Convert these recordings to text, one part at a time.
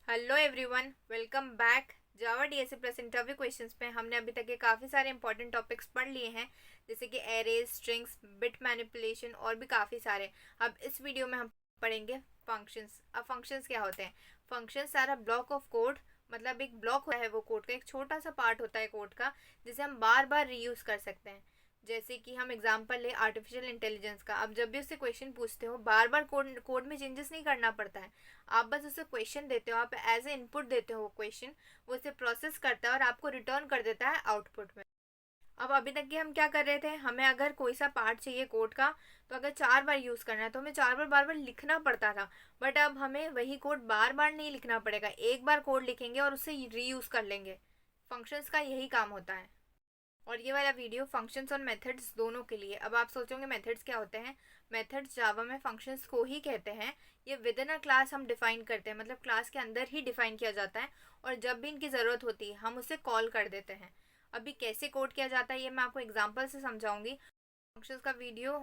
Hello everyone, welcome back. Java DSA plus interview questions पे हमने अभी तक के काफ़ी सारे इंपॉर्टेंट टॉपिक्स पढ़ लिए हैं, जैसे कि एरेज, स्ट्रिंग्स, बिट मैनिपुलेशन और भी काफ़ी सारे। अब इस वीडियो में हम पढ़ेंगे फंक्शंस। अब फंक्शंस क्या होते हैं? फंक्शंस सारा ब्लॉक ऑफ कोड, मतलब एक ब्लॉक होता है वो कोड का, एक छोटा सा पार्ट होता है कोड का, जिसे हम बार बार रीयूज़ कर सकते हैं। जैसे कि हम एग्जांपल ले आर्टिफिशियल इंटेलिजेंस का। अब जब भी उससे क्वेश्चन पूछते हो, बार बार कोड कोड में चेंजेस नहीं करना पड़ता है। आप बस उसे क्वेश्चन देते हो, आप एज ए इनपुट देते हो वो क्वेश्चन, वो उसे प्रोसेस करता है और आपको रिटर्न कर देता है आउटपुट में। अब अभी तक के हम क्या कर रहे थे, हमें अगर कोई सा पार्ट चाहिए कोड का, तो अगर 4 बार यूज़ करना है तो हमें 4 बार बार बार लिखना पड़ता था। बट अब हमें वही कोड बार बार नहीं लिखना पड़ेगा, एक बार कोड लिखेंगे और उसे रीयूज़ कर लेंगे। फंक्शंस का यही काम होता है। और ये वाला वीडियो फंक्शंस और मेथड्स दोनों के लिए। अब आप सोचोगे मेथड्स क्या होते हैं? मेथड्स जावा में फंक्शंस को ही कहते हैं। ये विद इन अ क्लास हम डिफाइन करते हैं, मतलब क्लास के अंदर ही डिफाइन किया जाता है, और जब भी इनकी ज़रूरत होती है हम उसे कॉल कर देते हैं। अभी कैसे कोड किया जाता है ये मैं आपको एग्जाम्पल से समझाऊंगी। फंक्शंस का वीडियो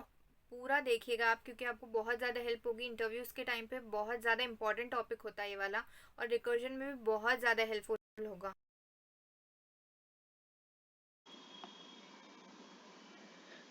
पूरा देखिएगा आप, क्योंकि आपको बहुत ज़्यादा हेल्प होगी। इंटरव्यूज़ के टाइम पे बहुत ज़्यादा इंपॉर्टेंट टॉपिक होता है ये वाला, और रिकर्जन में भी बहुत ज़्यादा हेल्पफुल होगा।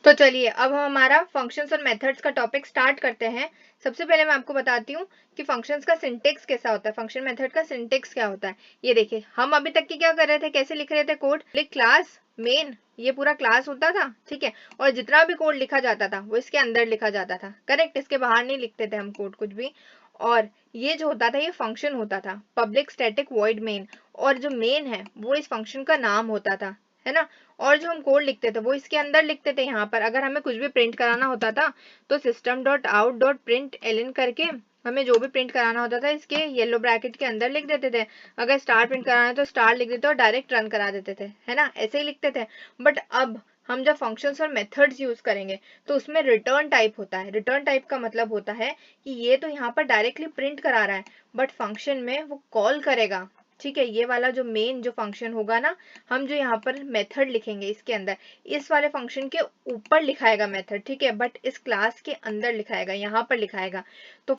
तो चलिए अब हम हमारा फंक्शंस और मेथड्स का टॉपिक स्टार्ट करते हैं। सबसे पहले मैं आपको बताती हूँ कि फंक्शंस का सिंटेक्स कैसा होता है, फंक्शन मेथड का सिंटेक्स क्या होता है। ये देखिए, हम अभी तक की क्या कर रहे थे, कैसे लिख रहे थे कोड, क्लास मेन, ये पूरा क्लास होता था, ठीक है। और जितना भी कोड लिखा जाता था वो इसके अंदर लिखा जाता था, करेक्ट। इसके बाहर नहीं लिखते थे हम कोड कुछ भी। और ये जो होता था ये फंक्शन होता था, पब्लिक स्टैटिक वॉइड मेन। और जो मेन है वो इस फंक्शन का नाम होता था, है ना। और जो हम कोड लिखते थे वो इसके अंदर लिखते थे। यहाँ पर अगर हमें कुछ भी प्रिंट कराना होता था तो system dot out dot print L करके हमें जो भी प्रिंट कराना होता था इसके येलो ब्रैकेट के अंदर लिख देते थे। अगर स्टार प्रिंट कराना है तो स्टार लिख देते और डायरेक्ट रन करा देते थे, है ना, ऐसे ही लिखते थे। बट अब हम जब फंक्शंस और मेथड्स यूज करेंगे तो उसमें रिटर्न टाइप होता है। रिटर्न टाइप का मतलब होता है कि ये तो यहाँ पर डायरेक्टली प्रिंट करा रहा है, बट फंक्शन में वो कॉल करेगा, ठीक है। ये वाला जो मेन जो फंक्शन होगा ना, हम जो यहाँ पर मेथड लिखेंगे इसके अंदर, इस वाले फंक्शन के ऊपर लिखाएगा मेथड, ठीक है, बट इस क्लास के अंदर लिखाएगा, यहाँ पर लिखाएगा। तो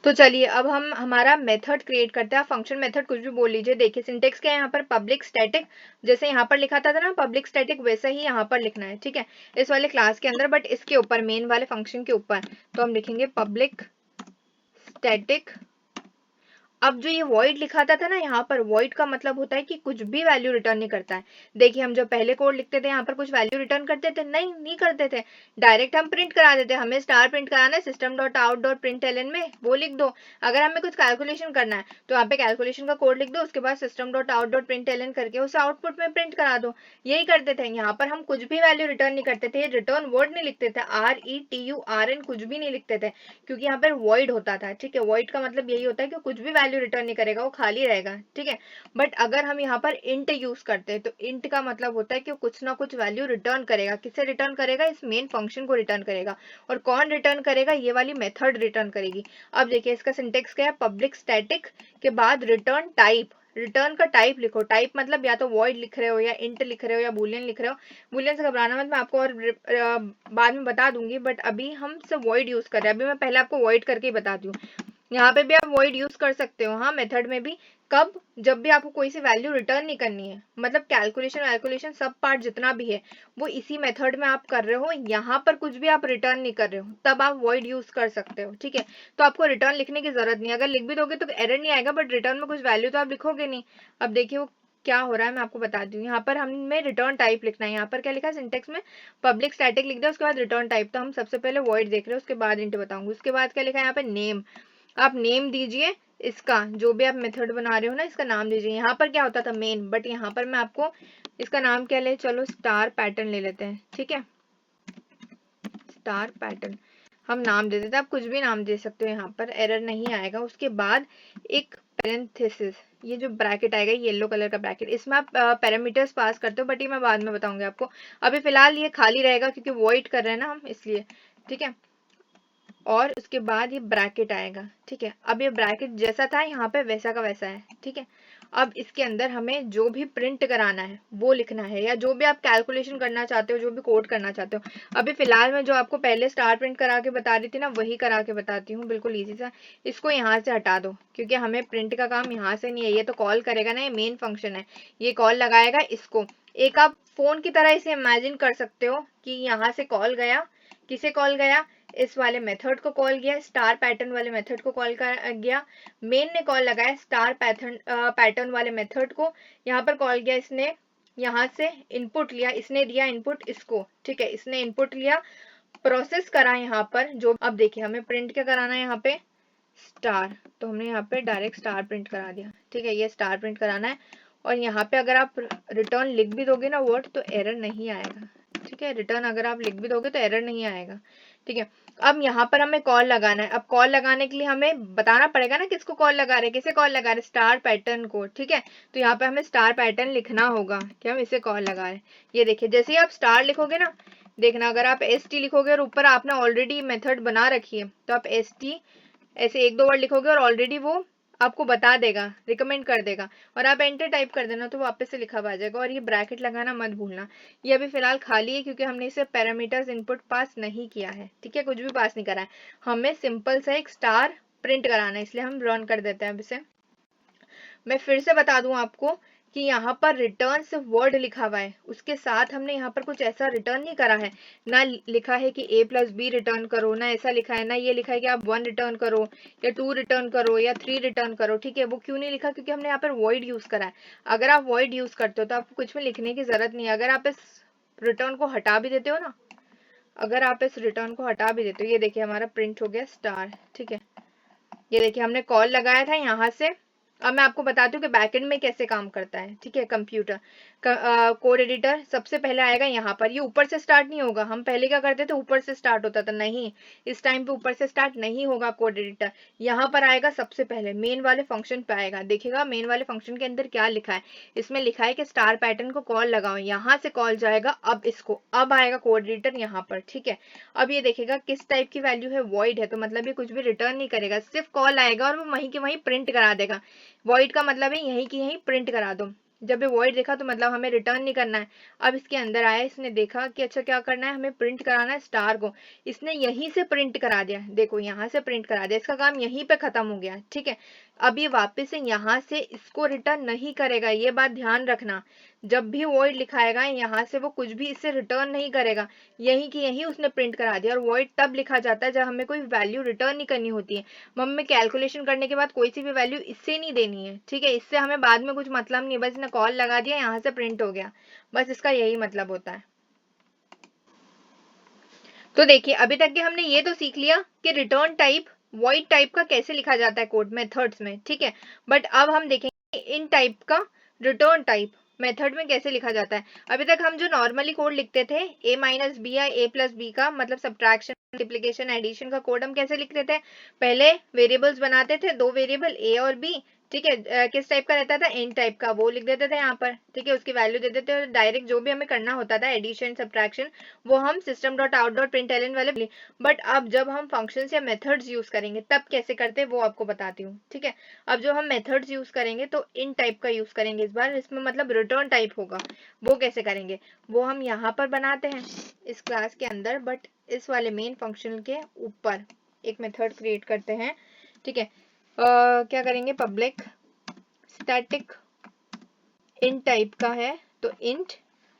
तो चलिए अब हम हमारा मेथड क्रिएट करते हैं। फंक्शन मेथड कुछ भी बोल लीजिए। देखिए सिंटेक्स क्या है यहाँ पर, पब्लिक स्टैटिक, जैसे यहाँ पर लिखा था ना पब्लिक स्टैटिक, वैसा ही यहाँ पर लिखना है, ठीक है, इस वाले क्लास के अंदर, बट इसके ऊपर मेन वाले फंक्शन के ऊपर। तो हम लिखेंगे पब्लिक स्टैटिक। अब जो ये वॉइड लिखा था ना, यहाँ पर वॉइड का मतलब होता है कि कुछ भी वैल्यू रिटर्न नहीं करता है। देखिए हम जो पहले कोड लिखते थे यहाँ पर कुछ वैल्यू रिटर्न करते थे, नहीं करते थे, डायरेक्ट हम प्रिंट करा देते। हमें स्टार प्रिंट कराना है, system dot out dot print L में वो लिख दो। अगर हमें कुछ कैलकुलेशन करना है तो यहाँ पे कैलकुलेशन का कोड लिख दो, उसके बाद system dot out dot print L करके उसे आउटपुट में प्रिंट करा दो। यही करते थे। यहाँ पर हम कुछ भी वैल्यू रिटर्न नहीं करते थे, रिटर्न वर्ड नहीं लिखते थे, RETURN कुछ भी नहीं लिखते थे, क्योंकि यहाँ पर वॉइड होता था, ठीक है। वॉइड का मतलब यही होता है कि कुछ भी वैल्यू रिटर्न नहीं करेगा, वो खाली रहेगा, ठीक है। बट अगर हम यहाँ पर इंट यूज करते हैं तो इंट का मतलब होता है कि कुछ ना कुछ वैल्यू रिटर्न करेगा। किसे रिटर्न करेगा? इस मेन फंक्शन को रिटर्न करेगा। और कौन रिटर्न करेगा? ये वाली मेथड रिटर्न करेगी। अब देखिए इसका सिंटेक्स क्या है, पब्लिक स्टैटिक के बाद रिटर्न टाइप। रिटर्न का टाइप लिखो, टाइप मतलब या तो वॉइड लिख रहे हो या इंट लिख रहे हो या बूलियन लिख रहे हो। बूलियन से घबराना मत, मैं आपको और बाद में बता दूंगी, बट अभी हम सिर्फ वॉइड यूज कर रहे हैं। अभी मैं पहले आपको वॉइड करके ही बताती हूँ। यहाँ पे भी आप वॉइड यूज कर सकते हो, हाँ, मेथड में भी। कब? जब भी आपको कोई सी वैल्यू रिटर्न नहीं करनी है, मतलब कैलकुलेशन वैल्कुलेशन सब पार्ट जितना भी है वो इसी मेथड में आप कर रहे हो, यहाँ पर कुछ भी आप रिटर्न नहीं कर रहे हो, तब आप वॉइड यूज कर सकते हो, ठीक है। तो आपको रिटर्न लिखने की जरूरत नहीं है। अगर लिख भी दोगे तो एरर नहीं आएगा, बट रिटर्न में कुछ वैल्यू तो आप लिखोगे नहीं। अब देखिए वो क्या हो रहा है, मैं आपको बताती हूँ। यहाँ पर हमें रिटर्न टाइप लिखना है। यहाँ पर क्या लिखा है सिंटेक्स में, पब्लिक स्टैटिक लिख दिया, उसके बाद रिटर्न टाइप। तो हम सबसे पहले वॉइड देख रहे हैं, उसके बाद इंट बताऊंगी। उसके बाद क्या लिखा है यहाँ पे, नेम। आप नेम दीजिए इसका, जो भी आप मेथड बना रहे हो ना इसका नाम दीजिए। यहाँ पर क्या होता था, मेन, बट यहाँ पर मैं आपको इसका नाम क्या ले, चलो स्टार पैटर्न ले लेते हैं, ठीक है। स्टार पैटर्न हम नाम दे देते हैं। आप कुछ भी नाम दे सकते हो, यहाँ पर एरर नहीं आएगा। उसके बाद एक पैरेंथेसिस, ये जो ब्रैकेट आएगा येलो कलर का ब्रैकेट, इसमें आप पैरामीटर्स पास करते हो, बट ये मैं बाद में बताऊंगी आपको। अभी फिलहाल ये खाली रहेगा क्योंकि वॉइड कर रहे हैं ना हम, इसलिए, ठीक है। और उसके बाद ये ब्रैकेट आएगा, ठीक है। अब ये ब्रैकेट जैसा था यहाँ पे वैसा का वैसा है, ठीक है। अब इसके अंदर हमें जो भी प्रिंट कराना है वो लिखना है, या जो भी आप कैलकुलेशन करना चाहते हो, जो भी कोड करना चाहते हो। अभी फिलहाल मैं जो आपको पहले स्टार प्रिंट करा के बता रही थी ना, वही करा के बताती हूँ, बिल्कुल ईजी सा। इसको यहाँ से हटा दो, क्योंकि हमें प्रिंट का काम यहाँ से नहीं है, ये तो कॉल करेगा ना, ये मेन फंक्शन है, ये कॉल लगाएगा इसको। एक आप फोन की तरह इसे इमेजिन कर सकते हो कि यहाँ से कॉल गया, किसे कॉल गया, इस वाले मेथड को कॉल किया, स्टार पैटर्न वाले मेथड को कॉल कर गया, मेन ने कॉल लगाया स्टार पैटर्न वाले मेथड को, यहाँ पर कॉल किया इसने, यहाँ से इनपुट लिया, इसने दिया इनपुट इसको, ठीक है, इसने इनपुट लिया, प्रोसेस करा यहाँ पर जो। अब देखिए हमें प्रिंट क्या कराना है यहाँ पे, स्टार, तो हमने यहाँ पे डायरेक्ट स्टार प्रिंट करा दिया, ठीक है, ये स्टार प्रिंट कराना है। और यहाँ पे अगर आप रिटर्न लिख भी दोगे ना वर्ड, तो एरर नहीं आएगा, ठीक है, रिटर्न अगर आप लिख भी दोगे तो एरर नहीं आएगा, ठीक है। अब यहाँ पर हमें कॉल लगाना है। अब कॉल लगाने के लिए हमें बताना पड़ेगा ना किसको कॉल लगा रहे, किसे कॉल लगा रहे, स्टार पैटर्न को, ठीक है। तो यहाँ पे हमें स्टार पैटर्न लिखना होगा कि हम इसे कॉल लगा रहे हैं। ये देखिए जैसे ही आप स्टार लिखोगे ना, देखना अगर आप st लिखोगे और ऊपर आपने ऑलरेडी मेथड बना रखी है, तो आप st ऐसे एक दो वर्ड लिखोगे और ऑलरेडी वो आपको बता देगा, रिकमेंड कर देगा, और आप एंटर टाइप कर देना तो वापस से लिखा आ जाएगा। और ये ब्रैकेट लगाना मत भूलना। ये अभी फिलहाल खाली है क्योंकि हमने इसे पैरामीटर्स इनपुट पास नहीं किया है, ठीक है, कुछ भी पास नहीं करा है, हमें सिंपल सा एक स्टार प्रिंट कराना है, इसलिए हम रन कर देते हैं अब इसे। मैं फिर से बता दूं आपको कि यहाँ पर रिटर्न सिर्फ वर्ड लिखा हुआ है, उसके साथ हमने यहाँ पर कुछ ऐसा रिटर्न नहीं करा है, ना लिखा है कि a प्लस बी रिटर्न करो, ना ऐसा लिखा है, ना ये लिखा है कि आप 1 रिटर्न करो या 2 रिटर्न करो या 3 रिटर्न करो, ठीक है। वो क्यों नहीं लिखा, क्योंकि हमने यहाँ पर वॉइड यूज करा है। अगर आप वॉइड यूज करते हो तो आपको कुछ में लिखने की जरूरत नहीं है। अगर आप इस रिटर्न को हटा भी देते हो ना, अगर आप इस रिटर्न को हटा भी देते हो, ये देखिए हमारा प्रिंट हो गया स्टार, ठीक है। ये देखिए हमने कॉल लगाया था यहाँ से। अब मैं आपको बताती हूँ कि बैकएंड में कैसे काम करता है, ठीक है। कंप्यूटर कोड एडिटर सबसे पहले आएगा यहाँ पर, ये ऊपर से स्टार्ट नहीं होगा। हम पहले क्या करते थे, ऊपर से स्टार्ट होता था, नहीं, इस टाइम पे ऊपर से स्टार्ट नहीं होगा कोड एडिटर। यहाँ पर आएगा सबसे पहले मेन वाले फंक्शन पे आएगा, देखिएगा मेन वाले फंक्शन के अंदर क्या लिखा है, इसमें लिखा है कि स्टार पैटर्न को कॉल लगाओ, यहाँ से कॉल जाएगा अब इसको, अब आएगा कोड एडिटर यहाँ पर, ठीक है। अब ये देखिएगा किस टाइप की वैल्यू है, वॉइड है, तो मतलब ये कुछ भी रिटर्न नहीं करेगा, सिर्फ कॉल आएगा और वो वहीं के वहीं प्रिंट करा देगा। वॉइड का मतलब है यहीं की यहीं प्रिंट करा दो। जब ये वॉइड देखा तो मतलब हमें रिटर्न नहीं करना है। अब इसके अंदर आया, इसने देखा कि अच्छा क्या करना है, हमें प्रिंट कराना है स्टार को, इसने यहीं से प्रिंट करा दिया, देखो यहाँ से प्रिंट करा दिया, इसका काम यहीं पे खत्म हो गया, ठीक है। अब ये वापस से यहाँ से इसको रिटर्न नहीं करेगा, ये बात ध्यान रखना। जब भी वॉइड लिखाएगा यहाँ से वो कुछ भी इससे रिटर्न नहीं करेगा, यहीं की यहीं उसने प्रिंट करा दिया। और वॉइड तब लिखा जाता है जब हमें कोई वैल्यू रिटर्न नहीं करनी होती है। हमें कैलकुलेशन करने के बाद कोई सी भी वैल्यू इससे नहीं देनी है, ठीक है, इससे हमें बाद में कुछ मतलब नहीं है, बस इसने कॉल लगा दिया, यहाँ से प्रिंट हो गया, बस इसका यही मतलब होता है। तो देखिए अभी तक के हमने ये तो सीख लिया कि रिटर्न टाइप वॉइड टाइप का कैसे लिखा जाता है कोड मेथड्स में, ठीक है। बट अब हम देखेंगे इन टाइप का रिटर्न टाइप मेथड में कैसे लिखा जाता है। अभी तक हम जो नॉर्मली कोड लिखते थे a माइनस बी या a प्लस बी का, मतलब सब्ट्रैक्शन मल्टीप्लिकेशन एडिशन का कोड हम कैसे लिखते थे, पहले वेरिएबल्स बनाते थे, दो वेरिएबल a और b, ठीक है। किस टाइप का रहता था, int टाइप का, वो लिख देते थे यहाँ पर, ठीक है, उसकी वैल्यू दे देते थे। डायरेक्ट जो भी हमें करना होता था एडिशन सब्ट्रैक्शन, वो हम system dot out dot println वाले। बट अब जब हम फंक्शंस या मेथड्स यूज करेंगे तब कैसे करते हैं वो आपको बताती हूँ, ठीक है। अब जो हम मेथड्स यूज करेंगे तो इन टाइप का यूज करेंगे इस बार, इसमें मतलब रिटर्न टाइप होगा। वो कैसे करेंगे, वो हम यहाँ पर बनाते हैं इस क्लास के अंदर, बट इस वाले मेन फंक्शन के ऊपर एक मेथड क्रिएट करते हैं, ठीक है। क्या करेंगे, पब्लिक स्टैटिक इंट टाइप का है, तो इंट,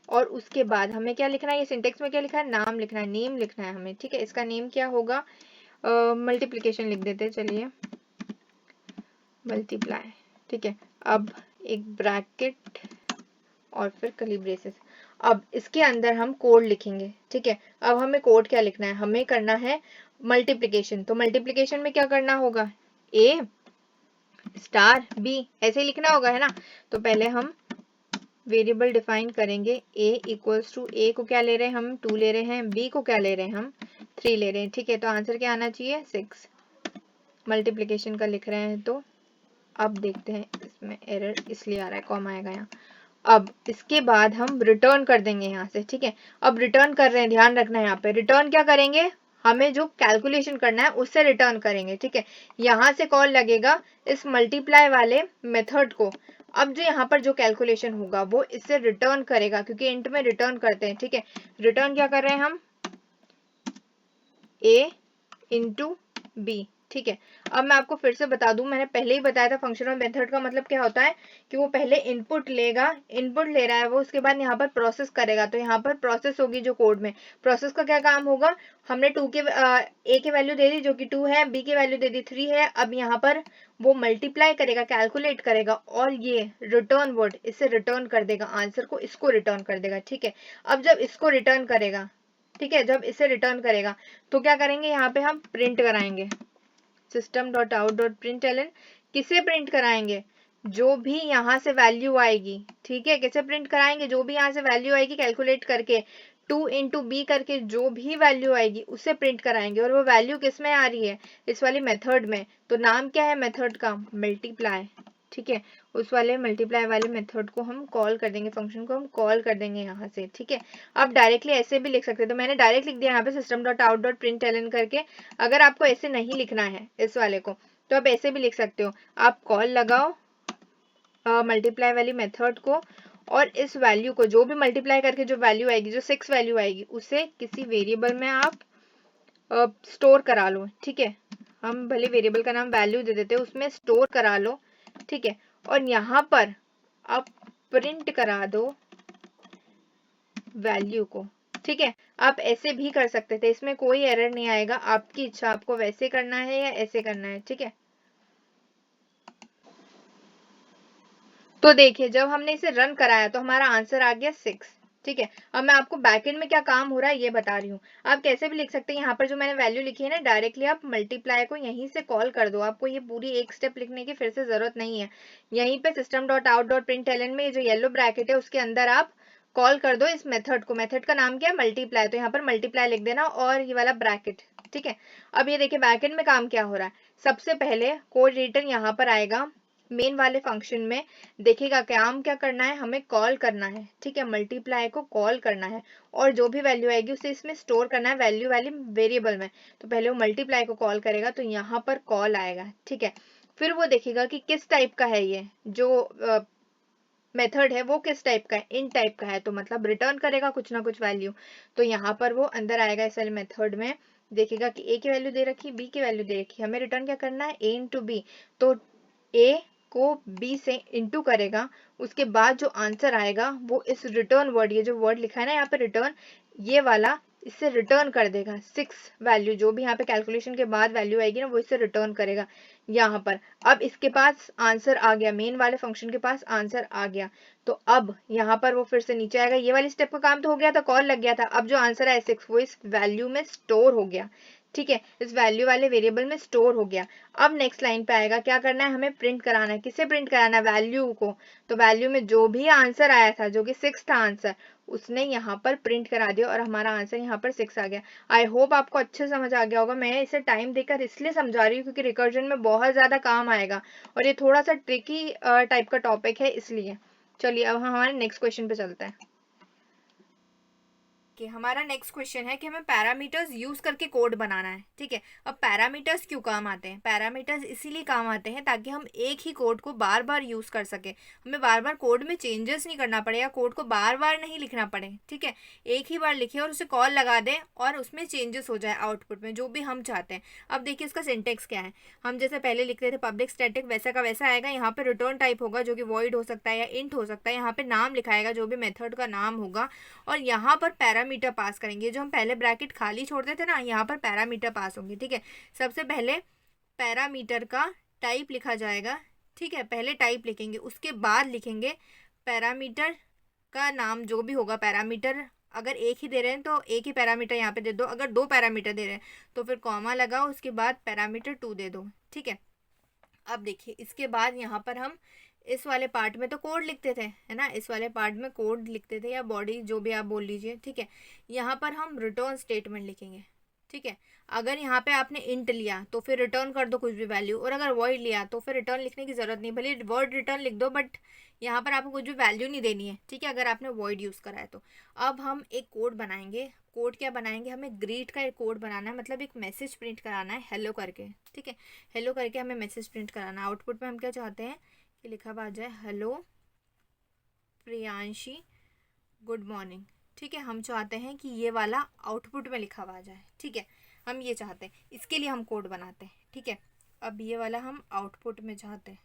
और उसके बाद हमें क्या लिखना है, ये सिंटेक्स में क्या लिखा है, नाम लिखना है, नेम लिखना है हमें, ठीक है। इसका नेम क्या होगा, मल्टीप्लिकेशन लिख देते हैं, चलिए मल्टीप्लाई, ठीक है। अब एक ब्रैकेट और फिर कर्ली ब्रेसेस। अब इसके अंदर हम कोड लिखेंगे, ठीक है। अब हमें कोड क्या लिखना है, हमें करना है मल्टीप्लिकेशन, तो मल्टीप्लिकेशन में क्या करना होगा, a स्टार b, ऐसे ही लिखना होगा, है ना। तो पहले हम वेरिएबल डिफाइन करेंगे, a इक्वल्स टू, a को क्या ले रहे हैं हम 2 ले रहे हैं, b को क्या ले रहे हैं हम 3 ले रहे हैं, ठीक है। तो आंसर क्या आना चाहिए 6, मल्टीप्लिकेशन का लिख रहे हैं। तो अब देखते हैं इसमें एरर इसलिए आ रहा है, कॉमा आएगा यहाँ। अब इसके बाद हम रिटर्न कर देंगे यहाँ से, ठीक है। अब रिटर्न कर रहे हैं, ध्यान रखना है यहाँ पे रिटर्न क्या करेंगे, हमें जो कैलकुलेशन करना है उससे रिटर्न करेंगे, ठीक है। यहाँ से कॉल लगेगा इस मल्टीप्लाई वाले मेथड को, अब जो यहाँ पर जो कैलकुलेशन होगा वो इससे रिटर्न करेगा, क्योंकि इंट में रिटर्न करते हैं, ठीक है। रिटर्न क्या कर रहे हैं हम, a इंटू बी, ठीक है। अब मैं आपको फिर से बता दूं, मैंने पहले ही बताया था फंक्शन और मेथड का मतलब क्या होता है कि वो पहले इनपुट लेगा, इनपुट ले रहा है वो, उसके बाद यहाँ पर प्रोसेस करेगा। तो यहाँ पर प्रोसेस होगी जो कोड में, प्रोसेस का क्या काम होगा, हमने ए की वैल्यू दे दी जो कि 2 है, बी की वैल्यू दे दी 3 है। अब यहाँ पर वो मल्टीप्लाई करेगा, कैलकुलेट करेगा और ये रिटर्न वर्ड इससे रिटर्न कर देगा आंसर को, इसको रिटर्न कर देगा, ठीक है। अब जब इसको रिटर्न करेगा, ठीक है, जब इसे रिटर्न करेगा तो क्या करेंगे, यहाँ पे हम प्रिंट कराएंगे system.out.println। किसे प्रिंट कराएंगे, जो भी यहाँ से वैल्यू आएगी, ठीक है। किसे प्रिंट कराएंगे, जो भी यहाँ से वैल्यू आएगी कैलकुलेट करके 2 इंटू बी करके जो भी वैल्यू आएगी उसे प्रिंट कराएंगे। और वो वैल्यू किस में आ रही है, इस वाली मेथड में। तो नाम क्या है मेथड का, मल्टीप्लाई, ठीक है। उस वाले मल्टीप्लाई वाले मेथड को हम कॉल कर देंगे, फंक्शन को हम कॉल कर देंगे यहाँ से, ठीक है। आप डायरेक्टली ऐसे भी लिख सकते हैं, तो मैंने डायरेक्ट लिख दिया यहाँ पे system.out.println करके। अगर आपको ऐसे नहीं लिखना है इस वाले को तो आप ऐसे भी लिख सकते हो, आप कॉल लगाओ मल्टीप्लाई वाली मेथड को, और इस वैल्यू को जो भी मल्टीप्लाई करके जो वैल्यू आएगी, जो 6 वैल्यू आएगी, उसे किसी वेरिएबल में आप स्टोर करा लो, ठीक है। हम भले वेरिएबल का नाम वैल्यू दे देते हैं, उसमें स्टोर करा लो, ठीक है। और यहाँ पर आप प्रिंट करा दो वैल्यू को, ठीक है। आप ऐसे भी कर सकते थे, इसमें कोई एरर नहीं आएगा, आपकी इच्छा, आपको वैसे करना है या ऐसे करना है, ठीक है। तो देखिए जब हमने इसे रन कराया तो हमारा आंसर आ गया 6, ठीक है। अब मैं आपको बैकएंड में क्या काम हो रहा है ये बता रही हूँ। आप कैसे भी लिख सकते हैं, यहाँ पर जो मैंने वैल्यू लिखी है ना, डायरेक्टली आप मल्टीप्लाई को यहीं से कॉल कर दो, आपको ये पूरी एक स्टेप लिखने की फिर से जरूरत नहीं है। यहीं पे system.out.println में जो येलो ब्रैकेट है उसके अंदर आप कॉल कर दो इस मेथड को। मेथड का नाम क्या है, मल्टीप्लाई। तो यहाँ पर मल्टीप्लाई लिख देना और ये वाला ब्रैकेट, ठीक है। अब ये देखिए बैकएंड में काम क्या हो रहा है, सबसे पहले कोड रिटर्न यहाँ पर आएगा मेन वाले फंक्शन में, देखिएगा काम क्या करना है, हमें कॉल करना है, ठीक है। मल्टीप्लाई को कॉल करना है और जो भी वैल्यू आएगी उसे इसमें स्टोर करना है वैल्यू वाली वेरिएबल में। तो पहले वो मल्टीप्लाई को कॉल करेगा तो यहाँ पर कॉल आएगा, ठीक है। फिर वो देखेगा कि किस टाइप का है, ये जो मेथड है वो किस टाइप का है, इन टाइप का है, तो मतलब रिटर्न करेगा कुछ ना कुछ वैल्यू। तो यहाँ पर वो अंदर आएगा इस वाले मेथड में, देखेगा कि ए की वैल्यू दे रखी, बी की वैल्यू दे रखी, हमें रिटर्न क्या करना है, ए इंटू बी। तो ए को बी से इंटू करेगा, उसके बाद जो आंसर आएगा वो इस रिटर्न वर्ड, ये जो वर्ड लिखा है ना यहाँ पे रिटर्न, ये वाला इससे रिटर्न कर देगा 6 वैल्यू, जो भी यहाँ पे कैलकुलेशन के बाद वैल्यू आएगी ना वो इससे रिटर्न करेगा यहाँ पर। अब इसके पास आंसर आ गया, मेन वाले फंक्शन के पास आंसर आ गया। तो अब यहाँ पर वो फिर से नीचे आएगा, ये वाली स्टेप का काम तो हो गया था, कॉल लग गया था। अब जो आंसर है 6 वो इस वैल्यू में स्टोर हो गया, ठीक है, इस वैल्यू वाले वेरिएबल में स्टोर हो गया। अब नेक्स्ट लाइन पे आएगा, क्या करना है, हमें प्रिंट कराना है, किसे प्रिंट कराना है, वैल्यू को। तो वैल्यू में जो भी आंसर आया था, जो कि 6 था आंसर, उसने यहाँ पर प्रिंट करा दिया और हमारा आंसर यहाँ पर 6 आ गया। आई होप आपको अच्छे समझ आ गया होगा। मैं इसे टाइम देकर इसलिए समझा रही हूँ क्योंकि रिकर्जन में बहुत ज्यादा काम आएगा और ये थोड़ा सा ट्रिकी टाइप का टॉपिक है, इसलिए। चलिए अब हम हमारे नेक्स्ट क्वेश्चन पे चलते हैं। कि हमारा नेक्स्ट क्वेश्चन है कि हमें पैरामीटर्स यूज करके कोड बनाना है, ठीक है। अब पैरामीटर्स क्यों काम आते हैं, पैरामीटर्स इसीलिए काम आते हैं ताकि हम एक ही कोड को बार बार यूज कर सके, हमें बार बार कोड में चेंजेस नहीं करना पड़े या कोड को बार बार नहीं लिखना पड़े, ठीक है। एक ही बार लिखे और उसे कॉल लगा दें और उसमें चेंजेस हो जाए आउटपुट में जो भी हम चाहते हैं। अब देखिए इसका सिंटेक्स क्या है, हम जैसे पहले लिखते थे पब्लिक स्टैटिक, वैसा का वैसा आएगा। यहाँ पे रिटर्न टाइप होगा जो कि वॉइड हो सकता है या इंट हो सकता है, यहाँ पे नाम लिखाएगा जो भी मेथड का नाम होगा, और यहाँ पर पैरामीटर पास करेंगे। जो हम पहले ब्रैकेट खाली छोड़ते थे ना, यहाँ पर पैरामीटर पास होंगे, ठीक है। सबसे पहले पैरामीटर का टाइप लिखा जाएगा, ठीक है, पहले टाइप लिखेंगे, उसके बाद लिखेंगे पैरामीटर का नाम जो भी होगा। पैरामीटर अगर एक ही दे रहे हैं तो एक ही पैरामीटर यहाँ पे दे दो, अगर 2 पैरामीटर दे रहे हैं तो फिर कॉमा लगाओ, उसके बाद पैरामीटर 2 दे दो, ठीक है। अब देखिए इसके बाद यहाँ पर हम इस वाले पार्ट में तो कोड लिखते थे, है ना, इस वाले पार्ट में कोड लिखते थे या बॉडी जो भी आप बोल लीजिए, ठीक है। यहाँ पर हम रिटर्न स्टेटमेंट लिखेंगे, ठीक है। अगर यहाँ पे आपने इंट लिया तो फिर रिटर्न कर दो कुछ भी वैल्यू, और अगर वॉइड लिया तो फिर रिटर्न लिखने की जरूरत नहीं, भले वर्ड रिटर्न लिख दो बट यहाँ पर आपको कुछ भी वैल्यू नहीं देनी है, ठीक है, अगर आपने वॉइड यूज करा है तो। अब हम एक कोड बनाएंगे, कोड क्या बनाएंगे, हमें ग्रीट का एक कोड बनाना है, मतलब एक मैसेज प्रिंट कराना है हेलो करके, ठीक है। हेलो करके हमें मैसेज प्रिंट कराना है। आउटपुट में हम क्या चाहते हैं ये लिखा हुआ आ जाए हेलो प्रियांशी गुड मॉर्निंग। ठीक है, हम चाहते हैं कि ये वाला आउटपुट में लिखा हुआ आ जाए। ठीक है, हम ये चाहते हैं, इसके लिए हम कोड बनाते हैं। ठीक है, अब ये वाला हम आउटपुट में चाहते हैं।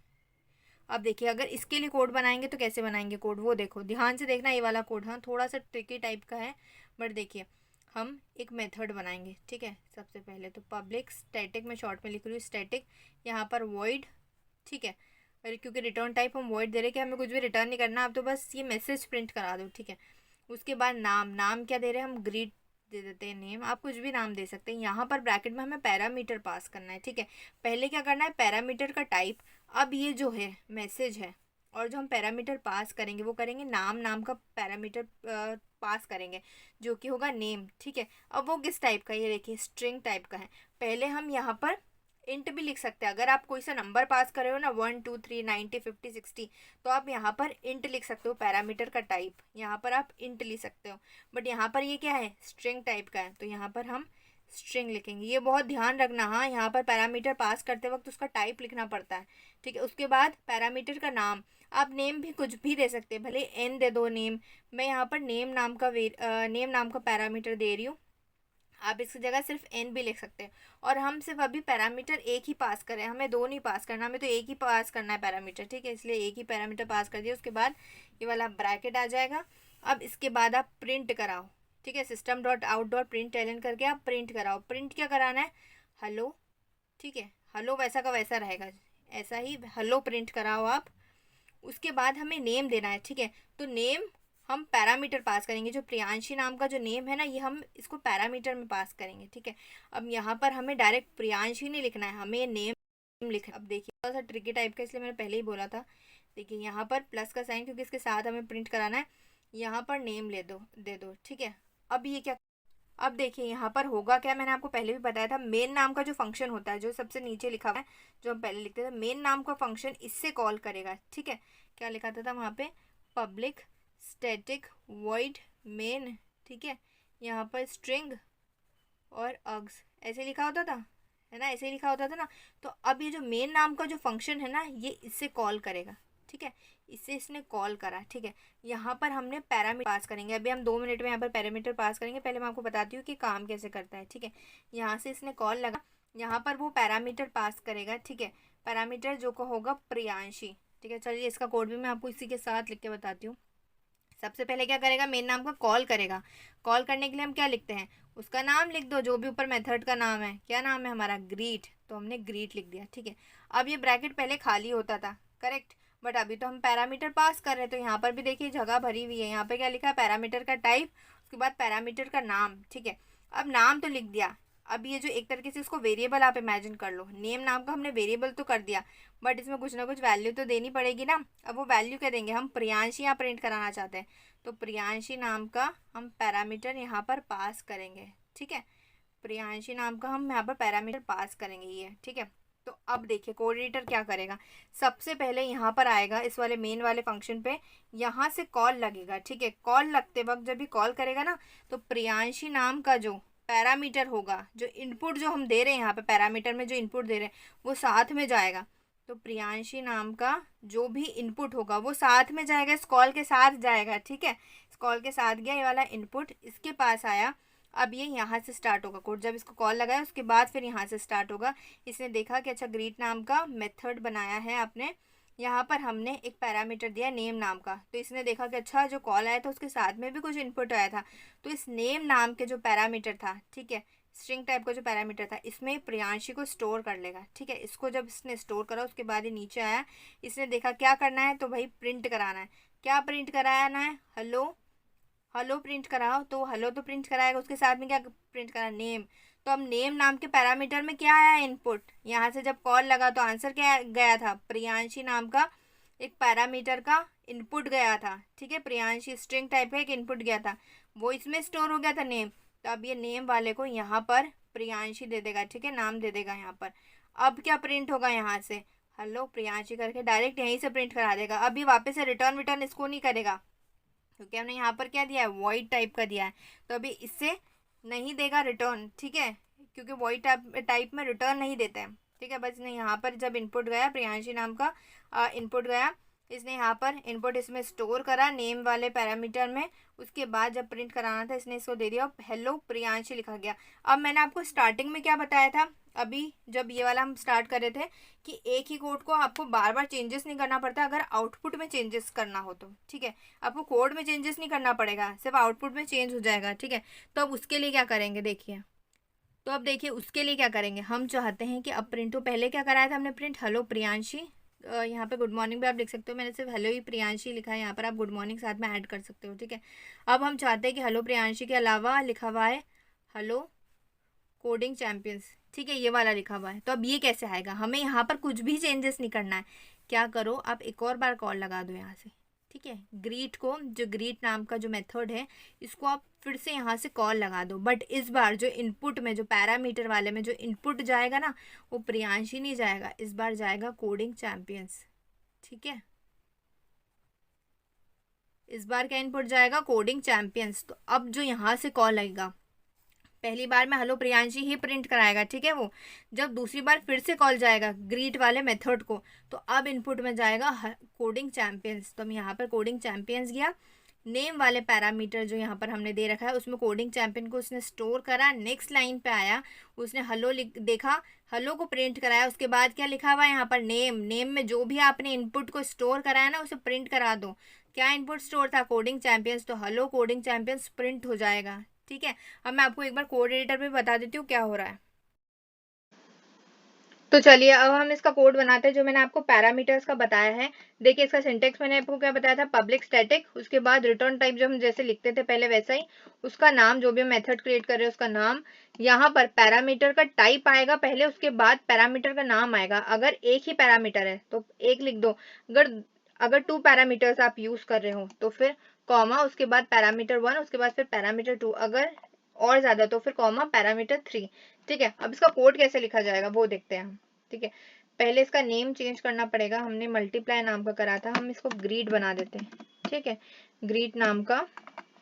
अब देखिए, अगर इसके लिए कोड बनाएंगे तो कैसे बनाएंगे कोड, वो देखो ध्यान से देखना। ये वाला कोड हाँ थोड़ा सा ट्रिकी टाइप का है, बट देखिए हम एक मेथड बनाएंगे। ठीक है, सबसे पहले तो पब्लिक स्टैटिक, में शॉर्ट में लिख रही हूँ स्टैटिक, यहाँ पर वॉइड। ठीक है, अरे क्योंकि रिटर्न टाइप हम वॉइड दे रहे कि हमें कुछ भी रिटर्न नहीं करना, आप तो बस ये मैसेज प्रिंट करा दो। ठीक है, उसके बाद नाम क्या दे रहे हैं हम, ग्रीट दे देते हैं नेम, आप कुछ भी नाम दे सकते हैं। यहाँ पर ब्रैकेट में हमें पैरामीटर पास करना है। ठीक है, पहले क्या करना है, पैरामीटर का टाइप। अब ये जो है मैसेज है, और जो हम पैरामीटर पास करेंगे वो करेंगे नाम का पैरामीटर पास करेंगे, जो कि होगा नेम। ठीक है, अब वो किस टाइप का, ये देखिए स्ट्रिंग टाइप का है। पहले हम यहाँ पर इंट भी लिख सकते हैं, अगर आप कोई सा नंबर पास कर रहे हो ना 1 2 3 90 50 60, तो आप यहाँ पर इंट लिख सकते हो, पैरामीटर का टाइप यहाँ पर आप इंट लिख सकते हो। बट यहाँ पर ये क्या है, स्ट्रिंग टाइप का है, तो यहाँ पर हम स्ट्रिंग लिखेंगे। ये बहुत ध्यान रखना, हाँ यहाँ पर पैरामीटर पास करते वक्त उसका टाइप लिखना पड़ता है। ठीक है, उसके बाद पैरामीटर का नाम, आप नेम भी कुछ भी दे सकते हैं, भले एन दे दो नेम। मैं यहाँ पर नेम नाम का पैरामीटर दे रही हूँ, आप इसकी जगह सिर्फ एन भी लिख सकते हैं। और हम सिर्फ अभी पैरामीटर एक ही पास करें, हमें दो नहीं पास करना, हमें तो एक ही पास करना है पैरामीटर। ठीक है, इसलिए एक ही पैरामीटर पास कर दिया। उसके बाद ये वाला ब्रैकेट आ जाएगा। अब इसके बाद आप प्रिंट कराओ। ठीक है, system dot out dot print Elon करके आप प्रिंट कराओ। प्रिंट क्या कराना है, हेलो। ठीक है, हेलो वैसा का वैसा रहेगा, ऐसा ही हेलो प्रिंट कराओ आप। उसके बाद हमें नेम देना है। ठीक है, तो नेम हम पैरामीटर पास करेंगे, जो प्रियांशी नाम का जो नेम है ना, ये हम इसको पैरामीटर में पास करेंगे। ठीक है, अब यहाँ पर हमें डायरेक्ट प्रियांशी नहीं लिखना है, हमें नेम लिखना है। अब देखिए थोड़ा सा ट्रिकी टाइप का, इसलिए मैंने पहले ही बोला था। देखिए यहाँ पर प्लस का साइन, क्योंकि इसके साथ हमें प्रिंट कराना है। यहाँ पर नेम दे दो। ठीक है, अब ये क्या, अब देखिए यहाँ पर होगा क्या, मैंने आपको पहले भी बताया था, मेन नाम का जो फंक्शन होता है, जो सबसे नीचे लिखा हुआ है, जो हम पहले लिखते थे, मेन नाम का फंक्शन इससे कॉल करेगा। ठीक है, क्या लिखा था वहाँ पे, पब्लिक स्टैटिक वॉइड मेन। ठीक है, यहाँ पर स्ट्रिंग और अग्स ऐसे लिखा होता था, है ना, ऐसे लिखा होता था ना। तो अब ये जो मेन नाम का जो फंक्शन है ना, ये इससे कॉल करेगा। ठीक है, इससे इसने कॉल करा। ठीक है, यहाँ पर हमने पैरामीटर पास करेंगे। अभी हम 2 मिनट में यहाँ पर पैरामीटर पास करेंगे, पहले मैं आपको बताती हूँ कि काम कैसे करता है। ठीक है, यहाँ से इसने कॉल लगा, यहाँ पर वो पैरामीटर पास करेगा। ठीक है, पैरामीटर जो को होगा प्रियांशी। ठीक है, चलिए इसका कोड भी मैं आपको इसी के साथ लिख के बताती हूँ। सबसे पहले क्या करेगा, मेन नाम का कॉल करेगा। कॉल करने के लिए हम क्या लिखते हैं, उसका नाम लिख दो, जो भी ऊपर मेथड का नाम है। क्या नाम है हमारा, ग्रीट, तो हमने ग्रीट लिख दिया। ठीक है, अब ये ब्रैकेट पहले खाली होता था, करेक्ट, बट अभी तो हम पैरामीटर पास कर रहे हैं, तो यहाँ पर भी देखिए जगह भरी हुई है। यहाँ पे क्या लिखा है, पैरामीटर का टाइप, उसके बाद पैरामीटर का नाम। ठीक है, अब नाम तो लिख दिया। अब ये जो एक तरीके से इसको वेरिएबल आप इमेजिन कर लो, नेम नाम का हमने वेरिएबल तो कर दिया, बट इसमें कुछ ना कुछ वैल्यू तो देनी पड़ेगी ना। अब वो वैल्यू क्या देंगे, हम प्रियांशी यहाँ प्रिंट कराना चाहते हैं, तो प्रियांशी नाम का हम पैरामीटर यहाँ पर पास करेंगे। ठीक है, प्रियांशी नाम का हम यहाँ पर पैरामीटर पास करेंगे ये। ठीक है, तो अब देखिए कोऑर्डिनेटर क्या करेगा, सबसे पहले यहाँ पर आएगा इस वाले मेन वाले फंक्शन पे, यहाँ से कॉल लगेगा। ठीक है, कॉल लगते वक्त जब भी कॉल करेगा ना, तो प्रियांशी नाम का जो पैरामीटर होगा, जो इनपुट जो हम दे रहे हैं यहाँ पे पैरामीटर में जो इनपुट दे रहे हैं, वो साथ में जाएगा। तो प्रियांशी नाम का जो भी इनपुट होगा वो साथ में जाएगा, इस कॉल के साथ जाएगा। ठीक है, इस कॉल के साथ गया ये वाला इनपुट, इसके पास आया। अब ये यहाँ से स्टार्ट होगा कोड, जब इसको कॉल लगाया उसके बाद फिर यहाँ से स्टार्ट होगा। इसने देखा कि अच्छा ग्रीट नाम का मेथड बनाया है आपने, यहाँ पर हमने एक पैरामीटर दिया नेम नाम का, तो इसने देखा कि अच्छा जो कॉल आया था उसके साथ में भी कुछ इनपुट आया था, तो इस नेम नाम के जो पैरामीटर था, ठीक है, स्ट्रिंग टाइप का जो पैरामीटर था, इसमें प्रियांशी को स्टोर कर लेगा। ठीक है, इसको जब इसने स्टोर करा उसके बाद ये नीचे आया, इसने देखा क्या करना है, तो भाई प्रिंट कराना है। क्या प्रिंट कराना है, हेलो, हेलो प्रिंट कराओ, तो हेलो तो प्रिंट कराएगा, उसके साथ में क्या प्रिंट करा, नेम। तो अब नेम नाम के पैरामीटर में क्या आया, इनपुट। यहाँ से जब कॉल लगा तो आंसर क्या गया था, प्रियांशी नाम का एक पैरामीटर का इनपुट गया था। ठीक है, प्रियांशी स्ट्रिंग टाइप का एक इनपुट गया था, वो इसमें स्टोर हो गया था नेम। तो अब ये नेम वाले को यहाँ पर प्रियांशी दे देगा। ठीक है, नाम दे देगा यहाँ पर। अब क्या प्रिंट होगा, यहाँ से हेलो प्रियांशी करके डायरेक्ट यहीं से प्रिंट करा देगा। अभी वापस से रिटर्न विटर्न इसको नहीं करेगा, क्योंकि हमने यहाँ पर क्या दिया है, वॉइड टाइप का दिया है, तो अभी इससे नहीं देगा रिटर्न। ठीक है, क्योंकि वॉइड टाइप में रिटर्न नहीं देते हैं। ठीक है। बस इसने यहाँ पर जब इनपुट गया, प्रियांशी नाम का इनपुट गया, इसने यहाँ पर इनपुट इसमें स्टोर करा नेम वाले पैरामीटर में। उसके बाद जब प्रिंट कराना था इसने इसको दे दिया, हेलो प्रियांशी लिखा गया। अब मैंने आपको स्टार्टिंग में क्या बताया था, अभी जब ये वाला हम स्टार्ट कर रहे थे, कि एक ही कोड को आपको बार बार चेंजेस नहीं करना पड़ता अगर आउटपुट में चेंजेस करना हो तो। ठीक है, आपको कोड में चेंजेस नहीं करना पड़ेगा, सिर्फ आउटपुट में चेंज हो जाएगा। ठीक है, तो अब उसके लिए क्या करेंगे देखिए, तो अब देखिए उसके लिए क्या करेंगे, हम चाहते हैं कि अब प्रिंट, तो पहले क्या कराया था हमने प्रिंट हेलो प्रियांशी, यहाँ पे गुड मॉर्निंग भी आप लिख सकते हो, मैंने सिर्फ हेलो ही प्रियांशी लिखा है, यहाँ पर आप गुड मॉर्निंग साथ में ऐड कर सकते हो। ठीक है, अब हम चाहते हैं कि हेलो प्रियांशी के अलावा लिखा हुआ है हेलो कोडिंग चैंपियंस। ठीक है, ये वाला लिखा हुआ है। तो अब ये कैसे आएगा, हमें यहाँ पर कुछ भी चेंजेस नहीं करना है। क्या करो, आप एक और बार कॉल लगा दो यहाँ से। ठीक है, ग्रीट को, जो ग्रीट नाम का जो मेथड है, इसको आप फिर से यहाँ से कॉल लगा दो, बट इस बार जो इनपुट में, जो पैरामीटर वाले में जो इनपुट जाएगा ना, वो प्रियांशी नहीं जाएगा, इस बार जाएगा कोडिंग चैंपियंस। ठीक है, इस बार क्या इनपुट जाएगा, कोडिंग चैंपियंस। तो अब जो यहाँ से कॉल लगेगा, पहली बार में हेलो प्रियांशी ही प्रिंट कराएगा। ठीक है, वो जब दूसरी बार फिर से कॉल जाएगा ग्रीट वाले मेथड को, तो अब इनपुट में जाएगा कोडिंग चैंपियंस। तो हम यहाँ पर कोडिंग चैंपियंस गया, नेम वाले पैरामीटर जो यहाँ पर हमने दे रखा है उसमें कोडिंग चैंपियन को उसने स्टोर करा। नेक्स्ट लाइन पे आया, उसने हेलो देखा, हेलो को प्रिंट कराया। उसके बाद क्या लिखा हुआ है यहाँ पर, नेम, नेम में जो भी आपने इनपुट को स्टोर कराया ना उसे प्रिंट करा दो। क्या इनपुट स्टोर था, कोडिंग चैंपियंस, तो हेलो कोडिंग चैंपियंस प्रिंट हो जाएगा। ठीक है, अब मैं आपको एक बार कोड एडिटर पे बता देती हूँ क्या हो रहा है। तो चलिए अब हम इसका कोड बनाते हैं जो मैंने आपको पैरामीटर्स का बताया है। देखिए इसका सिंटेक्स मैंने आपको क्या बताया था, पब्लिक स्टैटिक, उसके बाद रिटर्न टाइप जो हम जैसे लिखते थे पहले वैसा ही, उसका नाम, जो भी हम मेथड क्रिएट कर रहे हैं उसका नाम, यहाँ पर पैरामीटर का टाइप आएगा पहले, उसके बाद पैरामीटर का नाम आएगा। अगर एक ही पैरामीटर है तो एक लिख दो, अगर 2 पैरामीटर्स आप यूज कर रहे हो तो फिर कॉमा, उसके बाद पैरामीटर 1, उसके बाद फिर पैरामीटर 2, अगर और ज्यादा तो फिर कॉमा पैरामीटर 3। ठीक है, अब इसका कोड कैसे लिखा जाएगा वो देखते हैं हम। ठीक है, पहले इसका नेम चेंज करना पड़ेगा, हमने मल्टीप्लाई नाम का करा था, हम इसको ग्रीट बना देते हैं। ठीक है, ग्रीट नाम का,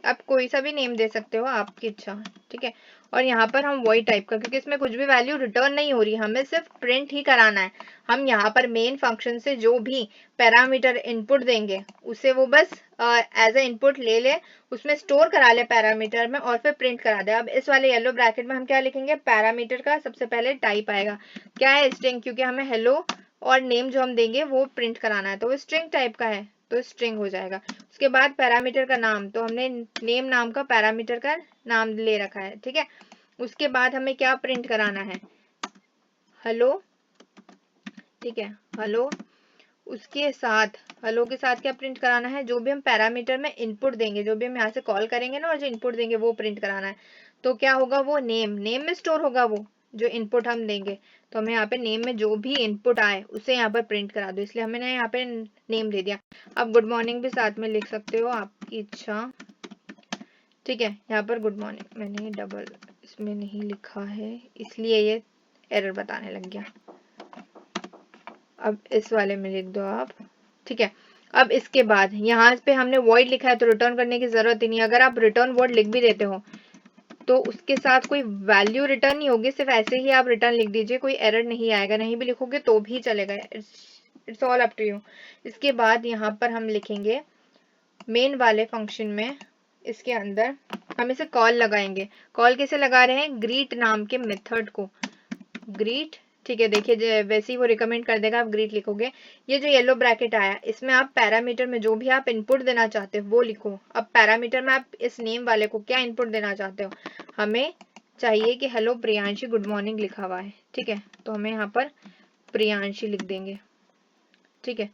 आप कोई सा भी नेम दे सकते हो, आपकी इच्छा। ठीक है, और यहाँ पर हम वही टाइप का, क्योंकि इसमें कुछ भी वैल्यू रिटर्न नहीं हो रही, हमें सिर्फ प्रिंट ही कराना है। हम यहाँ पर मेन फंक्शन से जो भी पैरामीटर इनपुट देंगे उसे वो बस एज ए इनपुट ले ले, उसमें स्टोर करा ले पैरामीटर में और फिर प्रिंट करा दे। अब इस वाले येलो ब्रैकेट में हम क्या लिखेंगे, पैरामीटर का सबसे पहले टाइप आएगा, क्या है, स्ट्रिंग, क्योंकि हमें हेलो और नेम जो हम देंगे वो प्रिंट कराना है, तो वो स्ट्रिंग टाइप का है तो स्ट्रिंग हो जाएगा। उसके बाद पैरामीटर का नाम, तो हमने नेम नाम का पैरामीटर का नाम ले रखा है। ठीक है, उसके बाद हमें क्या प्रिंट कराना है, हेलो। ठीक है, हेलो, उसके साथ, हेलो के साथ क्या प्रिंट कराना है, जो भी हम पैरामीटर में इनपुट देंगे, जो भी हम यहाँ से कॉल करेंगे ना और जो इनपुट देंगे वो प्रिंट कराना है। तो क्या होगा, वो नेम, नेम में स्टोर होगा वो जो इनपुट हम देंगे। तो हमें यहाँ पे नेम में जो भी इनपुट आए उसे यहाँ पर प्रिंट करा दो, इसलिए हमने यहाँ पे नेम दे दिया। अब गुड मॉर्निंग भी साथ में लिख सकते हो, आपकी इच्छा। ठीक है, यहाँ पर गुड मॉर्निंग मैंने डबल इसमें नहीं लिखा है, इसलिए ये एरर बताने लग गया। अब इस वाले में लिख दो आप। ठीक है, अब इसके बाद यहाँ पे हमने वॉइड लिखा है तो रिटर्न करने की जरूरत ही नहीं। अगर आप रिटर्न वर्ड लिख भी देते हो तो उसके साथ कोई वैल्यू रिटर्न नहीं होगी, सिर्फ ऐसे ही आप रिटर्न लिख दीजिए, कोई एरर नहीं आएगा, नहीं भी लिखोगे तो भी चलेगा, it's all up to you. इसके बाद यहाँ पर हम लिखेंगे मेन वाले फंक्शन में, इसके अंदर हम इसे कॉल लगाएंगे। कॉल कैसे लगा रहे हैं, ग्रीट नाम के मेथड को, ग्रीट। ठीक है, देखिए वैसे ही वो रिकमेंड कर देगा, आप ग्रीट लिखोगे। ये जो येलो ब्रैकेट आया इसमें आप पैरामीटर में जो भी आप इनपुट देना चाहते हो वो लिखो। अब पैरामीटर में आप इस नेम वाले को क्या इनपुट देना चाहते हो, हमें चाहिए कि हेलो प्रियांशी गुड मॉर्निंग लिखा हुआ है। ठीक है, तो हमें यहाँ पर प्रियांशी लिख देंगे। ठीक है,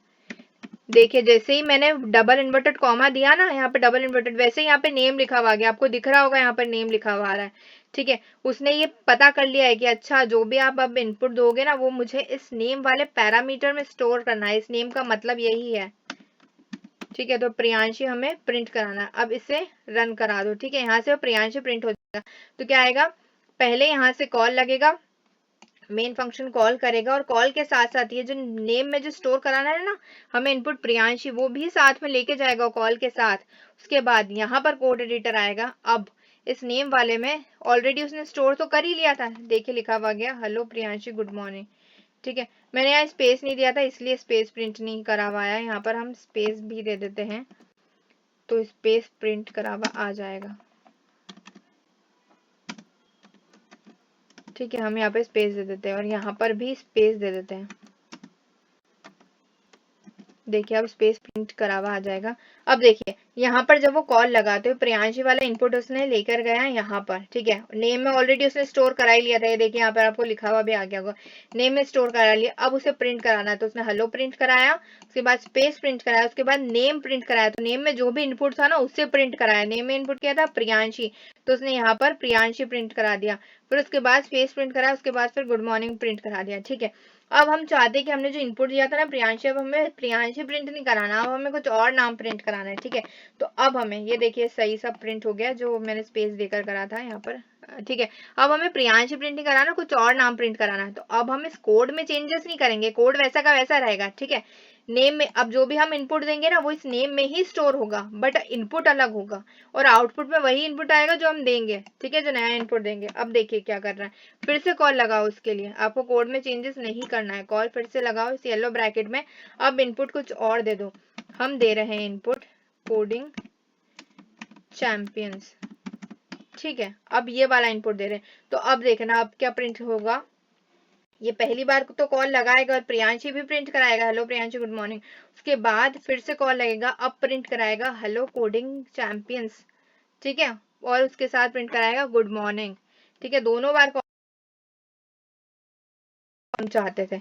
देखिए जैसे ही मैंने डबल इन्वर्टेड कॉमा दिया ना, यहाँ पे डबल इन्वर्टेड, वैसे ही यहाँ पे नेम लिखा हुआ आ गया, आपको दिख रहा होगा यहाँ पर नेम लिखा हुआ आ रहा है। ठीक है, उसने ये पता कर लिया है कि अच्छा जो भी आप अब इनपुट दोगे ना वो मुझे इस नेम वाले पैरामीटर में स्टोर करना है, इस नेम का मतलब यही है। ठीक है, तो प्रियांशी हमें प्रिंट कराना है। अब इसे रन करा दो। ठीक है, यहाँ से प्रियांशी प्रिंट हो जाएगा। तो क्या आएगा, पहले यहाँ से कॉल लगेगा, मेन फंक्शन कॉल करेगा और कॉल के साथ साथ ये जो नेम में जो स्टोर कराना है ना हमें इनपुट प्रियांशी, वो भी साथ में लेके जाएगा कॉल के साथ। उसके बाद यहाँ पर कोड एडिटर आएगा। अब इस नेम वाले में ऑलरेडी उसने स्टोर तो कर ही लिया था, देखिए लिखा हुआ गया हेलो प्रियांशी गुड मॉर्निंग। ठीक है, मैंने यहाँ स्पेस नहीं दिया था इसलिए स्पेस प्रिंट नहीं करा हुआ है, यहाँ पर हम स्पेस भी दे देते हैं तो स्पेस प्रिंट करा हुआ आ जाएगा। ठीक है, हम यहाँ पे स्पेस दे देते हैं और यहाँ पर भी स्पेस दे देते हैं। देखिए अब स्पेस प्रिंट करा हुआ आ जाएगा। अब देखिए यहाँ पर जब वो कॉल लगाते हो प्रियांशी वाला इनपुट उसने लेकर गया यहाँ पर, ठीक है, नेम में ऑलरेडी उसने स्टोर करा ही लिया था, ये देखिए यहाँ पर आपको लिखा हुआ भी आ गया होगा, नेम में स्टोर करा लिया। अब उसे प्रिंट कराना है तो उसने हेलो प्रिंट कराया, उसके बाद स्पेस प्रिंट कराया, उसके बाद नेम प्रिंट कराया, तो नेम में जो भी इनपुट था ना उससे प्रिंट कराया। नेम में इनपुट किया था प्रियांशी, तो उसने यहाँ पर प्रियांशी प्रिंट करा दिया, फिर उसके बाद स्पेस प्रिंट कराया, उसके बाद फिर गुड मॉर्निंग प्रिंट करा दिया। ठीक है, अब हम चाहते हैं कि हमने जो इनपुट दिया था ना प्रियांशी, अब हमें प्रियांशी प्रिंट नहीं कराना, अब हमें कुछ और नाम प्रिंट कराना है। ठीक है, तो अब हमें ये देखिए सही सब प्रिंट हो गया जो मैंने स्पेस देकर करा था यहाँ पर। ठीक है, अब हमें प्रियांशी प्रिंट नहीं कराना, कुछ और नाम प्रिंट कराना है। तो अब हम इस कोड में चेंजेस नहीं करेंगे, कोड वैसा का वैसा रहेगा। ठीक है, नेम में अब जो भी हम इनपुट देंगे ना वो इस नेम में ही स्टोर होगा, बट इनपुट अलग होगा और आउटपुट में वही इनपुट आएगा जो हम देंगे। ठीक है, जो नया इनपुट देंगे। अब देखिए क्या कर रहा है, फिर से कॉल लगाओ, उसके लिए आपको कोड में चेंजेस नहीं करना है, कॉल फिर से लगाओ इस येलो ब्रैकेट में। अब इनपुट कुछ और दे दो, हम दे रहे हैं इनपुट कोडिंग चैंपियंस। ठीक है, अब ये वाला इनपुट दे रहे हैं, तो अब देखना अब क्या प्रिंट होगा। ये पहली बार तो कॉल लगाएगा और प्रियांशी भी प्रिंट कराएगा हेलो प्रियांशी गुड मॉर्निंग, उसके बाद फिर से कॉल लगेगा, अब प्रिंट कराएगा हेलो कोडिंग चैंपियंस। ठीक है, और उसके साथ प्रिंट कराएगा गुड मॉर्निंग। ठीक है, दोनों बार हम चाहते थे,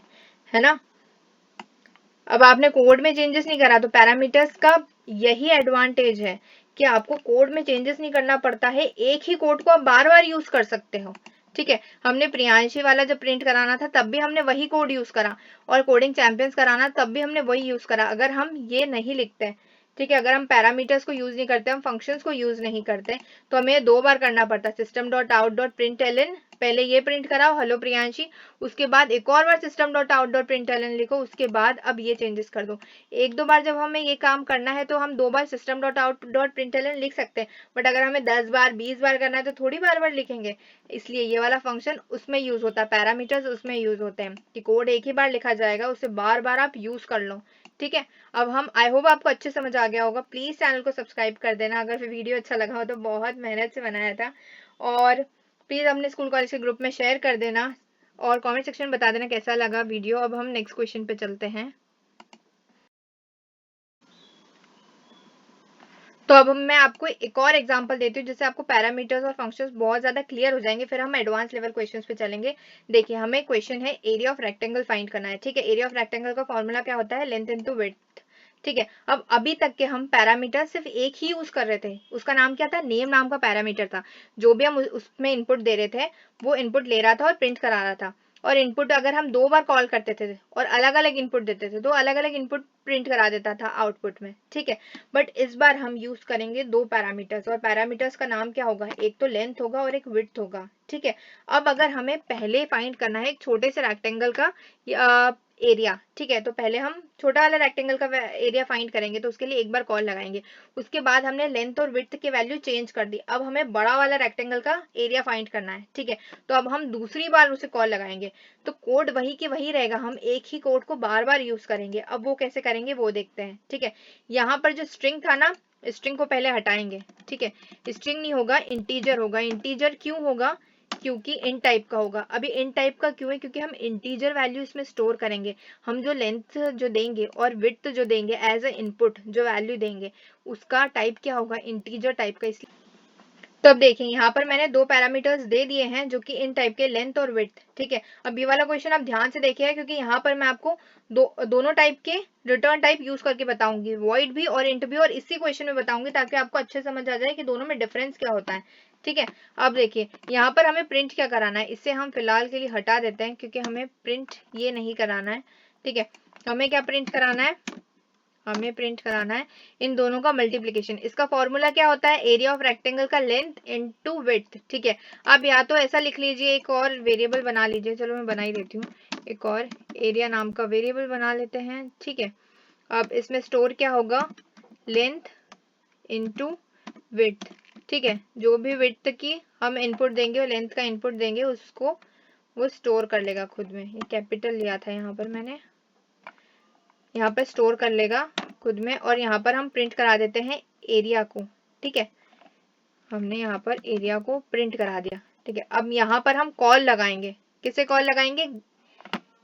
है ना। अब आपने कोड में चेंजेस नहीं करा, तो पैरामीटर्स का यही एडवांटेज है कि आपको कोड में चेंजेस नहीं करना पड़ता है, एक ही कोड को आप बार बार यूज कर सकते हो। ठीक है, हमने प्रियांशी वाला जब प्रिंट कराना था तब भी हमने वही कोड यूज करा, और कोडिंग चैंपियंस कराना तब भी हमने वही यूज करा। अगर हम ये नहीं लिखते, ठीक है, अगर हम पैरामीटर्स को यूज नहीं करते, हम फंक्शंस को यूज नहीं करते, तो हमें दो बार करना पड़ता system dot out dot print Elon, पहले ये प्रिंट कराओ हेलो प्रियांशी, उसके बाद एक और बार system dot out dot print L N लिखो, उसके बाद अब ये चेंजेस कर दो। एक दो बार जब हमें ये काम करना है तो हम दो बार system dot out dot print L N लिख सकते हैं, बट अगर हमें 10 बार 20 बार करना है तो थोड़ी बार बार लिखेंगे। इसलिए ये वाला फंक्शन उसमें यूज होता है, पैरामीटर्स उसमें यूज होते हैं कि कोड एक ही बार लिखा जाएगा, उसे बार बार आप यूज कर लो। ठीक है, अब हम आई होप आपको अच्छे समझ आ गया होगा। प्लीज चैनल को सब्सक्राइब कर देना अगर फिर वीडियो अच्छा लगा हो तो, बहुत मेहनत से बनाया था। और प्लीज अपने स्कूल कॉलेज के ग्रुप में शेयर कर देना और कमेंट सेक्शन में बता देना कैसा लगा वीडियो। अब हम नेक्स्ट क्वेश्चन पे चलते हैं। तो अब मैं आपको एक और एग्जांपल देती हूँ जिससे आपको पैरामीटर्स और फंक्शंस बहुत ज्यादा क्लियर हो जाएंगे, फिर हम एडवांस लेवल क्वेश्चंस पे चलेंगे। देखिए हमें क्वेश्चन है एरिया ऑफ रेक्टेंगल फाइंड करना है। ठीक है, एरिया ऑफ रेक्टेंगल का फॉर्मूला क्या होता है, लेंथ इनटू विड्थ। ठीक है, अब अभी तक के हम पैरामीटर सिर्फ एक ही यूज कर रहे थे, उसका नाम क्या था, नेम नाम का पैरामीटर था। जो भी हम उसमें इनपुट दे रहे थे वो इनपुट ले रहा था और प्रिंट करा रहा था। और इनपुट अगर हम दो बार कॉल करते थे और अलग अलग इनपुट देते थे तो अलग अलग इनपुट प्रिंट करा देता था आउटपुट में। ठीक है, बट इस बार हम यूज करेंगे दो पैरामीटर्स, और पैरामीटर्स का नाम क्या होगा, एक तो लेंथ होगा और एक विड्थ होगा। ठीक है, अब अगर हमें पहले फाइंड करना है एक छोटे से रेक्टेंगल का एरिया, ठीक है, तो पहले हम छोटा वाला रेक्टेंगल का एरिया फाइंड करेंगे, तो उसके लिए एक बार कॉल लगाएंगे। उसके बाद हमने लेंथ और विड्थ की वैल्यू चेंज कर दी, अब हमें बड़ा वाला रेक्टेंगल का एरिया फाइंड करना है। ठीक है, तो अब हम दूसरी बार उसे कॉल लगाएंगे, तो कोड वही की वही रहेगा, हम एक ही कोड को बार बार यूज करेंगे। अब वो कैसे करेंगे वो देखते हैं। ठीक है, यहाँ पर जो स्ट्रिंग था ना, स्ट्रिंग को पहले हटाएंगे। ठीक है, स्ट्रिंग नहीं होगा, इंटीजर होगा। इंटीजर क्यों होगा, क्योंकि इन टाइप का होगा। अभी इन टाइप का क्यों है, क्योंकि हम इंटीजर वैल्यू इसमें स्टोर करेंगे। हम जो लेंथ जो देंगे और विड्थ जो देंगे एज ए इनपुट, जो वैल्यू देंगे उसका टाइप क्या होगा, इंटीजर टाइप का। इसलिए तो अब देखिए यहाँ पर मैंने दो पैरामीटर्स दे दिए हैं जो कि इन टाइप के, लेंथ और विड्थ। ठीक है, अब ये वाला क्वेश्चन आप ध्यान से देखिए क्योंकि यहाँ पर मैं आपको दोनों टाइप के रिटर्न टाइप यूज करके बताऊंगी, वॉइड भी और इंट भी, और इसी क्वेश्चन में बताऊंगी ताकि आपको अच्छे समझ आ जाए कि दोनों में डिफरेंस क्या होता है। ठीक है, अब देखिए यहाँ पर हमें प्रिंट क्या कराना है, इससे हम फिलहाल के लिए हटा देते हैं क्योंकि हमें प्रिंट ये नहीं कराना है। ठीक है, हमें क्या प्रिंट कराना है, हमें प्रिंट कराना है इन दोनों का मल्टीप्लीकेशन। इसका फॉर्मूला क्या होता है, एरिया ऑफ रेक्टेंगल का लेंथ इनटू विड्थ। ठीक है, अब या तो ऐसा लिख लीजिए, एक और वेरिएबल बना लीजिए, चलो मैं बना ही देती हूँ, एक और एरिया नाम का वेरिएबल बना लेते हैं। ठीक है, अब इसमें स्टोर क्या होगा, लेंथ इनटू विड्थ। ठीक है, जो भी विड्थ की हम इनपुट देंगे और लेंथ का इनपुट देंगे उसको वो स्टोर कर लेगा खुद में। ये कैपिटल लिया था यहाँ पर मैंने, यहाँ पर स्टोर कर लेगा खुद में। और यहाँ पर हम प्रिंट करा देते हैं एरिया को, ठीक है। हमने यहाँ पर एरिया को प्रिंट करा दिया, ठीक है। अब यहाँ पर हम कॉल लगाएंगे, किसे कॉल लगाएंगे,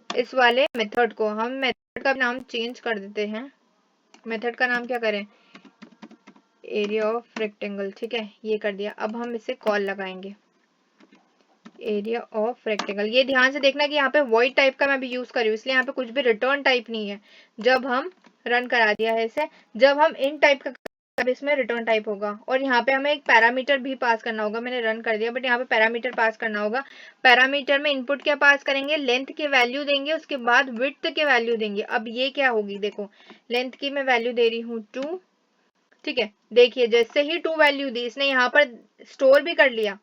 इस वाले मेथड को। हम मेथड का नाम चेंज कर देते हैं, मेथड का नाम क्या करें, एरिया ऑफ रेक्टेंगल, ठीक है, ये कर दिया। अब हम इसे कॉल लगाएंगे, एरिया ऑफ रेक्टेंगल। ये ध्यान से देखना कि यहाँ पे वॉइड टाइप का मैं भी यूज कर रही हूँ, इसलिए यहाँ पे कुछ भी रिटर्न टाइप नहीं है। जब हम रन करा दिया है इसे, जब हम इन टाइप का, अब इसमें रिटर्न टाइप होगा। और यहाँ पे हमें एक पैरामीटर भी पास करना होगा, मैंने रन कर दिया, बट यहाँ पे पैरामीटर पास करना होगा। पैरामीटर में इनपुट क्या पास करेंगे, लेंथ की वैल्यू देंगे, उसके बाद विड्थ की वैल्यू देंगे। अब ये क्या होगी, देखो लेंथ की मैं वैल्यू दे रही हूँ 2, ठीक है। देखिए जैसे ही 2 वैल्यू दी, इसने यहाँ पर स्टोर भी कर लिया,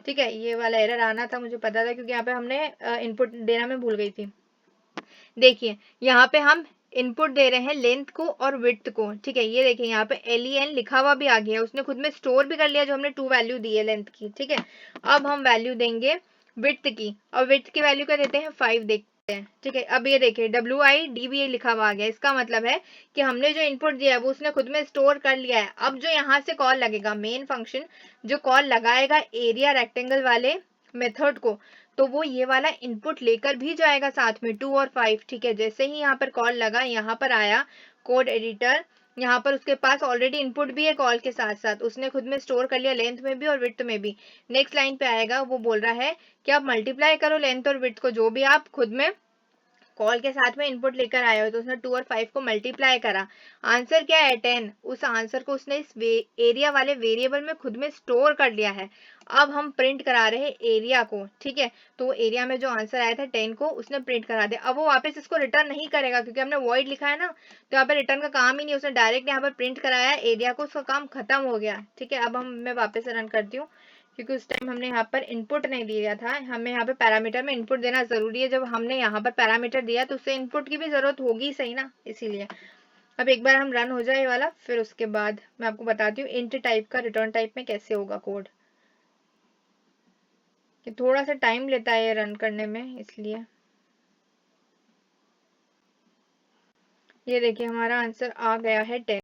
ठीक है। ये वाला एरर आना था, मुझे पता था, क्योंकि यहाँ पे हमने इनपुट देना मैं भूल गई थी। देखिए यहाँ पे हम इनपुट दे रहे हैं लेंथ को और विड्थ को, ठीक है। ये देखिए यहाँ पे LEN लिखा हुआ भी आ गया, उसने खुद में स्टोर भी कर लिया जो हमने 2 वैल्यू दी है लेंथ की, ठीक है। अब हम वैल्यू देंगे विड्थ की, और विड्थ की वैल्यू क्या देते हैं, 5 देखते हैं, ठीक है। अब ये देखिए WIDBA लिखा हुआ आ गया, इसका मतलब है कि हमने जो इनपुट दिया है वो उसने खुद में स्टोर कर लिया है। अब जो यहाँ से कॉल लगेगा, मेन फंक्शन जो कॉल लगाएगा एरिया रेक्टेंगल वाले मेथड को, तो वो ये वाला इनपुट लेकर भी जाएगा साथ में 2 और 5, ठीक है। जैसे ही यहाँ पर कॉल लगा, यहाँ पर आया कोड एडिटर, यहाँ पर उसके पास ऑलरेडी इनपुट भी है कॉल के साथ साथ, उसने खुद में स्टोर कर लिया लेंथ में भी और विड्थ में भी। नेक्स्ट लाइन पे आएगा, वो बोल रहा है कि आप मल्टीप्लाई करो लेंथ और विड्थ को, जो भी आप खुद में कॉल के साथ में इनपुट लेकर आए हो। तो उसने 2 और 5 को मल्टीप्लाई करा, आंसर क्या है 10। उस आंसर को उसने इस एरिया वाले वेरिएबल में खुद में स्टोर कर लिया है। अब हम प्रिंट करा रहे हैं एरिया को, ठीक है। तो एरिया में जो आंसर आया था 10 को उसने प्रिंट करा दिया। अब वो वापस इसको रिटर्न नहीं करेगा, क्योंकि हमने वॉइड लिखा है ना, तो यहाँ पे रिटर्न का काम ही नहीं, उसने डायरेक्ट यहाँ पर प्रिंट कराया एरिया को, उसका काम खत्म हो गया, ठीक है। अब मैं वापस रन करती हूँ, क्योंकि उस टाइम हमने यहाँ पर इनपुट नहीं दिया था। हमें यहाँ पे पैरामीटर में इनपुट देना जरूरी है, जब हमने यहाँ पर पैरामीटर दिया तो उससे इनपुट की भी जरूरत होगी, सही ना, इसीलिए। अब एक बार हम रन हो जाए वाला, फिर उसके बाद मैं आपको बताती हूँ इंट टाइप का रिटर्न टाइप में कैसे होगा कोड, कि थोड़ा सा टाइम लेता है ये रन करने में, इसलिए। ये देखिए हमारा आंसर आ गया है 10।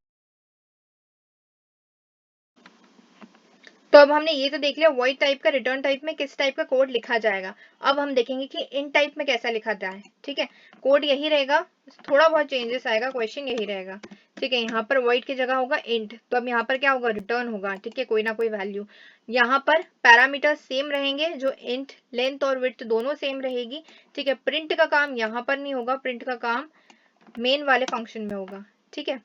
तो अब हमने ये तो देख लिया वॉइड टाइप का रिटर्न टाइप में किस टाइप का कोड लिखा जाएगा। अब हम देखेंगे कि इन टाइप में कैसा लिखा जाए है, ठीक है। कोड यही रहेगा, थोड़ा बहुत चेंजेस आएगा, क्वेश्चन यही रहेगा, ठीक है। यहाँ पर वॉइड की जगह होगा इंट, तो अब यहाँ पर क्या होगा, रिटर्न होगा, ठीक है, कोई ना कोई वैल्यू। यहाँ पर पैरामीटर सेम रहेंगे, जो इंट लेंथ और विड्थ दोनों सेम रहेगी, ठीक है। प्रिंट का काम यहाँ पर नहीं होगा, प्रिंट का काम मेन वाले फंक्शन में होगा, ठीक है।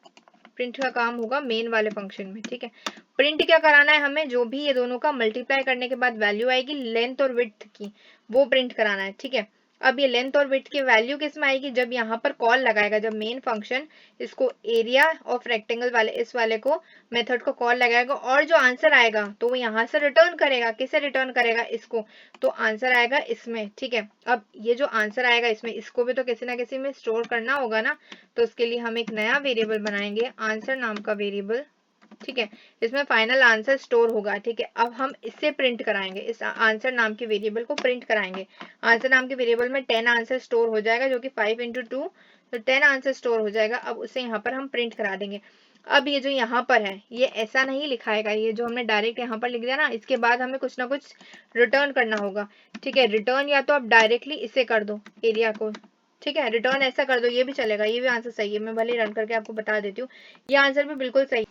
प्रिंट का काम होगा मेन वाले फंक्शन में, ठीक है। प्रिंट क्या कराना है हमें, जो भी ये दोनों का मल्टीप्लाई करने के बाद वैल्यू आएगी लेंथ और विड्थ की, वो प्रिंट कराना है, ठीक है। अब ये लेंथ और विड्थ की वैल्यू किस में आएगी, जब यहाँ पर कॉल लगाएगा, जब मेन फंक्शन इसको एरिया ऑफ रेक्टेंगल वाले इस वाले को मेथड को कॉल लगाएगा, और जो आंसर आएगा तो वो यहाँ से रिटर्न करेगा, किसे रिटर्न करेगा, इसको। तो आंसर आएगा इसमें, ठीक है। अब ये जो आंसर आएगा इसमें, इसको भी तो किसी ना किसी में स्टोर करना होगा ना, तो उसके लिए हम एक नया वेरिएबल बनाएंगे, आंसर नाम का वेरिएबल, ठीक है। इसमें फाइनल आंसर स्टोर होगा, ठीक है। अब हम इससे प्रिंट कराएंगे, इस आंसर नाम के वेरिएबल को प्रिंट कराएंगे। आंसर नाम के वेरिएबल में 10 आंसर स्टोर हो जाएगा, जो कि 5 × 2, तो 10 आंसर स्टोर हो जाएगा। अब उसे यहाँ पर हम प्रिंट करा देंगे। अब ये जो यहाँ पर है ये ऐसा नहीं लिखाएगा, ये जो हमने डायरेक्ट यहाँ पर लिख दिया ना, इसके बाद हमें कुछ ना कुछ रिटर्न करना होगा, ठीक है। रिटर्न या तो आप डायरेक्टली इसे कर दो एरिया को, ठीक है, रिटर्न ऐसा कर दो, ये भी चलेगा, ये भी आंसर सही है। मैं भले रन करके आपको बता देती हूँ, ये आंसर भी बिल्कुल सही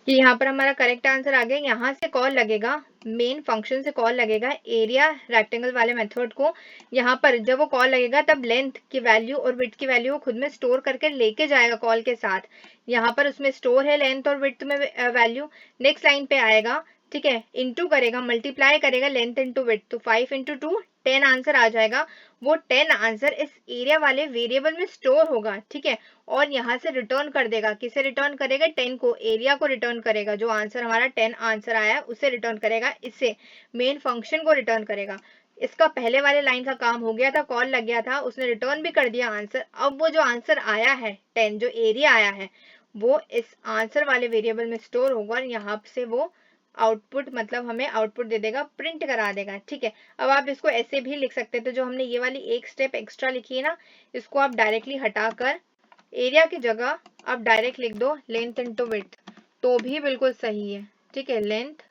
कि यहाँ पर हमारा करेक्ट आंसर आ गया। यहाँ से कॉल लगेगा, मेन फंक्शन से कॉल लगेगा एरिया रेक्टेंगल वाले मेथड को। यहाँ पर जब वो कॉल लगेगा तब लेंथ की वैल्यू और विड्थ की वैल्यू वो खुद में स्टोर करके लेके जाएगा कॉल के साथ। यहाँ पर उसमें स्टोर है लेंथ और विड्थ में वैल्यू। नेक्स्ट लाइन पे आएगा, ठीक है, इंटू करेगा, मल्टीप्लाई करेगा लेंथ इंटू विड्थ, तो 5 × 2 10 आंसर आ जाएगा। वो 10 आंसर इस एरिया वाले वेरिएबल में स्टोर होगा, ठीक है। और यहाँ से रिटर्न कर देगा, किसे रिटर्न करेगा, 10 को, एरिया को रिटर्न करेगा। जो आंसर हमारा 10 आंसर आया उसे रिटर्न करेगा, इससे मेन फंक्शन को रिटर्न करेगा। इसका पहले वाले लाइन का काम हो गया था, कॉल लग गया था, उसने रिटर्न भी कर दिया आंसर। अब वो जो आंसर आया है 10, जो एरिया आया है, वो इस आंसर वाले वेरिएबल में स्टोर होगा और यहाँ से वो आउटपुट मतलब हमें आउटपुट दे देगा, प्रिंट करा देगा। ठीक है, अब आप इसको ऐसे भी लिख सकते हैं, तो जो हमने ये वाली एक स्टेप एक्स्ट्रा लिखी है ना, इसको आप डायरेक्टली हटाकर एरिया की जगह आप डायरेक्ट लिख दो लेंथ इनटू विड्थ, तो भी बिल्कुल सही है। ठीक है, लेंथ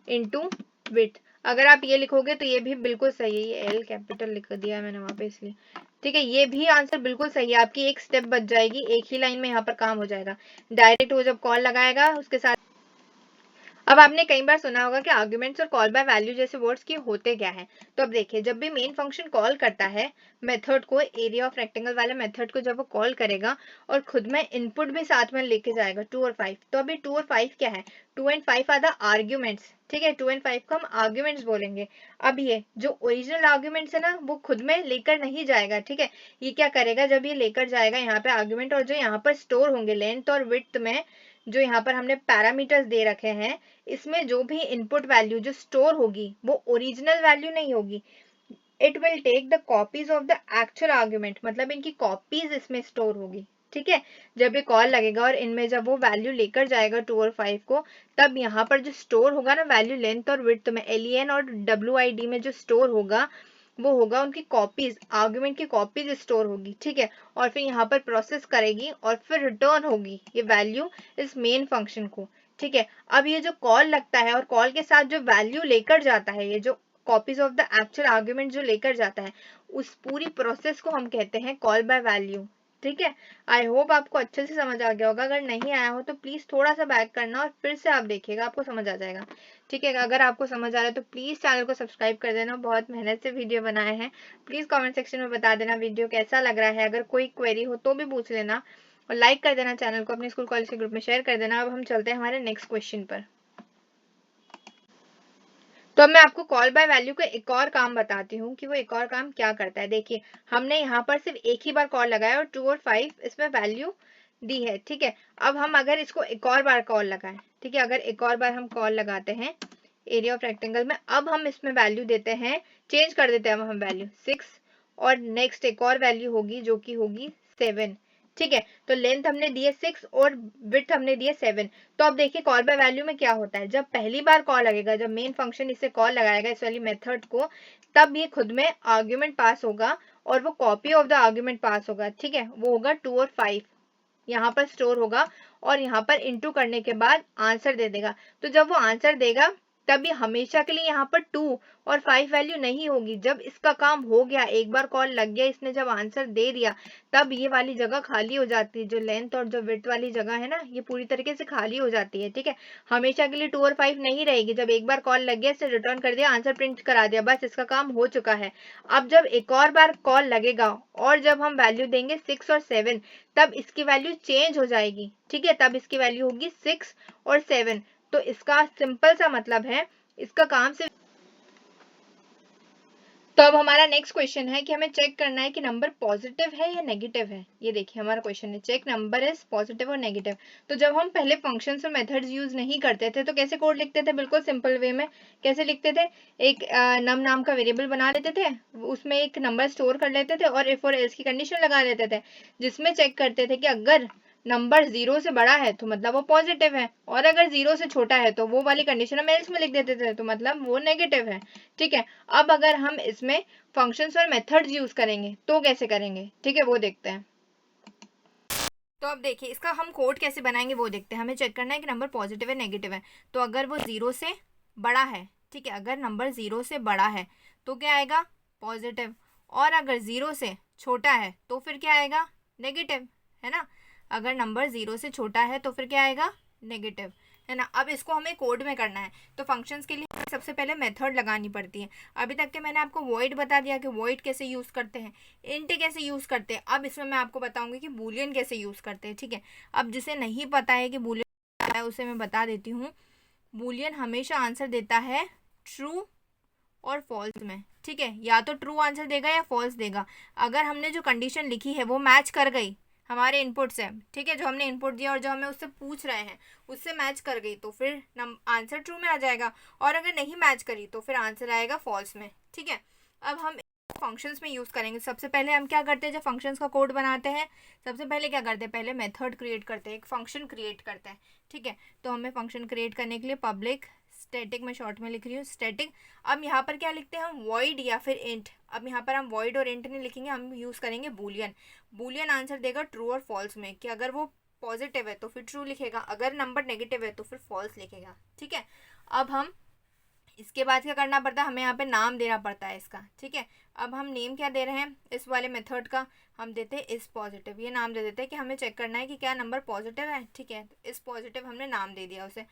इनटू विड्थ, अगर आप ये लिखोगे तो ये भी बिल्कुल सही है। ये एल कैपिटल लिख दिया है मैंने वहां पे इसलिए। ठीक है, ये भी आंसर बिल्कुल सही है, आपकी एक स्टेप बच जाएगी, एक ही लाइन में यहाँ पर काम हो जाएगा। डायरेक्ट वो जब कॉल लगाएगा उसके साथ। अब आपने कई बार सुना होगा कि आर्ग्यूमेंट्स और कॉल बाय वैल्यू जैसे वर्ड्स की होते क्या है। तो अब देखिए, जब भी मेन फंक्शन कॉल करता है मेथड को, एरिया ऑफ रेक्टेंगल वाले मेथड को जब वो कॉल करेगा और खुद में इनपुट भी साथ में लेके जाएगा 2 और 5, तो अभी 2 और 5 क्या है, 2 एंड 5 आर द आर्ग्यूमेंट्स। ठीक है, 2 एंड 5 को हम आर्ग्यूमेंट्स बोलेंगे। अब ये जो ओरिजिनल आर्ग्यूमेंट्स है ना, वो खुद में लेकर नहीं जाएगा। ठीक है, ये क्या करेगा, जब ये लेकर जाएगा यहाँ पे आर्ग्यूमेंट, और जो यहाँ पर स्टोर होंगे लेंथ और विड्थ में, जो यहाँ पर हमने पैरामीटर्स दे रखे हैं, इसमें जो भी इनपुट वैल्यू जो स्टोर होगी वो ओरिजिनल वैल्यू नहीं होगी। It will take the copies of the actual argument, मतलब इनकी कॉपीज इसमें स्टोर होगी। ठीक है, जब ये कॉल लगेगा और इनमें जब वो वैल्यू लेकर जाएगा 2 और 5 को, तब यहाँ पर जो स्टोर होगा ना वैल्यू लेंथ और विड्थ में, LEN और WID में जो स्टोर होगा वो होगा उनकी कॉपीज, आर्ग्यूमेंट की कॉपीज स्टोर होगी। ठीक है, और फिर यहाँ पर प्रोसेस करेगी और फिर रिटर्न होगी ये वैल्यू इस मेन फंक्शन को। ठीक है, अब ये जो कॉल लगता है और कॉल के साथ जो वैल्यू लेकर जाता है, ये जो copies of the actual argument जो लेकर जाता है, उस पूरी प्रोसेस को हम कहते हैं कॉल बाय वैल्यू। ठीक है, आई होप आपको अच्छे से समझ आ गया होगा। अगर नहीं आया हो तो प्लीज थोड़ा सा बैक करना और फिर से आप देखिएगा, आपको समझ आ जाएगा। ठीक है, अगर आपको समझ आ रहा है तो प्लीज चैनल को सब्सक्राइब कर देना, बहुत मेहनत से वीडियो बनाए हैं। प्लीज कमेंट सेक्शन में बता देना वीडियो कैसा लग रहा है, अगर कोई क्वेरी हो तो भी पूछ लेना, और लाइक कर देना चैनल को, अपने स्कूल कॉलेज के ग्रुप में शेयर कर देना। अब हम चलते हैं हमारे नेक्स्ट क्वेश्चन पर। तो अब मैं आपको कॉल बाय वैल्यू का एक और काम बताती हूँ कि वो एक और काम क्या करता है। देखिए, हमने यहाँ पर सिर्फ एक ही बार कॉल लगाया और 2 और 5 इसमें वैल्यू दी है। ठीक है, अब हम अगर इसको एक और बार कॉल लगाएं, ठीक है, अगर एक और बार हम कॉल लगाते हैं एरिया ऑफ रेक्टेंगल में, अब हम इसमें वैल्यू देते हैं, चेंज कर देते हैं अब हम वैल्यू 6, और नेक्स्ट एक और वैल्यू होगी जो कि होगी 7। ठीक है, तो लेंथ हमने दी है 6 और विड्थ हमने दी है 7। तो अब देखिए कॉल बाय वैल्यू में क्या होता है, जब पहली बार कॉल लगेगा, जब मेन फंक्शन इसे कॉल लगाएगा इस वाली मेथड को, तब ये खुद में आर्ग्यूमेंट पास होगा और वो copy of the argument pass होगा। ठीक है, वो होगा 2 और 5 यहाँ पर स्टोर होगा, और यहाँ पर इंटू करने के बाद आंसर दे देगा। तो जब वो आंसर देगा तब ये हमेशा के लिए यहाँ पर 2 और 5 वैल्यू नहीं होगी। जब इसका काम हो गया, एक बार कॉल लग गया, इसने जब आंसर दे दिया, तब ये वाली जगह खाली हो जाती है, जो लेंथ और जो विड्थ वाली जगह है ना, ये पूरी तरीके से खाली हो जाती है। ठीक है, हमेशा के लिए 2 और 5 नहीं रहेगी। जब एक बार कॉल लग गया, इसे रिटर्न कर दिया, आंसर प्रिंट करा दिया, बस इसका काम हो चुका है। अब जब एक और बार कॉल लगेगा और जब हम वैल्यू देंगे 6 और 7, तब इसकी वैल्यू चेंज हो जाएगी। ठीक है, तब इसकी वैल्यू होगी 6 और 7। तो इसका सिंपल सा मतलब है, इसका काम सिर्फ। तो अब हमारा नेक्स्ट क्वेश्चन है कि हमें चेक करना है कि नंबर पॉजिटिव है या नेगेटिव है। ये देखिए हमारा क्वेश्चन है, चेक नंबर इज पॉजिटिव और नेगेटिव। तो जब हम पहले फंक्शंस और मेथड्स यूज नहीं करते थे तो कैसे कोड लिखते थे, बिल्कुल सिंपल वे में। कैसे लिखते थे, एक नम नाम का वेरिएबल बना लेते थे, उसमें एक नंबर स्टोर कर लेते थे और इफ और एल्स की कंडीशन लगा लेते थे, जिसमें चेक करते थे कि अगर नंबर 0 से बड़ा है तो मतलब वो पॉजिटिव है, और अगर 0 से छोटा है तो वो वाली कंडीशन हम एल्स में लिख देते थे, तो मतलब वो नेगेटिव है। ठीक है, अब अगर हम इसमें फंक्शंस और मेथड्स यूज करेंगे तो कैसे करेंगे, ठीक है, वो देखते हैं। तो अब देखिए इसका हम कोड कैसे बनाएंगे वो देखते हैं। हमें चेक करना है कि नंबर पॉजिटिव है नेगेटिव है। तो अगर वो 0 से बड़ा है, ठीक है, अगर नंबर 0 से बड़ा है तो क्या आएगा, पॉजिटिव, और अगर 0 से छोटा है तो फिर क्या आएगा, नेगेटिव, है ना। अगर नंबर 0 से छोटा है तो फिर क्या आएगा, नेगेटिव, है ना। अब इसको हमें कोड में करना है, तो फंक्शंस के लिए हमें सबसे पहले मेथड लगानी पड़ती है। अभी तक के मैंने आपको वॉइड बता दिया कि वॉइड कैसे यूज़ करते हैं, इंट कैसे यूज़ करते हैं। अब इसमें मैं आपको बताऊंगी कि बूलियन कैसे यूज़ करते हैं। ठीक है, अब जिसे नहीं पता है कि बूलियन क्या है उसे मैं बता देती हूँ। बूलियन हमेशा आंसर देता है ट्रू और फॉल्स में। ठीक है, या तो ट्रू आंसर देगा या फॉल्स देगा। अगर हमने जो कंडीशन लिखी है वो मैच कर गई हमारे इनपुट से, ठीक है, जो हमने इनपुट दिया और जो हमें उससे पूछ रहे हैं उससे मैच कर गई तो फिर आंसर ट्रू में आ जाएगा, और अगर नहीं मैच करी तो फिर आंसर आएगा फॉल्स में। ठीक है, अब हम फंक्शंस में यूज़ करेंगे। सबसे पहले हम क्या करते हैं, जब फंक्शंस का कोड बनाते हैं सबसे पहले क्या करते हैं, पहले मेथड क्रिएट करते हैं, एक फंक्शन क्रिएट करते हैं। ठीक है, तो हमें फंक्शन क्रिएट करने के लिए पब्लिक स्टैटिक, में शॉर्ट में लिख रही हूँ स्टैटिक। अब यहाँ पर क्या लिखते हैं हम, वॉइड या फिर इंट। अब यहाँ पर हम वॉइड और इंट नहीं लिखेंगे, हम यूज़ करेंगे बूलियन। बूलियन आंसर देगा ट्रू और फॉल्स में, कि अगर वो पॉजिटिव है तो फिर ट्रू लिखेगा, अगर नंबर नेगेटिव है तो फिर फॉल्स लिखेगा। ठीक है, अब हम इसके बाद क्या करना पड़ता है, हमें यहाँ पे नाम देना पड़ता है इसका। ठीक है, अब हम नेम क्या दे रहे हैं इस वाले मेथड का, हम देते हैं इस पॉजिटिव, ये नाम दे देते हैं कि हमें चेक करना है कि क्या नंबर पॉजिटिव है। ठीक है, तो इस पॉजिटिव हमने नाम दे दिया उसे।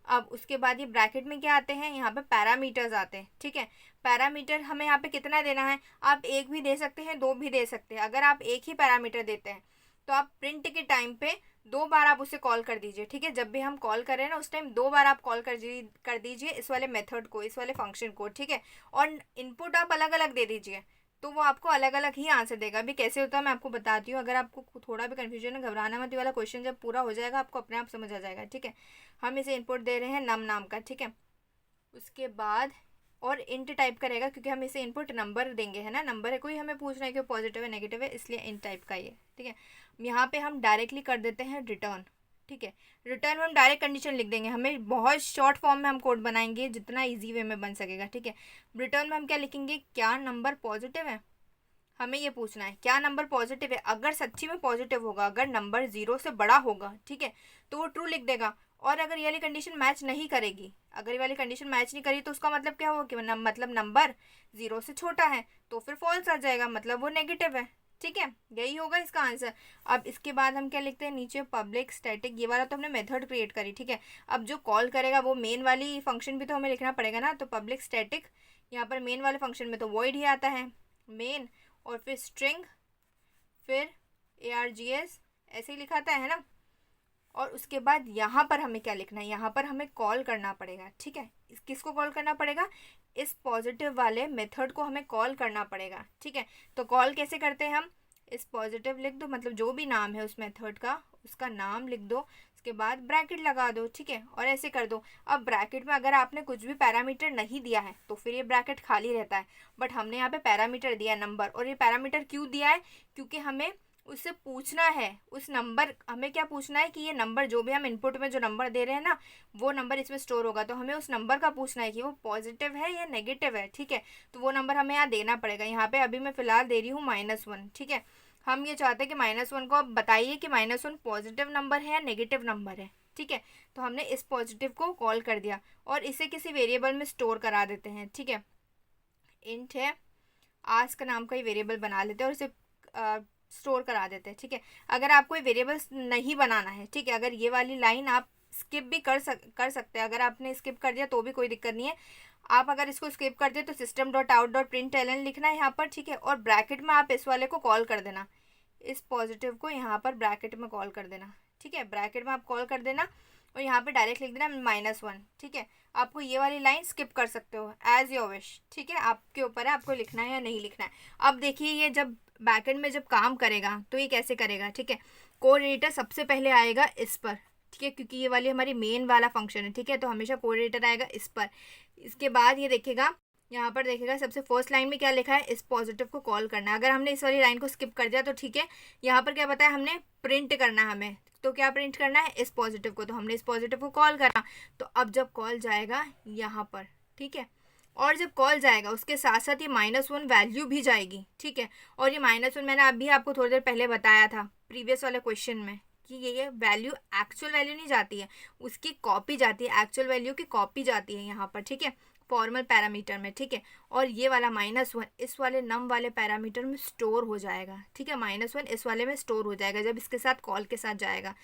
अब उसके बाद ये ब्रैकेट में क्या आते हैं, यहाँ पे पैरामीटर्स आते हैं। ठीक है, पैरामीटर हमें यहाँ पे कितना देना है, आप एक भी दे सकते हैं, दो भी दे सकते हैं। अगर आप एक ही पैरामीटर देते हैं तो आप प्रिंट के टाइम पे 2 बार आप उसे कॉल कर दीजिए। ठीक है, जब भी हम कॉल करें ना उस टाइम 2 बार आप कॉल कर दीजिए इस वाले मेथड को, इस वाले फंक्शन को। ठीक है, और इनपुट आप अलग अलग दे दीजिए, तो वो आपको अलग अलग ही आंसर देगा। अभी कैसे होता है मैं आपको बताती हूँ, अगर आपको थोड़ा भी कन्फ्यूजन है घबराना मत, ये वाला क्वेश्चन जब पूरा हो जाएगा आपको अपने आप समझ आ जाएगा। ठीक है, हम इसे इनपुट दे रहे हैं नम नाम का। ठीक है, उसके बाद और इंट टाइप करेगा, क्योंकि हम इसे इनपुट नंबर देंगे, है ना, नंबर है कोई, हमें पूछना है कि पॉजिटिव है नेगेटिव है, इसलिए इंट टाइप का ये। ठीक है, यहाँ पे हम डायरेक्टली कर देते हैं रिटर्न। ठीक है, रिटर्न में हम डायरेक्ट कंडीशन लिख देंगे, हमें बहुत शॉर्ट फॉर्म में हम कोड बनाएंगे जितना इजी वे में बन सकेगा। ठीक है, रिटर्न में हम क्या लिखेंगे, क्या नंबर पॉजिटिव है, हमें ये पूछना है क्या नंबर पॉजिटिव है। अगर सच्ची में पॉजिटिव होगा, अगर नंबर 0 से बड़ा होगा, ठीक है, तो वो ट्रू लिख देगा। और अगर ये वाली कंडीशन मैच नहीं करेगी, अगर ये वाली कंडीशन मैच नहीं करी, तो उसका मतलब क्या होगा कि मतलब नंबर 0 से छोटा है, तो फिर फॉल्स आ जाएगा, मतलब वो नेगेटिव है। ठीक है, यही होगा इसका आंसर। अब इसके बाद हम क्या लिखते हैं नीचे, पब्लिक स्टैटिक, ये वाला तो हमने मेथड क्रिएट करी। ठीक है, अब जो कॉल करेगा वो मेन वाली फंक्शन भी तो हमें लिखना पड़ेगा ना, तो पब्लिक स्टैटिक, यहाँ पर मेन वाले फंक्शन में तो वॉइड ही आता है मेन, और फिर स्ट्रिंग, फिर args, ऐसे ही लिखाता है ना। और उसके बाद यहाँ पर हमें क्या लिखना है, यहाँ पर हमें कॉल करना पड़ेगा। ठीक है, किसको कॉल करना पड़ेगा, इस पॉजिटिव वाले मेथड को हमें कॉल करना पड़ेगा। ठीक है, तो कॉल कैसे करते हैं हम, इस पॉजिटिव लिख दो, मतलब जो भी नाम है उस मेथड का उसका नाम लिख दो, उसके बाद ब्रैकेट लगा दो। ठीक है, और ऐसे कर दो। अब ब्रैकेट में अगर आपने कुछ भी पैरामीटर नहीं दिया है तो फिर ये ब्रैकेट खाली रहता है, बट हमने यहाँ पे पैरामीटर दिया है नंबर। और ये पैरामीटर क्यों दिया है, क्योंकि हमें उससे पूछना है, उस नंबर, हमें क्या पूछना है कि ये नंबर जो भी हम इनपुट में जो नंबर दे रहे हैं ना, वो नंबर इसमें स्टोर होगा, तो हमें उस नंबर का पूछना है कि वो पॉजिटिव है या नेगेटिव है। ठीक है, तो वो नंबर हमें यहाँ देना पड़ेगा। यहाँ पे अभी मैं फिलहाल दे रही हूँ -1। ठीक है, हम ये चाहते हैं कि -1 को अब बताइए कि -1 पॉजिटिव नंबर है या नेगेटिव नंबर है। ठीक है, तो हमने इस पॉजिटिव को कॉल कर दिया और इसे किसी वेरिएबल में स्टोर करा देते हैं। ठीक है, इंट है, आस्क नाम का ही वेरिएबल बना लेते हैं और इसे स्टोर करा देते हैं। ठीक है, अगर आपको ये वेरिएबल्स नहीं बनाना है, ठीक है, अगर ये वाली लाइन आप स्किप भी कर सकते हैं, अगर आपने स्किप कर दिया तो भी कोई दिक्कत नहीं है। आप अगर इसको स्किप कर दिए तो system.out.println लिखना है यहाँ पर। ठीक है, और ब्रैकेट में आप इस वाले को कॉल कर देना, इस पॉजिटिव को यहाँ पर ब्रैकेट में कॉल कर देना। ठीक है, ब्रैकेट में आप कॉल कर देना और यहाँ पे डायरेक्ट लिख देना -1। ठीक है, आपको ये वाली लाइन स्किप कर सकते हो, एज योर विश। ठीक है, आपके ऊपर है आपको लिखना है या नहीं लिखना है। अब देखिए ये जब बैकएंड में जब काम करेगा तो ये कैसे करेगा। ठीक है, कोड एडिटर सबसे पहले आएगा इस पर। ठीक है, क्योंकि ये वाली हमारी मेन वाला फंक्शन है। ठीक है, तो हमेशा कोड एडिटर आएगा इस पर। इसके बाद ये देखेगा, यहाँ पर देखेगा सबसे फर्स्ट लाइन में क्या लिखा है, इस पॉजिटिव को कॉल करना है। अगर हमने इस वाली लाइन को स्किप कर दिया तो ठीक है, यहाँ पर क्या बताया हमने, प्रिंट करना है हमें, तो क्या प्रिंट करना है, इस पॉजिटिव को, तो हमने इस पॉजिटिव को कॉल करा। तो अब जब कॉल जाएगा यहाँ पर, ठीक है, और जब कॉल जाएगा उसके साथ साथ ये -1 वैल्यू भी जाएगी। ठीक है, और ये -1 मैंने अभी आपको थोड़ी देर पहले बताया था प्रीवियस वाले क्वेश्चन में कि ये वैल्यू एक्चुअल वैल्यू नहीं जाती है, उसकी कॉपी जाती है, एक्चुअल वैल्यू की कॉपी जाती है यहाँ पर। ठीक है, फॉर्मल पैरामीटर में। ठीक है, और ये वाला -1 इस वाले नम वाले पैरामीटर में स्टोर हो जाएगा। ठीक है, -1 इस वाले में स्टोर हो जाएगा जब इसके साथ कॉल के साथ जाएगा,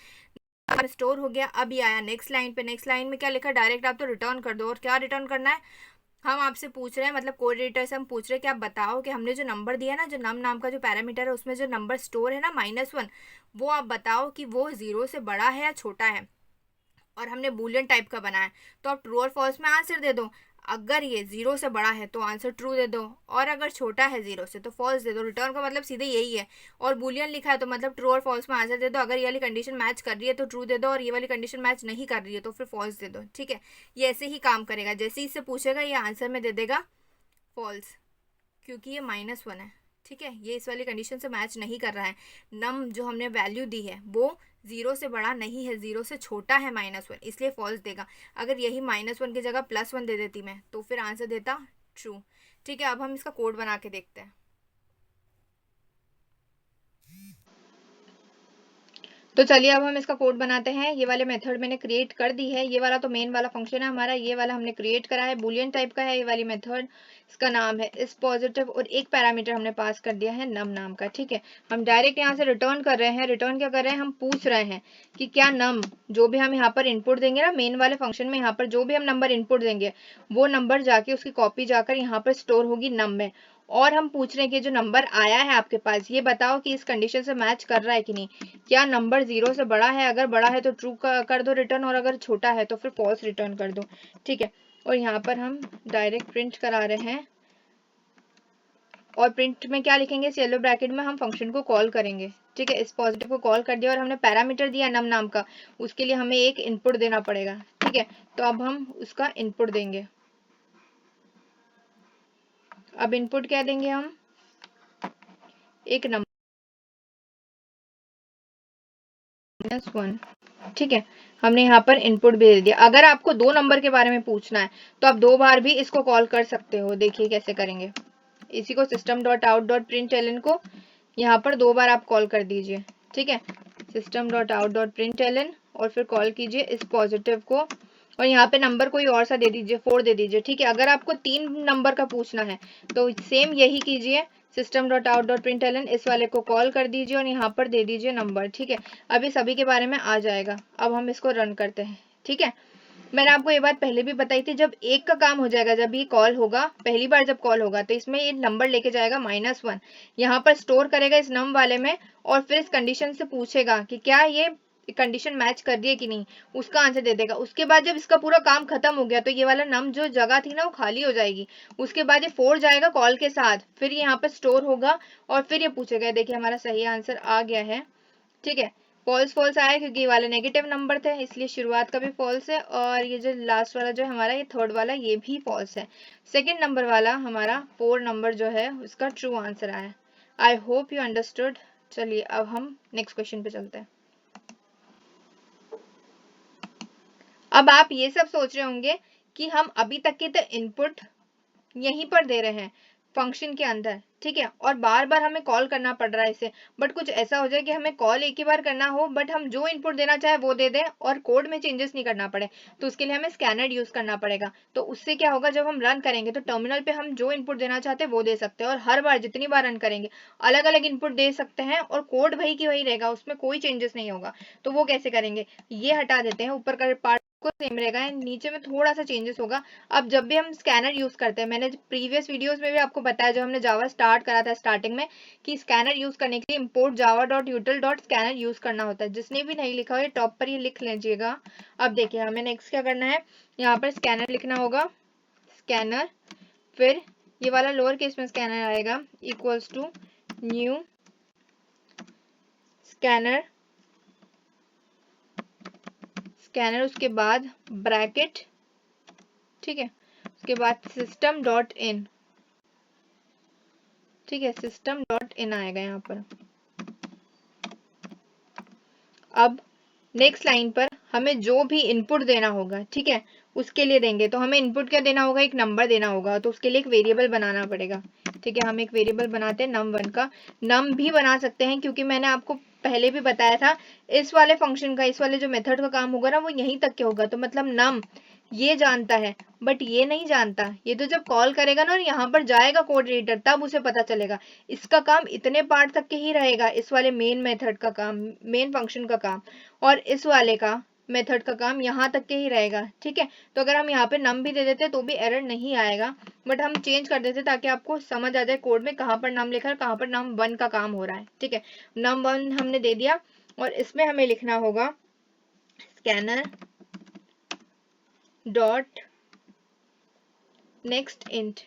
स्टोर हो गया। अब ये आया नेक्स्ट लाइन पे, नेक्स्ट लाइन में क्या लिखा, डायरेक्ट आप तो रिटर्न कर दो। और क्या रिटर्न करना है, हम आपसे पूछ रहे हैं, मतलब कोड एडिटर से हम पूछ रहे हैं कि आप बताओ कि हमने जो नंबर दिया ना, जो नम नाम का जो पैरामीटर है उसमें जो नंबर स्टोर है ना -1, वो आप बताओ कि वो 0 से बड़ा है या छोटा है। और हमने बूलियन टाइप का बनाया, तो आप ट्रू और फॉल्स में आंसर दे दो। अगर ये 0 से बड़ा है तो आंसर ट्रू दे दो, और अगर छोटा है 0 से तो फॉल्स दे दो। रिटर्न का मतलब सीधे यही है। और बूलियन लिखा है तो मतलब ट्रू और फॉल्स में आंसर दे दो। अगर ये वाली कंडीशन मैच कर रही है तो ट्रू दे दो, और ये वाली कंडीशन मैच नहीं कर रही है तो फिर फॉल्स दे दो। ठीक है, ये ऐसे ही काम करेगा, जैसे ही इससे पूछेगा ये आंसर में दे देगा फॉल्स। क्योंकि ये -1 है, ठीक है, ये इस वाली कंडीशन से मैच नहीं कर रहा है। नम जो हमने वैल्यू दी है वो 0 से बड़ा नहीं है, 0 से छोटा है -1, इसलिए फॉल्स देगा। अगर यही -1 की जगह +1 दे देती मैं तो फिर आंसर देता ट्रू। ठीक है, अब हम इसका कोड बना के देखते हैं। तो चलिए अब हम इसका कोड बनाते हैं। ये वाले मेथड मैंने क्रिएट कर दी है। ये वाला तो मेन वाला फंक्शन है हमारा, ये वाला हमने क्रिएट करा है, बुलियन टाइप का है ये वाली मेथड। इसका नाम है इस पॉजिटिव और एक पैरामीटर हमने पास कर दिया है नम नाम का। ठीक है, हम डायरेक्ट यहाँ से रिटर्न कर रहे हैं। रिटर्न क्या कर रहे हैं, हम पूछ रहे हैं कि क्या नम जो भी हम यहाँ पर इनपुट देंगे ना मेन वाले फंक्शन में, यहाँ पर जो भी हम नंबर इनपुट देंगे वो नंबर जाके उसकी कॉपी जाकर यहाँ पर स्टोर होगी नम में। और हम पूछ रहे हैं कि जो नंबर आया है आपके पास ये बताओ कि इस कंडीशन से मैच कर रहा है कि नहीं। क्या नंबर 0 से बड़ा है, अगर बड़ा है तो ट्रू कर दो रिटर्न, और अगर छोटा है तो फिर फॉल्स रिटर्न कर दो। ठीक है, और यहाँ पर हम डायरेक्ट प्रिंट करा रहे हैं। और प्रिंट में क्या लिखेंगे, इस येलो ब्रैकेट में हम फंक्शन को कॉल करेंगे। ठीक है, इस पॉजिटिव को कॉल कर दिया और हमने पैरामीटर दिया नम नाम का, उसके लिए हमें एक इनपुट देना पड़ेगा। ठीक है, तो अब हम उसका इनपुट देंगे। अब इनपुट क्या देंगे हम, एक नंबर -1। ठीक है, हमने यहाँ पर इनपुट भी दे दिया। अगर आपको 2 नंबर के बारे में पूछना है तो आप 2 बार भी इसको कॉल कर सकते हो। देखिए कैसे करेंगे, इसी को system.out.println को यहाँ पर 2 बार आप कॉल कर दीजिए। ठीक है, system.out.println और फिर कॉल कीजिए इस पॉजिटिव को, और यहाँ पे नंबर कोई और सा दे दीजिए, 4 दे दीजिए। ठीक है, अगर आपको 3 नंबर का पूछना है तो सेम यही कीजिए, system.out.println इस वाले को कॉल कर दीजिए और यहाँ पर दे दीजिए नंबर। ठीक है, अभी सभी के बारे में आ जाएगा। अब हम इसको रन करते हैं। ठीक है, मैंने आपको ये बात पहले भी बताई थी, जब एक का काम हो जाएगा, जब ये कॉल होगा पहली बार जब कॉल होगा तो इसमें ये नंबर लेके जाएगा -1, यहाँ पर स्टोर करेगा इस नम वाले में, और फिर इस कंडीशन से पूछेगा कि क्या ये कंडीशन मैच कर रही है कि नहीं, उसका आंसर दे देगा। उसके बाद जब इसका पूरा काम खत्म हो गया तो ये वाला नम जो जगह थी ना वो खाली हो जाएगी। उसके बाद ये 4 जाएगा कॉल के साथ, फिर यहाँ पर स्टोर होगा और फिर ये पूछेगा। देखिए हमारा सही आंसर आ गया है। ठीक है, फॉल्स फॉल्स आया क्योंकि ये वाले नेगेटिव नंबर थे, इसलिए शुरुआत का भी फॉल्स है, और ये जो लास्ट वाला जो हमारा ये थर्ड वाला ये भी फॉल्स है। सेकंड नंबर वाला हमारा 4 नंबर जो है उसका ट्रू आंसर आया। I hope you understood. चलिए अब हम नेक्स्ट क्वेश्चन पे चलते हैं। अब आप ये सब सोच रहे होंगे कि हम अभी तक के तो इनपुट यहीं पर दे रहे हैं फंक्शन के अंदर, ठीक है, और बार बार हमें कॉल करना पड़ रहा है इसे। बट कुछ ऐसा हो जाए कि हमें कॉल एक ही बार करना हो बट हम जो इनपुट देना चाहे वो दे दें और कोड में चेंजेस नहीं करना पड़े, तो उसके लिए हमें स्कैनर यूज करना पड़ेगा। तो उससे क्या होगा, जब हम रन करेंगे तो टर्मिनल पे हम जो इनपुट देना चाहते हैं वो दे सकते हैं, और हर बार जितनी बार रन करेंगे अलग अलग इनपुट दे सकते हैं, और कोड वही की वही रहेगा, उसमें कोई चेंजेस नहीं होगा। तो वो कैसे करेंगे, ये हटा देते हैं, ऊपर का पार्ट को सेम रहेगा, नीचे में थोड़ा सा चेंजेस होगा। अब जब भी हम स्कैनर यूज करते हैं, मैंने प्रीवियस वीडियोस में भी आपको बताया, जब हमने जावा स्टार्ट करा था स्टार्टिंग में, कि स्कैनर यूज करने के लिए import java.util.scanner यूज करना होता है। जिसने भी नहीं लिखा हो ये टॉप पर ये लिख लीजिएगा। अब देखिए हमें नेक्स्ट क्या करना है, यहाँ पर स्कैनर लिखना होगा, स्कैनर, फिर ये वाला लोअर केस में स्कैनर आएगा, equals to new scanner, scanner उसके बाद ब्रैकेट, ठीक है, उसके बाद सिस्टम डॉट इन। ठीक है, सिस्टम डॉट इन आएगा यहाँ पर। अब नेक्स्ट लाइन पर हमें जो भी इनपुट देना होगा, ठीक है, उसके लिए देंगे। तो हमें इनपुट क्या देना होगा, एक नंबर देना होगा, तो उसके लिए एक वेरिएबल बनाना पड़ेगा। ठीक है, हम एक वेरिएबल बनाते हैं num1 का। नम भी बना सकते हैं क्योंकि मैंने आपको पहले भी बताया था, इस वाले फंक्शन का, इस वाले जो मेथड का काम होगा ना वो यहीं तक के होगा। तो मतलब नम ये जानता है बट ये नहीं जानता, ये तो जब कॉल करेगा ना और यहाँ पर जाएगा कोड एडिटर तब उसे पता चलेगा। इसका काम इतने पार्ट तक के ही रहेगा, इस वाले मेन मेथड का काम, मेन फंक्शन का काम, और इस वाले का मेथड का काम यहाँ तक के ही रहेगा। ठीक है, तो अगर हम यहाँ पे नम भी दे देते तो भी एरर नहीं आएगा, बट हम चेंज कर देते ताकि आपको समझ आ जाए कोड में कहाँ पर नम लिखा है, कहाँ पर num1 का काम हो रहा है। ठीक है, num1 हमने दे दिया, और इसमें हमें लिखना होगा scanner dot next int.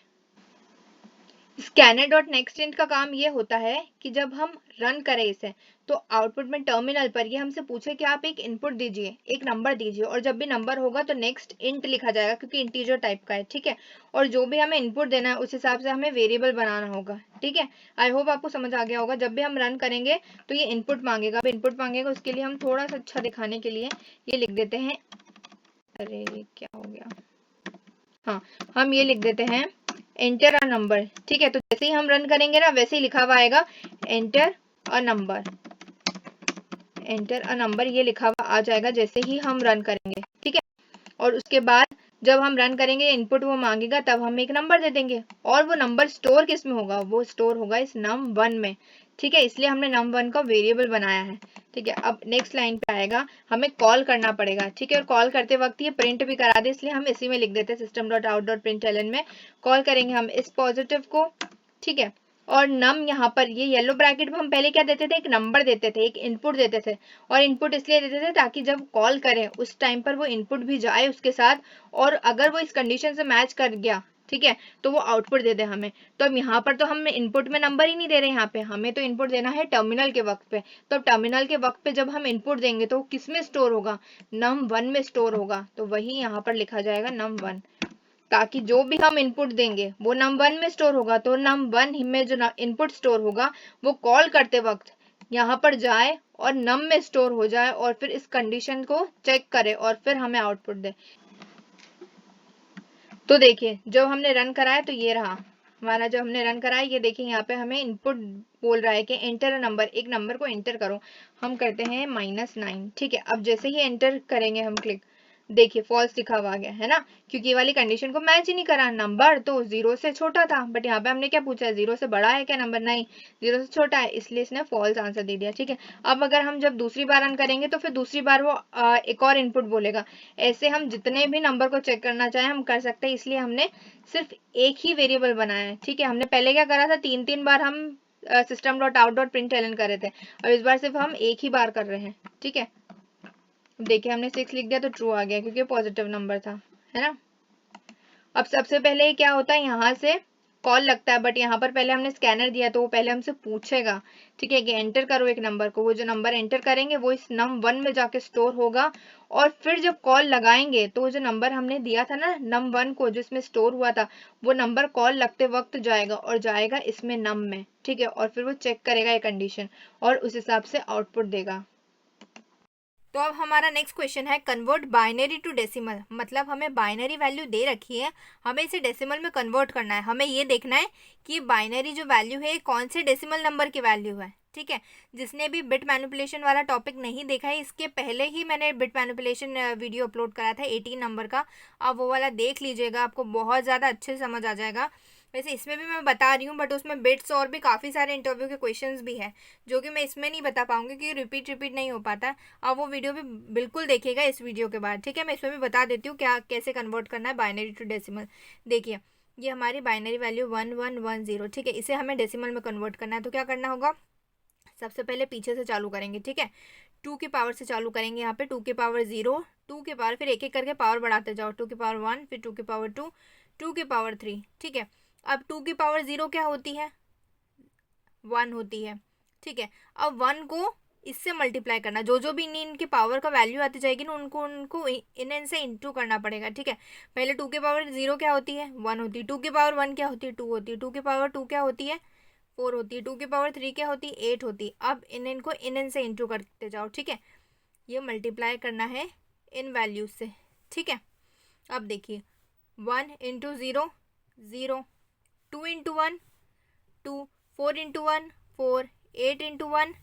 Scanner dot next int का काम ये होता है कि जब हम रन करें इसे तो आउटपुट में टर्मिनल पर ये हमसे पूछे कि आप एक इनपुट दीजिए, एक नंबर दीजिए, और जब भी नंबर होगा तो नेक्स्ट इंट लिखा जाएगा क्योंकि इंटीजर टाइप का है, ठीक है। और जो भी हमें इनपुट देना है उस हिसाब से हमें वेरिएबल बनाना होगा, ठीक है। आई होप आपको समझ आ गया होगा। जब भी हम रन करेंगे तो ये इनपुट मांगेगा। अब इनपुट मांगेगा उसके लिए हम थोड़ा सा अच्छा दिखाने के लिए ये लिख देते हैं, अरे ये क्या हो गया, हाँ, हम ये लिख देते हैं एंटर अ नंबर, ठीक है। तो जैसे ही हम रन करेंगे ना वैसे ही लिखा हुआ आएगा enter a number, enter a number ये लिखा हुआ आ जाएगा जैसे ही हम रन करेंगे, ठीक है। और उसके बाद जब हम रन करेंगे इनपुट वो मांगेगा तब हम एक नंबर दे देंगे, और वो नंबर स्टोर किस में होगा, वो स्टोर होगा इस num1 में, ठीक है। इसलिए हमने num1 का वेरिएबल बनाया है, ठीक है। अब नेक्स्ट लाइन पे आएगा, हमें कॉल करना पड़ेगा, ठीक है। और कॉल करते वक्त ये प्रिंट भी करा दे इसलिए हम इसी में लिख देते हैं system dot out dot println में कॉल करेंगे हम इस पॉजिटिव को, ठीक है। और नम यहाँ पर ये येलो ब्रैकेट में हम पहले क्या देते थे, एक नंबर देते थे, एक इनपुट देते थे। और इनपुट इसलिए देते थे ताकि जब कॉल करें उस टाइम पर वो इनपुट भी जाए उसके साथ, और अगर वो इस कंडीशन से मैच कर गया, ठीक है, तो वो आउटपुट दे दे हमें। तो अब यहाँ पर तो हम इनपुट में नंबर ही नहीं दे रहे, यहाँ पे हमें तो इनपुट देना है टर्मिनल के वक्त पे। तो अब टर्मिनल के वक्त पे जब हम इनपुट देंगे तो किस में स्टोर होगा, num1 में स्टोर होगा। तो वही यहाँ पर लिखा जाएगा num1, ताकि जो भी हम इनपुट देंगे वो num1 में स्टोर होगा। तो num1 में जो इनपुट स्टोर होगा वो कॉल करते वक्त यहाँ पर जाए और num में स्टोर हो जाए, और फिर इस कंडीशन को चेक करे और फिर हमें आउटपुट दे। तो देखिए जब हमने रन कराया तो ये रहा हमारा, जब हमने रन कराया ये देखिए यहाँ पे हमें इनपुट बोल रहा है कि एंटर अ नंबर, एक नंबर को एंटर करो। हम करते हैं -9, ठीक है। अब जैसे ही एंटर करेंगे हम क्लिक, देखिए फॉल्स लिखा हुआ आ गया है ना, क्योंकि ये वाली कंडीशन को मैच ही नहीं करा। नंबर तो 0 से छोटा था, बट यहाँ पे हमने क्या पूछा है, 0 से बड़ा है क्या नंबर, नहीं 0 से छोटा है, इसलिए इसने फॉल्स आंसर दे दिया, ठीक है। अब अगर हम जब दूसरी बार रन करेंगे तो फिर दूसरी बार वो एक और इनपुट बोलेगा। ऐसे हम जितने भी नंबर को चेक करना चाहे हम कर सकते हैं, इसलिए हमने सिर्फ एक ही वेरिएबल बनाया है, ठीक है। हमने पहले क्या करा था, 3 बार हम system dot out dot println कर रहे थे, और इस बार सिर्फ हम एक ही बार कर रहे हैं, ठीक है। देखिए हमने 6 लिख दिया तो ट्रू आ गया क्योंकि पॉजिटिव नंबर था, है ना। अब सबसे पहले क्या होता है, यहाँ से कॉल लगता है, बट यहाँ पर पहले हमने स्कैनर दिया तो वो पहले हमसे पूछेगा, ठीक है, कि एंटर करो एक नंबर को। वो जो नंबर एंटर करेंगे वो इस num1 में जाके स्टोर होगा, और फिर जब कॉल लगाएंगे तो वो जो नंबर हमने दिया था ना num1 को, जिसमें स्टोर हुआ था, वो नंबर कॉल लगते वक्त जाएगा और जाएगा इसमें num में, ठीक है। और फिर वो चेक करेगा ये कंडीशन और उस हिसाब से आउटपुट देगा। तो अब हमारा नेक्स्ट क्वेश्चन है कन्वर्ट बाइनरी टू डेसिमल। मतलब हमें बाइनरी वैल्यू दे रखी है, हमें इसे डेसिमल में कन्वर्ट करना है। हमें ये देखना है कि बाइनरी जो वैल्यू है कौन से डेसिमल नंबर की वैल्यू है, ठीक है। जिसने भी बिट मैनिपुलेशन वाला टॉपिक नहीं देखा है, इसके पहले ही मैंने बिट मैनिपुलेशन वीडियो अपलोड करा था 18 नंबर का, आप वो वाला देख लीजिएगा, आपको बहुत ज़्यादा अच्छे से समझ आ जाएगा। वैसे इसमें भी मैं बता रही हूँ, बट उसमें बिट्स और भी काफ़ी सारे इंटरव्यू के क्वेश्चंस भी है जो कि मैं इसमें नहीं बता पाऊंगी क्योंकि रिपीट नहीं हो पाता। आप वो वीडियो भी बिल्कुल देखिएगा इस वीडियो के बाद, ठीक है। मैं इसमें भी बता देती हूँ क्या कैसे कन्वर्ट करना है बाइनरी टू डेसिमल। देखिए ये हमारी बाइनरी वैल्यू 1110, ठीक है, इसे हमें डेसिमल में कन्वर्ट करना है। तो क्या करना होगा, सबसे पहले पीछे से चालू करेंगे, ठीक है। 2 की पावर से चालू करेंगे, यहाँ पे 2 की पावर 0, 2 की पावर, फिर एक एक करके पावर बढ़ाते जाओ, 2 की पावर 1, फिर 2 की पावर 2, 2 की पावर 3, ठीक है। अब 2 की पावर 0 क्या होती है, 1 होती है, ठीक है। अब 1 को इससे मल्टीप्लाई करना, जो जो भी इनकी पावर का वैल्यू आती जाएगी ना उनको उनको इनसे इंटू करना पड़ेगा, ठीक है। पहले 2 की पावर 0 क्या होती है, 1 होती है। 2 की पावर 1 क्या होती है, 2 होती है। 2 की पावर 2 क्या होती है, 4 होती है। 2 की पावर 3 क्या होती है, 8 होती है। अब इनको से इंटू करते जाओ, ठीक है। ये मल्टीप्लाई करना है इन वैल्यूज से, ठीक है। अब देखिए 1 इंटू 0 0, 2 इंटू 1 2, 4 इंटू 1 4, 8 इंटू 1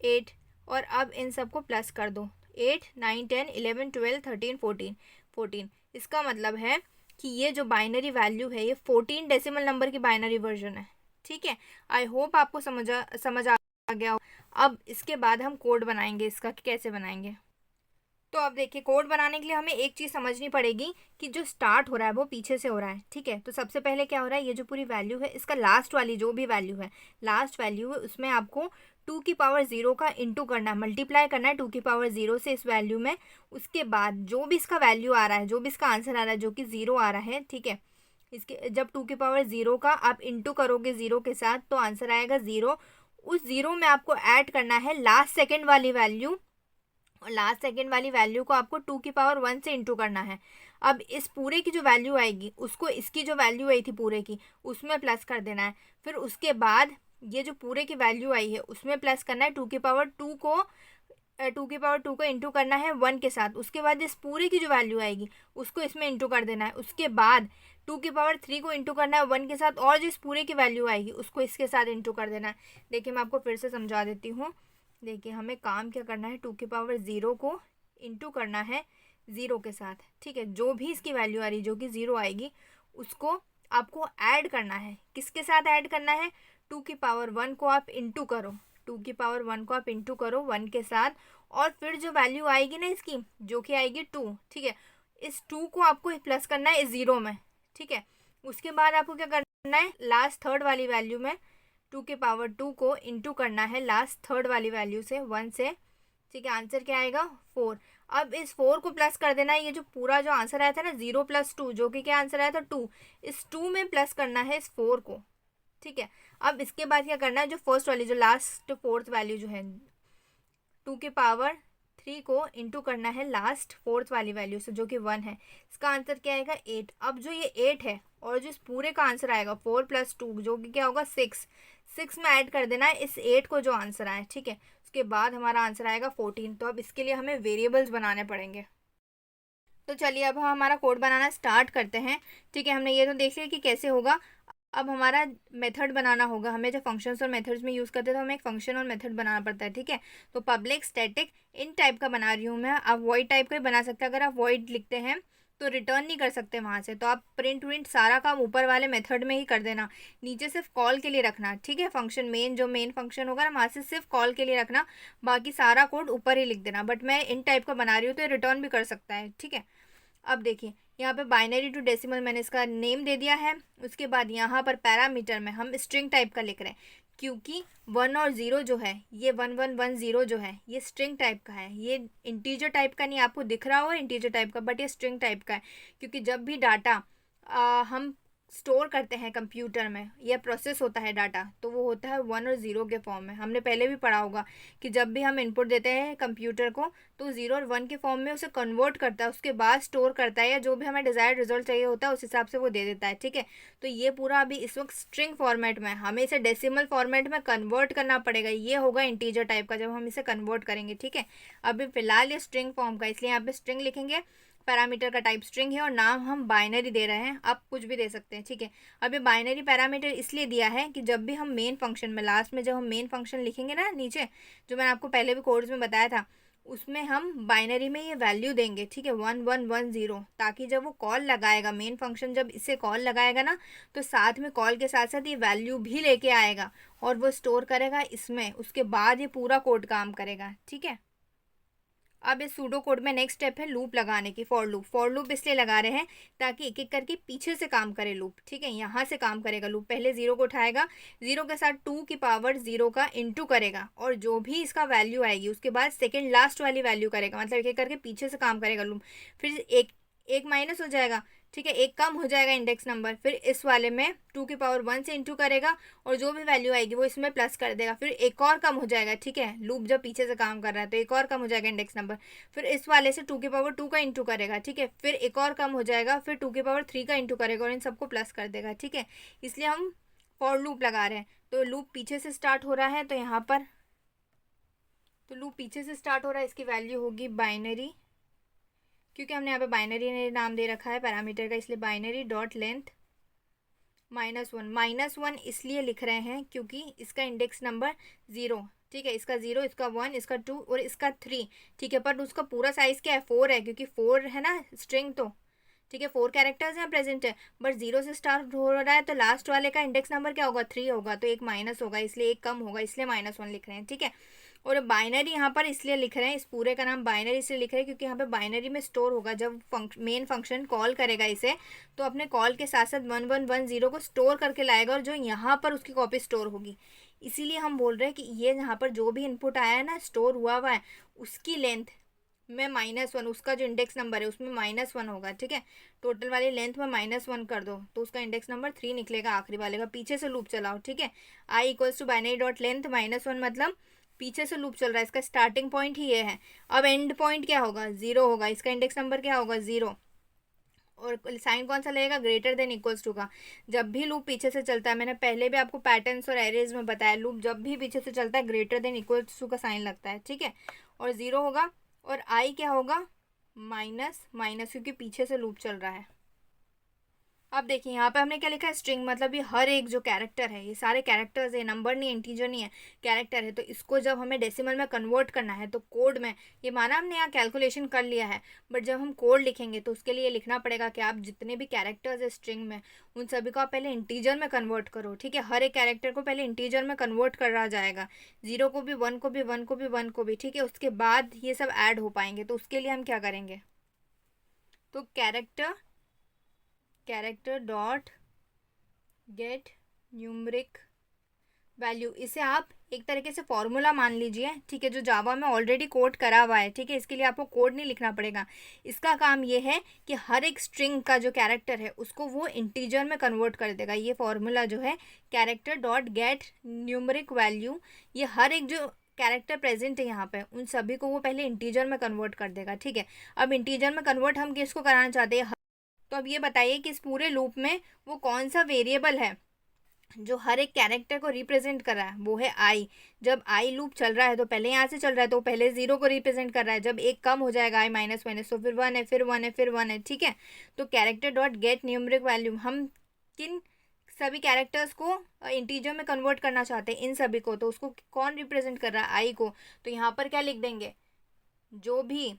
8, और अब इन सबको प्लस कर दो, 8 9 10 11 12 13 14 14। इसका मतलब है कि ये जो बाइनरी वैल्यू है ये 14 डेसिमल नंबर की बाइनरी वर्जन है, ठीक है। आई होप आपको समझ आ गया हो। अब इसके बाद हम कोड बनाएंगे इसका कि कैसे बनाएंगे। तो अब देखिए कोड बनाने के लिए हमें एक चीज़ समझनी पड़ेगी कि जो स्टार्ट हो रहा है वो पीछे से हो रहा है, ठीक है। तो सबसे पहले क्या हो रहा है, ये जो पूरी वैल्यू है इसका लास्ट वाली जो भी वैल्यू है, लास्ट वैल्यू है उसमें आपको 2 की पावर 0 का इंटू करना है, मल्टीप्लाई करना है 2 की पावर 0 से इस वैल्यू में। उसके बाद जो भी इसका वैल्यू आ रहा है, जो भी इसका आंसर आ रहा है जो कि 0 आ रहा है, ठीक है, इसके जब 2 की पावर 0 का आप इंटू करोगे 0 के साथ तो आंसर आएगा 0। उस 0 में आपको ऐड करना है लास्ट सेकेंड वाली वैल्यू, और लास्ट सेकेंड वाली वैल्यू को आपको 2 की पावर 1 से इंटू करना है। अब इस पूरे की जो वैल्यू आएगी उसको इसकी जो वैल्यू आई थी पूरे की उसमें प्लस कर देना है। फिर उसके बाद ये जो पूरे की वैल्यू आई है उसमें प्लस करना है 2 की पावर 2 को 2 की पावर 2 को इंटू करना है 1 के साथ। उसके बाद इस पूरे की जो वैल्यू आएगी उसको इसमें इंटू कर देना है। उसके बाद 2 की पावर 3 को इंटू करना है 1 के साथ, और जो इस पूरे की वैल्यू आएगी उसको इसके साथ इंटू कर देना है। देखिए मैं आपको फिर से समझा देती हूँ। देखिए हमें काम क्या करना है, 2 की पावर 0 को इंटू करना है 0 के साथ, ठीक है। जो भी इसकी वैल्यू आ रही जो कि 0 आएगी उसको आपको ऐड करना है। किसके साथ ऐड करना है, 2 की पावर 1 को आप इंटू करो, 2 की पावर 1 को आप इंटू करो 1 के साथ, और फिर जो वैल्यू आएगी ना इसकी जो कि आएगी 2, ठीक है, इस 2 को आपको प्लस करना है इस 0 में, ठीक है। उसके बाद आपको क्या करना है, लास्ट थर्ड वाली वैल्यू में 2 की पावर 2 को इंटू करना है लास्ट थर्ड वाली वैल्यू से 1 से, ठीक है। आंसर क्या आएगा 4। अब इस 4 को प्लस कर देना है, ये जो पूरा जो आंसर आया था ना 0 + 2 जो कि क्या आंसर आया था 2, इस 2 में प्लस करना है इस 4 को, ठीक है। अब इसके बाद क्या करना है, जो फर्स्ट वाली जो लास्ट फोर्थ वैल्यू जो है 2 की पावर 3 को इंटू करना है लास्ट फोर्थ वाली वैल्यू से जो कि 1 है। इसका आंसर क्या आएगा 8। अब जो ये 8 है और जो इस पूरे का आंसर आएगा 4 + 2 जो कि क्या होगा 6 में ऐड कर देना है इस 8 को जो आंसर आया, ठीक है। उसके बाद हमारा आंसर आएगा 14। तो अब इसके लिए हमें वेरिएबल्स बनाने पड़ेंगे। तो चलिए अब हम हमारा कोड बनाना स्टार्ट करते हैं, ठीक है। हमने ये तो देख लिया कि कैसे होगा। अब हमारा मेथड बनाना होगा। हमें जब फंक्शंस और मेथड्स में यूज़ करते हैं तो हमें एक फंक्शन और मेथड बनाना पड़ता है, ठीक है। तो पब्लिक स्टैटिक इन टाइप का बना रही हूँ मैं। आप वॉइड टाइप का ही बना सकते हैं। अगर आप वॉइड लिखते हैं तो रिटर्न नहीं कर सकते वहाँ से, तो आप प्रिंट सारा काम ऊपर वाले मेथड में ही कर देना, नीचे सिर्फ कॉल के लिए रखना, ठीक है। फंक्शन मेन जो मेन फंक्शन होगा ना वहाँ से सिर्फ कॉल के लिए रखना, बाकी सारा कोड ऊपर ही लिख देना। बट मैं इन टाइप का बना रही हूँ तो ये रिटर्न भी कर सकता है, ठीक है। अब देखिए यहाँ पे बाइनरी टू डेसिमल मैंने इसका नेम दे दिया है। उसके बाद यहाँ पर पैरामीटर में हम स्ट्रिंग टाइप का लिख रहे हैं, क्योंकि 1 और 0 जो है ये 1110 जो है ये स्ट्रिंग टाइप का है। ये इंटीजर टाइप का नहीं, आपको दिख रहा होगा इंटीजर टाइप का, बट ये स्ट्रिंग टाइप का है। क्योंकि जब भी डाटा हम स्टोर करते हैं कंप्यूटर में या प्रोसेस होता है डाटा, तो वो होता है 1 और 0 के फॉर्म में। हमने पहले भी पढ़ा होगा कि जब भी हम इनपुट देते हैं कंप्यूटर को तो 0 और 1 के फॉर्म में उसे कन्वर्ट करता है, उसके बाद स्टोर करता है, या जो भी हमें डिज़ायर्ड रिजल्ट चाहिए होता है उस हिसाब से वो दे देता है, ठीक है। तो ये पूरा अभी इस वक्त स्ट्रिंग फॉर्मेट में, हमें इसे डेसिमल फॉर्मेट में कन्वर्ट करना पड़ेगा। ये होगा इंटीजर टाइप का जब हम इसे कन्वर्ट करेंगे, ठीक है। अभी फिलहाल ये स्ट्रिंग फॉर्म का, इसलिए यहाँ पे स्ट्रिंग लिखेंगे। पैरामीटर का टाइप स्ट्रिंग है और नाम हम बाइनरी दे रहे हैं, आप कुछ भी दे सकते हैं, ठीक है। अब ये बाइनरी पैरामीटर इसलिए दिया है कि जब भी हम मेन फंक्शन में लास्ट में जब हम मेन फंक्शन लिखेंगे ना नीचे, जो मैंने आपको पहले भी कोर्स में बताया था, उसमें हम बाइनरी में ये वैल्यू देंगे, ठीक है, 1110, ताकि जब वो कॉल लगाएगा मेन फंक्शन, जब इसे कॉल लगाएगा ना तो साथ में कॉल के साथ साथ ये वैल्यू भी लेके आएगा और वो स्टोर करेगा इसमें। उसके बाद ये पूरा कोड काम करेगा, ठीक है। अब इस सूडो कोड में नेक्स्ट स्टेप है लूप लगाने की, फॉर लूप। फॉर लूप इसलिए लगा रहे हैं ताकि एक एक करके पीछे से काम करे लूप, ठीक है। यहाँ से काम करेगा लूप, पहले 0 को उठाएगा, 0 के साथ 2 की पावर 0 का इंटू करेगा, और जो भी इसका वैल्यू आएगी उसके बाद सेकेंड लास्ट वाली वैल्यू करेगा, मतलब एक एक करके पीछे से काम करेगा लूप। फिर एक माइनस हो जाएगा, ठीक है, एक कम हो जाएगा इंडेक्स नंबर। फिर इस वाले में 2 की पावर 1 से इंटू करेगा और जो भी वैल्यू आएगी वो इसमें प्लस कर देगा। फिर एक और कम हो जाएगा, ठीक है, लूप जब पीछे से काम कर रहा है तो एक और कम हो जाएगा इंडेक्स नंबर। फिर इस वाले से 2 की पावर 2 का इंटू करेगा, ठीक है, फिर एक और कम हो जाएगा, फिर 2 की पावर 3 का इंटू करेगा और इन सबको प्लस कर देगा, ठीक है। इसलिए हम फॉर लूप लगा रहे हैं। तो लूप पीछे से स्टार्ट हो रहा है, तो यहाँ पर तो लूप पीछे से स्टार्ट हो रहा है, इसकी वैल्यू होगी बाइनरी, क्योंकि हमने यहाँ पे बाइनरी नाम दे रखा है पैरामीटर का, इसलिए बाइनरी डॉट लेंथ -1। -1 इसलिए लिख रहे हैं क्योंकि इसका इंडेक्स नंबर 0, ठीक है, इसका 0, इसका 1, इसका 2 और इसका 3, ठीक है। पर उसका पूरा साइज क्या है 4 है, क्योंकि 4 है ना स्ट्रिंग, तो ठीक है 4 कैरेक्टर्स यहाँ प्रेजेंट है। बट 0 से स्टार्ट हो रहा है तो लास्ट वाले का इंडेक्स नंबर क्या होगा 3 होगा, तो एक माइनस होगा, इसलिए एक कम होगा, इसलिए -1 लिख रहे हैं, ठीक है। और बाइनरी यहाँ पर इसलिए लिख रहे हैं, इस पूरे का नाम बाइनरी इसलिए लिख रहे हैं क्योंकि यहाँ पे बाइनरी में स्टोर होगा। जब मेन फंक्शन कॉल करेगा इसे तो अपने कॉल के साथ साथ 1110 को स्टोर करके लाएगा, और जो यहाँ पर उसकी कॉपी स्टोर होगी। इसीलिए हम बोल रहे हैं कि ये यहाँ पर जो भी इनपुट आया है ना स्टोर हुआ है उसकी लेंथ में -1, उसका जो इंडेक्स नंबर है उसमें -1 होगा, ठीक है। टोटल वाली लेंथ में -1 कर दो तो उसका इंडेक्स नंबर 3 निकलेगा आखिरी वाले का। पीछे से लूप चलाओ, ठीक है। I equals to binary dot length -1 मतलब पीछे से लूप चल रहा है, इसका स्टार्टिंग पॉइंट ही ये है। अब एंड पॉइंट क्या होगा, 0 होगा, इसका इंडेक्स नंबर क्या होगा, 0। और साइन कौन सा लगेगा, ग्रेटर देन इक्वल्स टू का। जब भी लूप पीछे से चलता है, मैंने पहले भी आपको पैटर्न्स और एरेज में बताया, लूप जब भी पीछे से चलता है ग्रेटर देन इक्वल्स टू का साइन लगता है, ठीक है। और 0 होगा। और आई क्या होगा, माइनस माइनस, क्योंकि पीछे से लूप चल रहा है। अब देखिए यहाँ पे हमने क्या लिखा है, स्ट्रिंग, मतलब ये हर एक जो कैरेक्टर है, ये सारे कैरेक्टर्स है, नंबर नहीं है, इंटीजर नहीं है, कैरेक्टर है। तो इसको जब हमें डेसिमल में कन्वर्ट करना है तो कोड में, ये माना हमने यहाँ कैलकुलेशन कर लिया है, बट जब हम कोड लिखेंगे तो उसके लिए लिखना पड़ेगा कि आप जितने भी कैरेक्टर्स है स्ट्रिंग में, उन सभी को आप पहले इंटीजर में कन्वर्ट करो, ठीक है। हर एक कैरेक्टर को पहले इंटीजर में कन्वर्ट करा जाएगा, 0 को भी, 1 को भी, 1 को भी, 1 को भी, ठीक है। उसके बाद ये सब ऐड हो पाएंगे। तो उसके लिए हम क्या करेंगे, तो character dot gate numeric value, इसे आप एक तरीके से फॉर्मूला मान लीजिए, ठीक है, जो जावा में ऑलरेडी कोड करा हुआ है, ठीक है। इसके लिए आपको कोड नहीं लिखना पड़ेगा। इसका काम ये है कि हर एक स्ट्रिंग का जो कैरेक्टर है उसको वो इंटीजर में कन्वर्ट कर देगा। ये फॉर्मूला जो है character dot gate numeric value, ये हर एक जो कैरेक्टर प्रेजेंट है यहाँ पे उन सभी को वो पहले इंटीजर में कन्वर्ट कर देगा, ठीक है। अब इंटीजर में कन्वर्ट हम किसको कराना चाहते हैं, तो अब ये बताइए कि इस पूरे लूप में वो कौन सा वेरिएबल है जो हर एक कैरेक्टर को रिप्रेजेंट कर रहा है, वो है आई। जब आई लूप चल रहा है तो पहले यहाँ से चल रहा है तो पहले 0 को रिप्रेजेंट कर रहा है, जब एक कम हो जाएगा आई माइनस माइनस तो फिर 1 है, फिर 1 है, फिर 1 है, ठीक है। तो character dot gate numeric value, हम किन सभी कैरेक्टर्स को इंटीजर में कन्वर्ट करना चाहते हैं, इन सभी को, तो उसको कौन रिप्रेजेंट कर रहा है, आई को। तो यहाँ पर क्या लिख देंगे, जो भी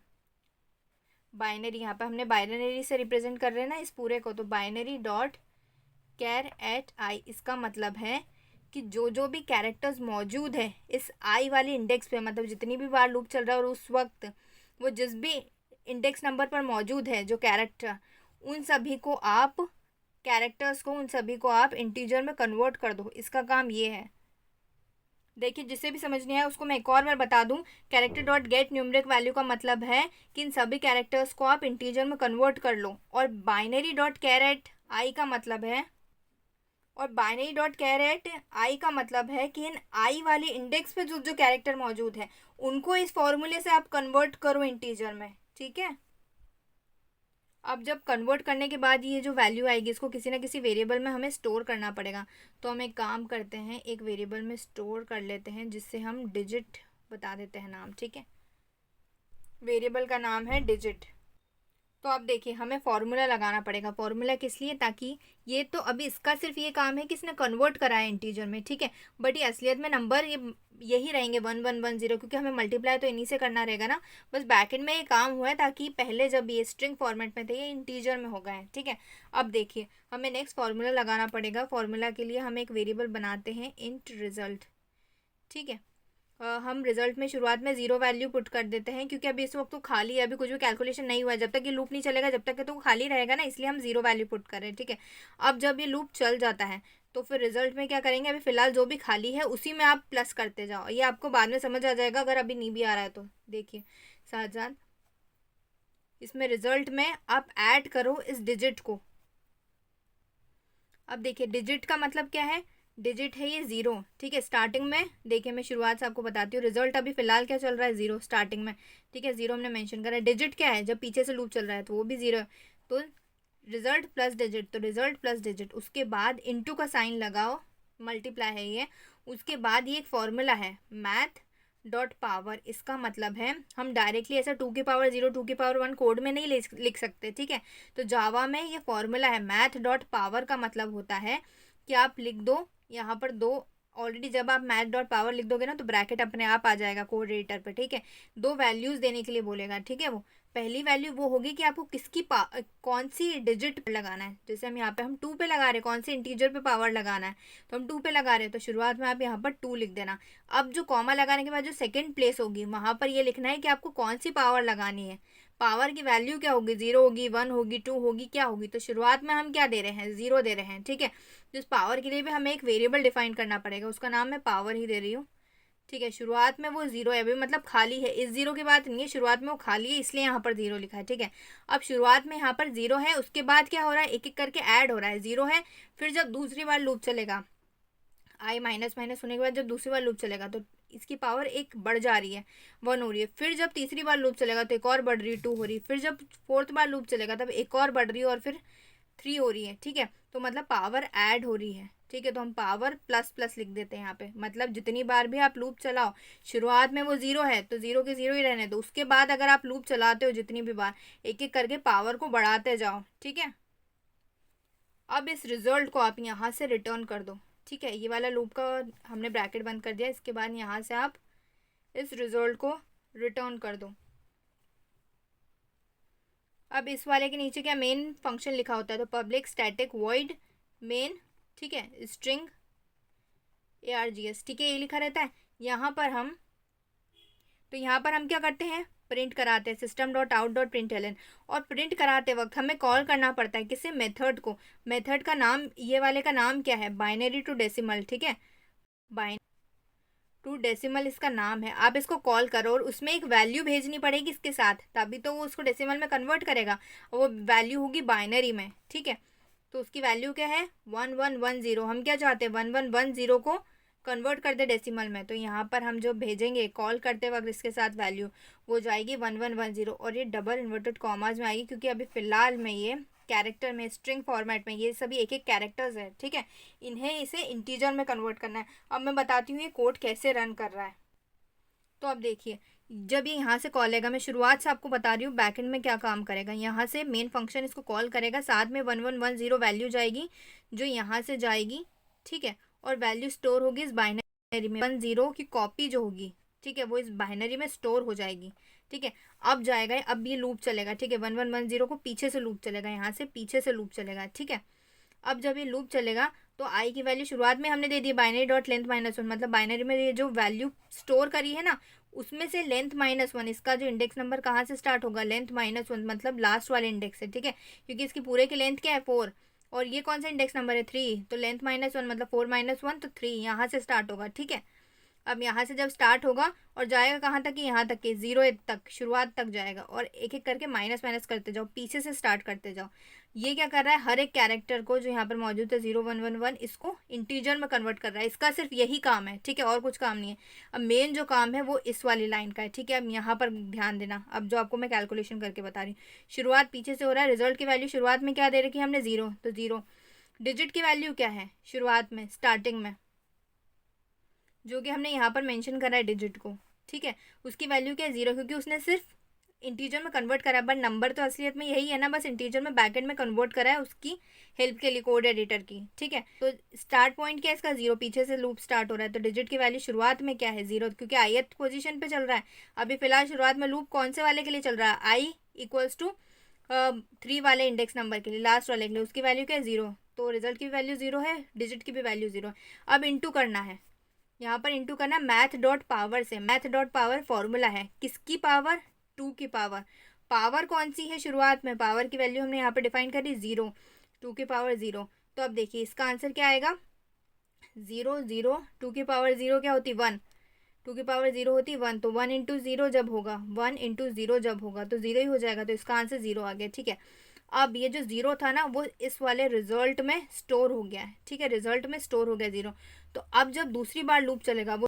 बाइनरी, यहाँ पे हमने बाइनरी से रिप्रेजेंट कर रहे हैं ना इस पूरे को, तो बाइनरी डॉट कैर एट आई, इसका मतलब है कि जो जो भी कैरेक्टर्स मौजूद है इस आई वाली इंडेक्स पे, मतलब जितनी भी बार लूप चल रहा है और उस वक्त वो जिस भी इंडेक्स नंबर पर मौजूद है जो कैरेक्टर, उन सभी को आप कैरेक्टर्स को, उन सभी को आप इंटीजर में कन्वर्ट कर दो। इसका काम ये है। देखिए जिसे भी समझ नहीं आया उसको मैं एक और बार बता दूं, character dot gate numeric value का मतलब है कि इन सभी कैरेक्टर्स को आप इंटीजर में कन्वर्ट कर लो। और बाइनरी डॉट कैरेट आई का मतलब है, और बाइनरी डॉट कैरेट आई का मतलब है कि इन आई वाली इंडेक्स पे जो जो कैरेक्टर मौजूद है उनको इस फॉर्मूले से आप कन्वर्ट करो इंटीजर में, ठीक है। अब जब कन्वर्ट करने के बाद ये जो वैल्यू आएगी इसको किसी ना किसी वेरिएबल में हमें स्टोर करना पड़ेगा। तो हम एक काम करते हैं, एक वेरिएबल में स्टोर कर लेते हैं जिससे हम डिजिट बता देते हैं नाम, ठीक है। वेरिएबल का नाम है डिजिट। तो अब देखिए हमें फॉर्मूला लगाना पड़ेगा। फॉर्मूला किस लिए, ताकि ये तो अभी इसका सिर्फ ये काम है कि इसने कन्वर्ट करा है इंटीजर में, ठीक है। बट ये असलियत में नंबर ये यही रहेंगे 1110, क्योंकि हमें मल्टीप्लाई तो इन्हीं से करना रहेगा ना। बस बैकएंड में ये काम हुआ है ताकि पहले जब ये स्ट्रिंग फॉर्मेट में थे ये इंटीजर में हो गए हैं, ठीक है। अब देखिए हमें नेक्स्ट फॉर्मूला लगाना पड़ेगा। फॉर्मूला के लिए हम एक वेरिएबल बनाते हैं इंट रिजल्ट, ठीक है। हम रिजल्ट में शुरुआत में 0 वैल्यू पुट कर देते हैं, क्योंकि अभी इस वक्त तो खाली है, अभी कुछ भी कैलकुलेशन नहीं हुआ है। जब तक ये लूप नहीं चलेगा जब तक तो खाली रहेगा ना, इसलिए हम 0 वैल्यू पुट कर रहे हैं, ठीक है। अब जब ये लूप चल जाता है तो फिर रिजल्ट में क्या करेंगे, अभी फिलहाल जो भी खाली है उसी में आप प्लस करते जाओ। ये आपको बाद में समझ आ जाएगा अगर अभी नहीं भी आ रहा है तो। देखिए साथ साथ इसमें रिजल्ट में आप ऐड करो इस डिजिट को। अब देखिए डिजिट का मतलब क्या है, डिजिट है ये 0, ठीक है। स्टार्टिंग में देखिए मैं शुरुआत से आपको बताती हूँ, रिजल्ट अभी फिलहाल क्या चल रहा है, 0 स्टार्टिंग में, ठीक है। 0 हमने मेंशन करा है। डिजिट क्या है, जब पीछे से लूप चल रहा है तो वो भी 0 है। तो रिजल्ट प्लस डिजिट, तो रिजल्ट प्लस डिजिट, उसके बाद इंटू का साइन लगाओ, मल्टीप्लाई है ये। उसके बाद ये एक फॉर्मूला है मैथ डॉट पावर, इसका मतलब है हम डायरेक्टली ऐसा 2 की पावर 0 2 की पावर 1 कोड में नहीं लिख सकते, ठीक है। तो जावा में ये फॉर्मूला है मैथ डॉट पावर, का मतलब होता है कि आप लिख दो यहाँ पर दो, ऑलरेडी जब आप मैथ डॉट पावर लिख दोगे ना तो ब्रैकेट अपने आप आ जाएगा कोड एडिटर पर, ठीक है। दो वैल्यूज देने के लिए बोलेगा, ठीक है। वो पहली वैल्यू वो होगी कि आपको किसकी कौन सी डिजिट लगाना है। जैसे हम यहाँ पे हम 2 पे लगा रहे हैं, कौन सी इंटीजर पे पावर लगाना है, तो हम 2 पे लगा रहे हैं, तो शुरुआत में आप यहाँ पर 2 लिख देना। अब जो कॉमा लगाने के बाद जो सेकंड प्लेस होगी वहां पर ये लिखना है कि आपको कौन सी पावर लगानी है। पावर की वैल्यू क्या होगी, 0 होगी, 1 होगी, 2 होगी, क्या होगी। तो शुरुआत में हम क्या दे रहे हैं, 0 दे रहे हैं, ठीक है। तो इस पावर के लिए भी हमें एक वेरिएबल डिफाइन करना पड़ेगा, उसका नाम मैं पावर ही दे रही हूँ, ठीक है, शुरुआत में वो जीरो है, अभी मतलब खाली है, इस जीरो की बात नहीं है, शुरुआत में वो खाली है इसलिए यहाँ पर जीरो लिखा है। ठीक है, अब शुरुआत में यहाँ पर जीरो है, उसके बाद क्या हो रहा है, एक एक करके ऐड हो रहा है, जीरो है, फिर जब दूसरी बार लूप चलेगा, आई माइनस माइनस होने के बाद जब दूसरी बार लूप चलेगा तो इसकी पावर एक बढ़ जा रही है, वन हो रही है, फिर जब तीसरी बार लूप चलेगा तो एक और बढ़ रही है, टू हो रही है, फिर जब फोर्थ बार लूप चलेगा तब एक और बढ़ रही है और फिर थ्री हो रही है। ठीक है, तो मतलब पावर ऐड हो रही है। ठीक है, तो हम पावर प्लस प्लस लिख देते हैं यहाँ पे, मतलब जितनी बार भी आप लूप चलाओ, शुरुआत में वो जीरो है तो जीरो के जीरो ही रहने दो, उसके बाद अगर आप लूप चलाते हो जितनी भी बार, एक एक करके पावर को बढ़ाते जाओ। ठीक है, अब इस रिजल्ट को आप यहाँ से रिटर्न कर दो। ठीक है, ये वाला लूप का हमने ब्रैकेट बंद कर दिया, इसके बाद यहाँ से आप इस रिजल्ट को रिटर्न कर दो। अब इस वाले के नीचे क्या मेन फंक्शन लिखा होता है, तो पब्लिक स्टैटिक वॉइड मेन, ठीक है, स्ट्रिंग ARGS, ठीक है, ये लिखा रहता है। यहाँ पर हम क्या करते हैं, प्रिंट कराते हैं system dot out dot print और प्रिंट कराते वक्त हमें कॉल करना पड़ता है किसे, मेथड को। मेथड का नाम, ये वाले का नाम क्या है, बाइनरी टू डेसिमल। ठीक है, बाइन टू डेसिमल इसका नाम है। आप इसको कॉल करो और उसमें एक वैल्यू भेजनी पड़ेगी इसके साथ, तभी तो वो उसको डेसिमल में कन्वर्ट करेगा, और वो वैल्यू होगी बाइनरी में। ठीक है, तो उसकी वैल्यू क्या है, 1110। हम क्या चाहते हैं, 1110 को कन्वर्ट कर दे डेसिमल में, तो यहाँ पर हम जो भेजेंगे कॉल करते वक्त इसके साथ वैल्यू, वो जाएगी 1110, और ये डबल इन्वर्टेड कॉमाज में आएगी, क्योंकि अभी फ़िलहाल में ये कैरेक्टर में, स्ट्रिंग फॉर्मेट में, ये सभी एक एक कैरेक्टर्स है। ठीक है, इन्हें इसे इंटीजर में कन्वर्ट करना है। अब मैं बताती हूँ ये कोड कैसे रन कर रहा है। तो अब देखिए, जब ये यहाँ से कॉल आएगा, मैं शुरुआत से आपको बता रही हूँ बैकएंड में क्या काम करेगा। यहाँ से मेन फंक्शन इसको कॉल करेगा, साथ में 1110 वैल्यू जाएगी जो यहाँ से जाएगी। ठीक है, और वैल्यू स्टोर होगी इस बाइनरी में, 10 की कॉपी जो होगी, ठीक है, वो इस बाइनरी में स्टोर हो जाएगी। ठीक है, अब जाएगा, अब ये लूप चलेगा। ठीक है, 1110 को पीछे से लूप चलेगा, यहाँ से पीछे से लूप चलेगा। ठीक है, अब जब ये लूप चलेगा तो आई की वैल्यू शुरुआत में हमने दे दी बाइनरी डॉट लेंथ -1, मतलब बाइनरी में ये जो वैल्यू स्टोर करी है ना, उसमें से लेंथ -1, इसका जो इंडेक्स नंबर कहाँ से स्टार्ट होगा, लेंथ -1, मतलब लास्ट वाले इंडेक्स है। ठीक है, क्योंकि इसकी पूरे की लेंथ क्या है 4, और ये कौन सा इंडेक्स नंबर है 3, तो लेंथ -1 मतलब 4 - 1 तो 3, यहाँ से स्टार्ट होगा। ठीक है, अब यहाँ से जब स्टार्ट होगा और जाएगा कहाँ तक, यहाँ तक के 0 तक, शुरुआत तक जाएगा, और एक एक करके माइनस माइनस करते जाओ, पीछे से स्टार्ट करते जाओ। ये क्या कर रहा है, हर एक कैरेक्टर को जो यहाँ पर मौजूद है 0111, इसको इंटीजर में कन्वर्ट कर रहा है। इसका सिर्फ यही काम है। ठीक है, और कुछ काम नहीं है। अब मेन जो काम है वो इस वाली लाइन का है। ठीक है, अब यहाँ पर ध्यान देना, अब जो आपको मैं कैलकुलेशन करके बता रही हूँ, शुरुआत पीछे से हो रहा है, रिजल्ट की वैल्यू शुरुआत में क्या दे रखी है हमने, 0, तो 0। डिजिट की वैल्यू क्या है शुरुआत में, स्टार्टिंग में, जो कि हमने यहाँ पर मेंशन करा है डिजिट को। ठीक है, उसकी वैल्यू क्या है, 0, क्योंकि उसने सिर्फ इंटीजर में कन्वर्ट करा है, बट नंबर तो असलियत में यही है ना, बस इंटीजर में बैकएंड में कन्वर्ट करा है उसकी हेल्प के लिए, कोड एडिटर की। ठीक है, तो स्टार्ट पॉइंट क्या है इसका, 0, पीछे से लूप स्टार्ट हो रहा है, तो डिजिट की वैल्यू शुरुआत में क्या है, 0, क्योंकि ith पोजीशन पे चल रहा है। अभी फिलहाल शुरुआत में लूप कौन से वाले के लिए चल रहा है, i = 3 वाले इंडेक्स नंबर के लिए, लास्ट वाले के लिए, उसकी वैल्यू क्या है, 0, तो रिजल्ट की वैल्यू 0 है, डिजिट की भी वैल्यू 0 है। अब इंटू करना है, यहाँ पर इंटू करना मैथ डॉट पावर से। मैथ डॉट पावर फॉर्मूला है किसकी पावर, 2 की पावर। पावर कौन सी है शुरुआत में, पावर की वैल्यू हमने यहाँ पर डिफाइन करी 0, 2 की पावर 0। तो अब देखिए इसका आंसर क्या आएगा, 0 0, 2 की पावर 0 क्या होती, 1, 2 की पावर 0 होती 1, तो 1 × 0 जब होगा, 1 × 0 जब होगा तो 0 ही हो जाएगा, तो इसका आंसर 0 आ गया। ठीक है, अब ये जो 0 था ना वो इस वाले रिजल्ट में स्टोर हो गया है। ठीक है, रिजल्ट में स्टोर हो गया 0। तो अब जब दूसरी बार लूप चलेगा वो,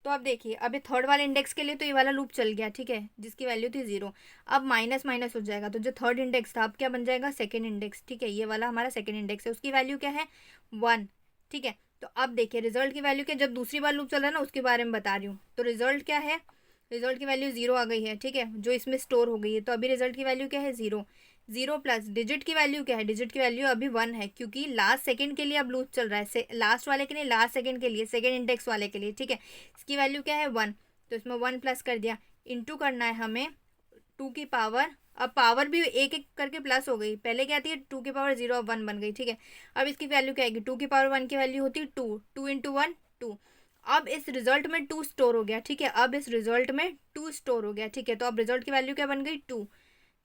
तो अब देखिए अभी थर्ड वाले इंडेक्स के लिए तो ये वाला लूप चल गया। ठीक है, जिसकी वैल्यू थी 0, अब माइनस माइनस हो जाएगा, तो जो थर्ड इंडेक्स था अब क्या बन जाएगा, सेकेंड इंडेक्स। ठीक है, ये वाला हमारा सेकेंड इंडेक्स है, उसकी वैल्यू क्या है, 1। ठीक है, तो अब देखिए रिजल्ट की वैल्यू क्या, जब दूसरी बार लूप चल रहा है ना उसके बारे में बता रही हूँ, तो रिजल्ट क्या है, रिजल्ट की वैल्यू 0 आ गई है। ठीक है, जो इसमें स्टोर हो गई है, तो अभी रिजल्ट की वैल्यू क्या है, 0, 0 प्लस डिजिट की वैल्यू क्या है, डिजिट की वैल्यू अभी 1 है, क्योंकि लास्ट सेकंड के लिए अब लूप चल रहा है, लास्ट वाले के लिए, लास्ट सेकंड के लिए, सेकंड इंडेक्स वाले के लिए। ठीक है, इसकी वैल्यू क्या है, 1, तो इसमें 1 प्लस कर दिया, इंटू करना है हमें 2 की पावर, अब पावर भी एक एक करके प्लस हो गई, पहले क्या थी 2 की पावर 0, अब 1 बन गई। ठीक है, अब इसकी वैल्यू क्या आएगी, 2 की पावर 1 की वैल्यू होती है 2, 2 × 1 2। अब इस रिजल्ट में 2 स्टोर हो गया। ठीक है, अब इस रिजल्ट में 2 स्टोर हो गया। ठीक है, तो अब रिजल्ट की वैल्यू क्या बन गई, 2,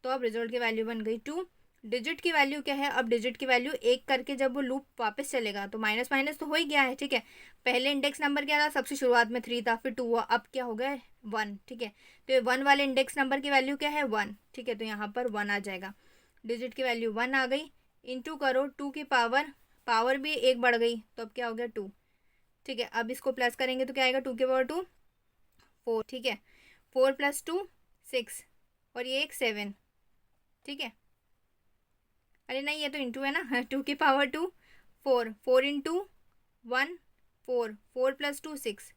तो अब रिजल्ट की वैल्यू बन गई 2। डिजिट की वैल्यू क्या है, अब डिजिट की वैल्यू एक करके जब वो लूप वापस चलेगा तो माइनस माइनस तो हो ही गया है, ठीक है। पहले इंडेक्स नंबर क्या था, सबसे शुरुआत में 3 था, फिर 2 हुआ, अब क्या हो गया 1, ठीक है। तो ये 1 वाले इंडेक्स नंबर की वैल्यू क्या है 1, ठीक है, तो यहाँ पर 1 आ जाएगा। डिजिट की वैल्यू 1 आ गई, इंटू करो 2 की पावर भी एक बढ़ गई, तो अब क्या हो गया 2, ठीक है। अब इसको प्लस करेंगे तो क्या आएगा, 2 की पावर 2 4, ठीक है। 4 + 2 6, और ये एक 7, ठीक है। अरे नहीं, ये तो इंटू है ना 2 की पावर 2 4, 4 इंटू 1 4, 4 + 2 6,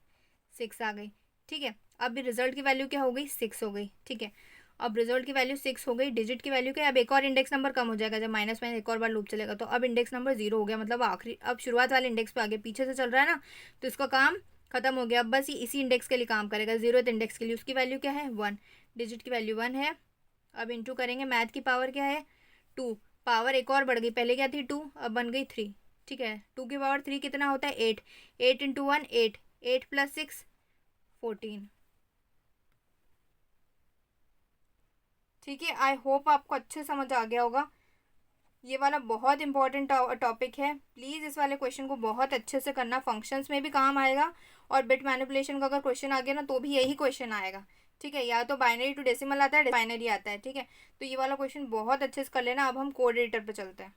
6 आ गई, ठीक है। अब रिजल्ट की वैल्यू क्या हो गई 6 हो गई, ठीक है। अब रिजल्ट की वैल्यू 6 हो गई, डिजिट की वैल्यू क्या है, अब एक और इंडेक्स नंबर कम हो जाएगा, जब माइनस माइनस एक और बार लूप चलेगा तो अब इंडेक्स नंबर 0 हो गया, मतलब आखिरी अब शुरुआत वाले इंडेक्स पे आ गया, पीछे से चल रहा है ना, तो इसका काम खत्म हो गया। अब बस इसी इंडेक्स के लिए काम करेगा, 0th इंडेक्स के लिए, उसकी वैल्यू क्या है 1, डिजिट की वैल्यू 1 है। अब इंटू करेंगे, मैथ की पावर क्या है 2, पावर एक और बढ़ गई, पहले क्या थी 2, अब बन गई 3, ठीक है। 2 की पावर 3 कितना होता है 8, 8 इंटू 1 8, 8 + 6 14, ठीक है। आई होप आपको अच्छे समझ आ गया होगा। ये वाला बहुत इंपॉर्टेंट टॉपिक है, प्लीज़ इस वाले क्वेश्चन को बहुत अच्छे से करना, फंक्शंस में भी काम आएगा, और बिट मैनिपुलेशन का अगर क्वेश्चन आ गया ना तो भी यही क्वेश्चन आएगा, ठीक है। या तो बाइनरी टू डेसिमल आता है, बाइनरी आता है, ठीक है। तो ये वाला क्वेश्चन बहुत अच्छे से कर लेना। अब हम कोड एडिटर पे चलते हैं।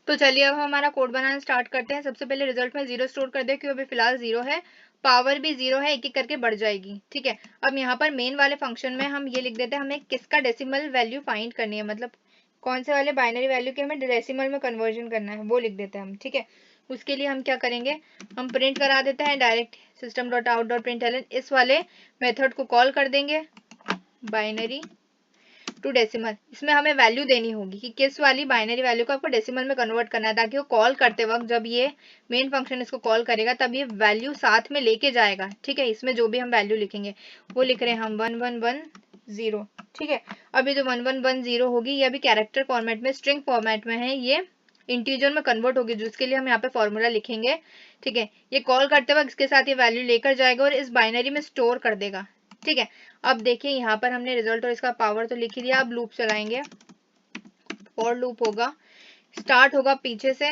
तो चलिए अब हम हमारा कोड बनाना स्टार्ट करते हैं। सबसे पहले रिजल्ट में 0 स्टोर कर दे, क्योंकि अभी फिलहाल 0 है, पावर भी 0 है, एक एक करके बढ़ जाएगी, ठीक है। अब यहाँ पर मेन वाले फंक्शन में हम ये लिख देते हैं, हमें किसका डेसिमल वैल्यू फाइंड करनी है, मतलब कौन से वाले बाइनरी वैल्यू के हमें डेसिमल में कन्वर्जन करना है वो लिख देते हैं हम, ठीक है। उसके लिए हम क्या करेंगे, हम प्रिंट करा देते हैं डायरेक्ट system.out.println, इस वाले मेथड को कॉल कर देंगे, बाइनरी टू डेसिमल। इसमें हमें वैल्यू देनी होगी कि किस वाली बाइनरी वैल्यू को आपको डेसिमल में कन्वर्ट करना है, ताकि वो कॉल करते वक्त जब ये मेन फंक्शन इसको कॉल करेगा तब ये वैल्यू साथ में लेके जाएगा, ठीक है। इसमें जो भी हम वैल्यू लिखेंगे वो लिख रहे हैं हम 1110, ठीक है। अभी जो 1110 होगी ये अभी कैरेक्टर फॉर्मेट में, स्ट्रिंग फॉर्मेट में है, ये इंटीजर में कन्वर्ट होगी, जिसके लिए हम यहाँ पे फॉर्मूला लिखेंगे, ठीक है। ये कॉल करते वक्त इसके साथ ये वैल्यू लेकर जाएगा और इस बाइनरी में स्टोर कर देगा, ठीक है। अब देखिए यहाँ पर हमने रिजल्ट और इसका पावर तो लिख ही दिया, अब लूप चलाएंगे, फॉर लूप होगा, स्टार्ट होगा पीछे से,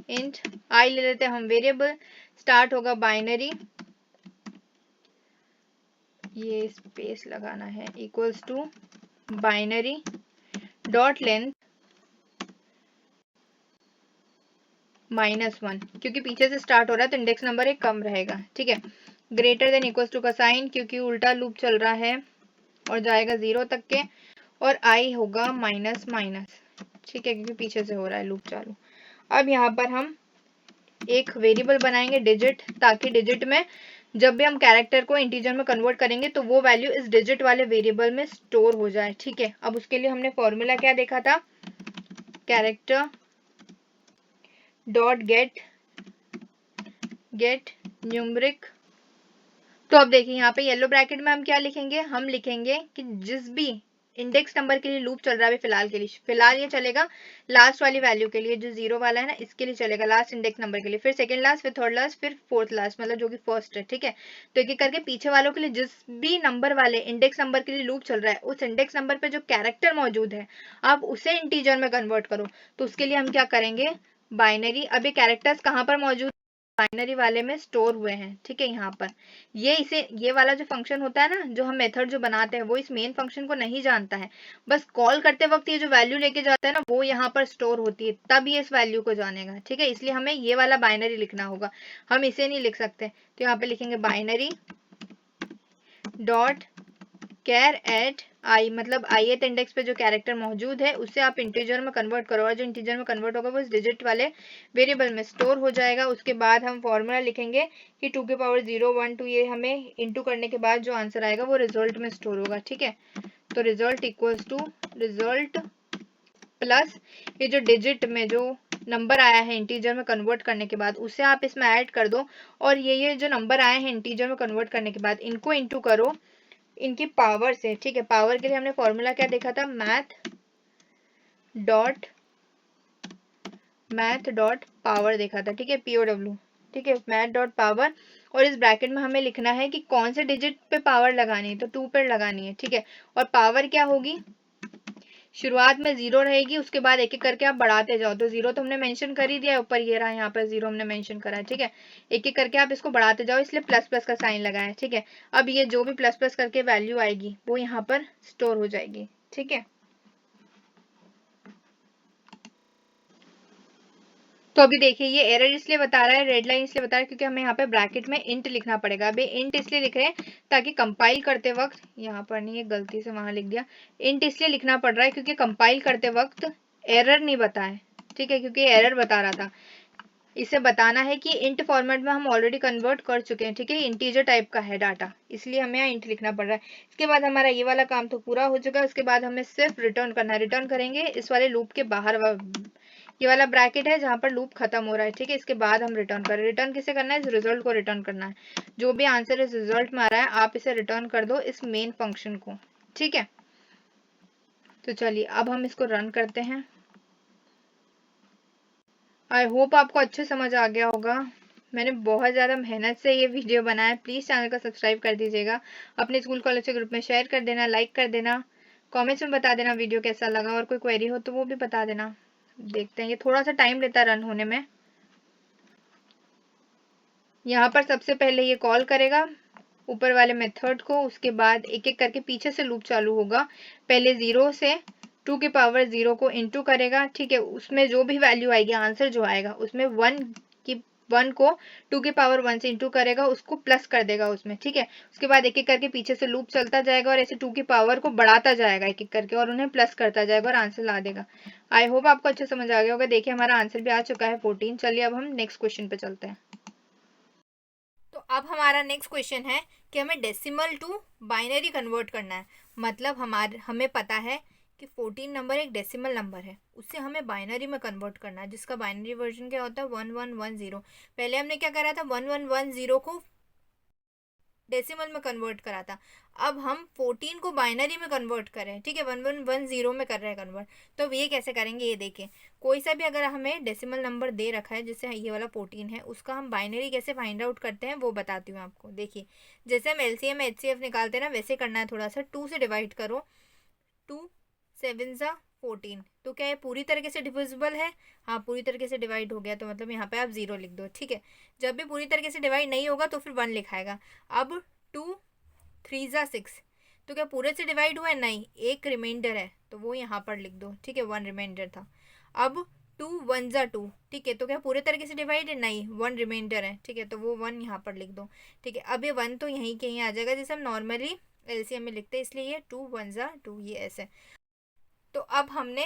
इंट आई ले लेते हैं हम वेरिएबल, स्टार्ट होगा बाइनरी, ये स्पेस लगाना है, equals to binary dot length -1, क्योंकि पीछे से स्टार्ट हो रहा है तो इंडेक्स नंबर एक कम रहेगा, ठीक है। ग्रेटर देन इक्वल्स टू का साइन, क्योंकि उल्टा लूप चल रहा है और जाएगा 0 तक के, और आई होगा माइनस माइनस, ठीक है, क्योंकि पीछे से हो रहा है लूप चालू। अब यहाँ पर हम एक वेरिएबल बनाएंगे डिजिट, ताकि डिजिट में जब भी हम कैरेक्टर को इंटीजर में कन्वर्ट करेंगे तो वो वैल्यू इस डिजिट वाले वेरिएबल में स्टोर हो जाए, ठीक है। अब उसके लिए हमने फॉर्मूला क्या देखा था, कैरेक्टर डॉट गेट न्यूमरिक। तो अब देखिए यहाँ पे येलो ब्रैकेट में हम क्या लिखेंगे, हम लिखेंगे कि जिस भी इंडेक्स नंबर के लिए लूप चल रहा है फिलहाल के लिए, फिलहाल ये चलेगा लास्ट वाली वैल्यू के लिए, जो 0 वाला है ना इसके लिए चलेगा, लास्ट इंडेक्स नंबर के लिए, फिर सेकंड लास्ट, फिर थर्ड लास्ट, फिर फोर्थ लास्ट, मतलब जो कि फर्स्ट है, ठीक है। तो एक एक करके पीछे वालों के लिए जिस भी नंबर वाले इंडेक्स नंबर के लिए लूप चल रहा है उस इंडेक्स नंबर पे जो कैरेक्टर मौजूद है आप उसे इंटीजर में कन्वर्ट करो। तो उसके लिए हम क्या करेंगे, बाइनरी, अभी कैरेक्टर्स कहाँ पर मौजूद, बाइनरी वाले में स्टोर हुए हैं, ठीक है। यहाँ पर ये वाला जो फंक्शन होता है ना, जो हम मेथड जो बनाते हैं वो इस मेन फंक्शन को नहीं जानता है, बस कॉल करते वक्त ये जो वैल्यू लेके जाता है ना वो यहाँ पर स्टोर होती है, तब ये इस वैल्यू को जानेगा, ठीक है। इसलिए हमें ये वाला बाइनरी लिखना होगा, हम इसे नहीं लिख सकते, तो यहाँ पे लिखेंगे बाइनरी डॉट कैर एट आई, मतलब ith इंडेक्स पे जो कैरेक्टर मौजूद है उसे आप इंटीजर में कन्वर्ट करो, और जो इंटीजर में कन्वर्ट होगा वो इस डिजिट वाले वेरिएबल में स्टोर हो जाएगा। उसके बाद हम फॉर्मूला लिखेंगे कि 2 की पावर 0 1 2, ये हमें इंटू करने के बाद जो आंसर आएगा वो रिजल्ट में स्टोर होगा, ठीक है। तो result equals to result plus ये जो डिजिट में जो नंबर आया है इंटीजर में कन्वर्ट करने के बाद उसे आप इसमें ऐड कर दो, और ये जो नंबर आए हैं इंटीजर में कन्वर्ट करने के बाद इनको इंटू करो इनकी पावर से, ठीक है। पावर के लिए हमने फॉर्मूला क्या देखा था, मैथ डॉट पावर देखा था, ठीक है, POW, ठीक है, मैथ डॉट पावर। और इस ब्रैकेट में हमें लिखना है कि कौन से डिजिट पे पावर लगानी है, तो 2 पे लगानी है, ठीक है। और पावर क्या होगी, शुरुआत में 0 रहेगी, उसके बाद एक एक करके आप बढ़ाते जाओ। तो 0 तो हमने मेंशन कर ही दिया है, ऊपर ये रहा, यहाँ पर 0 हमने मेंशन करा है, ठीक है। एक एक करके आप इसको बढ़ाते जाओ, इसलिए प्लस प्लस का साइन लगा है, ठीक है। अब ये जो भी प्लस प्लस करके वैल्यू आएगी वो यहाँ पर स्टोर हो जाएगी, ठीक है। तो अभी देखिए ये एरर इसलिए बता रहा है, रेड लाइन इसलिए बता रहा है क्योंकि हमें यहाँ पे ब्रैकेट में इंट लिखना पड़ेगा। अभी इंट इसलिए लिख रहे हैं ताकि कंपाइल करते वक्त, यहाँ पर नहीं है, गलती से वहां लिख दिया। इंट इसलिए लिखना पड़ रहा है क्योंकि कंपाइल करते वक्त एरर नहीं बताए, ठीक है, क्योंकि एरर बता रहा था। इसे बताना है कि इंट फॉर्मेट में हम ऑलरेडी कन्वर्ट कर चुके हैं, ठीक है, इंटीजर टाइप का है डाटा, इसलिए हमें यहाँ इंट लिखना पड़ रहा है। इसके बाद हमारा ये वाला काम तो पूरा हो चुका है। उसके बाद हमें सिर्फ रिटर्न करना है। रिटर्न करेंगे इस वाले लूप के बाहर, ये वाला ब्रैकेट है जहां पर लूप खत्म हो रहा है, ठीक है। इसके बाद हम रिटर्न करें। रिटर्न किसे करना है? इस रिजल्ट को रिटर्न करना है। जो भी आंसर इस रिजल्ट में आ रहा है आप इसे रिटर्न कर दो, इस मेन फंक्शन को, ठीक है। तो चलिए अब हम इसको रन करते हैं। आई होप आपको अच्छे समझ आ गया होगा। मैंने बहुत ज़्यादा मेहनत से ये वीडियो बनाया है। प्लीज़ चैनल को सब्सक्राइब कर दीजिएगा, अपने स्कूल कॉलेज के ग्रुप में शेयर कर देना, लाइक कर देना, कमेंट्स में बता देना वीडियो कैसा लगा, और कोई क्वेरी हो तो वो भी बता देना। देखते हैं, ये थोड़ा सा टाइम लेता है रन होने में। यहाँ पर सबसे पहले ये कॉल करेगा ऊपर वाले मेथड को, उसके बाद एक एक करके पीछे से लूप चालू होगा। पहले 0 से 2 की पावर 0 को इंटू करेगा, ठीक है। उसमें जो भी वैल्यू आएगी, आंसर जो आएगा उसमें 1 को 2 की पावर 1 से इंटू करेगा, उसको प्लस कर देगा उसमें, ठीक है। उसके बाद एक एक करके पीछे से लूप चलता जाएगा और ऐसे 2 की पावर को बढ़ाता जाएगा एक एक करके, और उन्हें प्लस करता जाएगा और आंसर ला देगा। आई होप आपको अच्छे समझ आ गया होगा। देखिए हमारा आंसर भी आ चुका है 14। चलिए अब हम नेक्स्ट क्वेश्चन पे चलते हैं। तो अब हमारा नेक्स्ट क्वेश्चन है कि हमें डेसिमल टू बाइनरी कन्वर्ट करना है। मतलब हमें पता है कि 14 नंबर एक डेसिमल नंबर है, उससे हमें बाइनरी में कन्वर्ट करना है, जिसका बाइनरी वर्जन क्या होता है 1110। पहले हमने क्या करा था 1110 को डेसिमल में कन्वर्ट करा था। अब हम 14 को बाइनरी में कन्वर्ट करें, ठीक है, 1110 में कर रहे हैं कन्वर्ट। तो अब ये कैसे करेंगे, ये देखिए। कोई सा भी अगर हमें डेसिमल नंबर दे रखा है, जैसे ये वाला 14 है, उसका हम बाइनरी कैसे फाइंड आउट करते हैं वो बताती हूँ आपको। देखिए जैसे हम एलसीएम एचसीएफ निकालते हैं ना, वैसे करना है। थोड़ा सा 2 से डिवाइड करो, 2 7 14। तो क्या ये पूरी तरीके से डिविजिबल है? हाँ पूरी तरीके से डिवाइड हो गया, तो मतलब यहाँ पे आप 0 लिख दो, ठीक है। जब भी पूरी तरीके से डिवाइड नहीं होगा तो फिर 1 लिखाएगा। अब 2 3 6, तो क्या पूरे से डिवाइड हुआ है? नहीं, एक रिमाइंडर है तो वो यहाँ पर लिख दो, ठीक है, 1 रिमाइंडर था। अब 2 1 2, ठीक है, तो क्या पूरे तरीके से डिवाइड है? नहीं, 1 रिमाइंडर है, ठीक है, तो वो 1 यहाँ पर लिख दो, ठीक है। अब ये 1 तो यहीं के यहीं आ जाएगा, जैसे हम नॉर्मली एलसीएम में लिखते हैं, इसलिए ये 2 1 2 ये ऐसे। तो अब हमने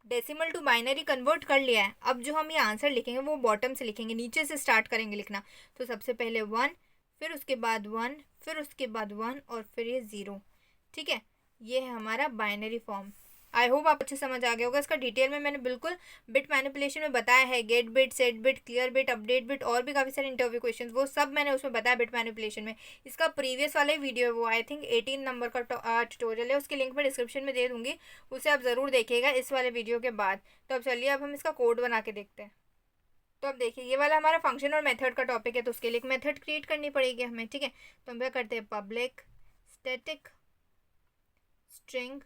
डेसिमल टू बाइनरी कन्वर्ट कर लिया है। अब जो हम ये आंसर लिखेंगे वो बॉटम से लिखेंगे, नीचे से स्टार्ट करेंगे लिखना। तो सबसे पहले 1, फिर उसके बाद 1, फिर उसके बाद 1, और फिर ये 0, ठीक है। ये है हमारा बाइनरी फॉर्म। आई होप आप अच्छे समझ आ गया होगा। इसका डिटेल में मैंने बिल्कुल बिट मैनिपुलेशन में बताया है, get bit, set bit, clear bit, update bit, और भी काफ़ी सारे इंटरव्यू क्वेश्चंस, वो सब मैंने उसमें बताया बिट मैनिपुलेशन में। इसका प्रीवियस वाला वीडियो है, वो आई थिंक 18 नंबर का ट्यूटोरियल है, उसकी लिंक मैं डिस्क्रिप्शन में दे दूंगी, उसे आप ज़रूर देखिएगा इस वाले वीडियो के बाद। तो अब चलिए अब हम इसका कोड बना के देखते हैं। तो अब देखिए ये वाला हमारा फंक्शन और मेथड का टॉपिक है, तो उसके लिए एक मेथड क्रिएट करनी पड़ेगी हमें, ठीक है। तो हम क्या करते हैं, पब्लिक स्टैटिक स्ट्रिंग।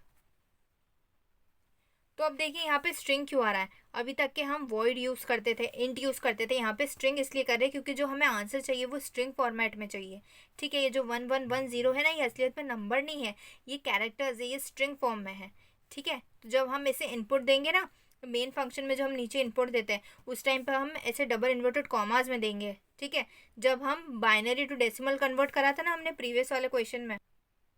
तो अब देखिए यहाँ पे स्ट्रिंग क्यों आ रहा है? अभी तक के हम वॉइड यूज़ करते थे, इंट यूज़ करते थे, यहाँ पे स्ट्रिंग इसलिए कर रहे हैं क्योंकि जो हमें आंसर चाहिए वो स्ट्रिंग फॉर्मेट में चाहिए, ठीक है। ये जो 1110 है ना, ये असलियत में नंबर नहीं है, ये कैरेक्टर्स है, ये स्ट्रिंग फॉर्म में है, ठीक है। तो जब हम इसे इनपुट देंगे ना, मेन फंक्शन में जो हम नीचे इनपुट देते हैं उस टाइम पर हम ऐसे डबल इन्वर्टेड कॉमास में देंगे, ठीक है। जब हम बाइनरी टू डेसिमल कन्वर्ट करा था ना हमने प्रीवियस वाले क्वेश्चन में,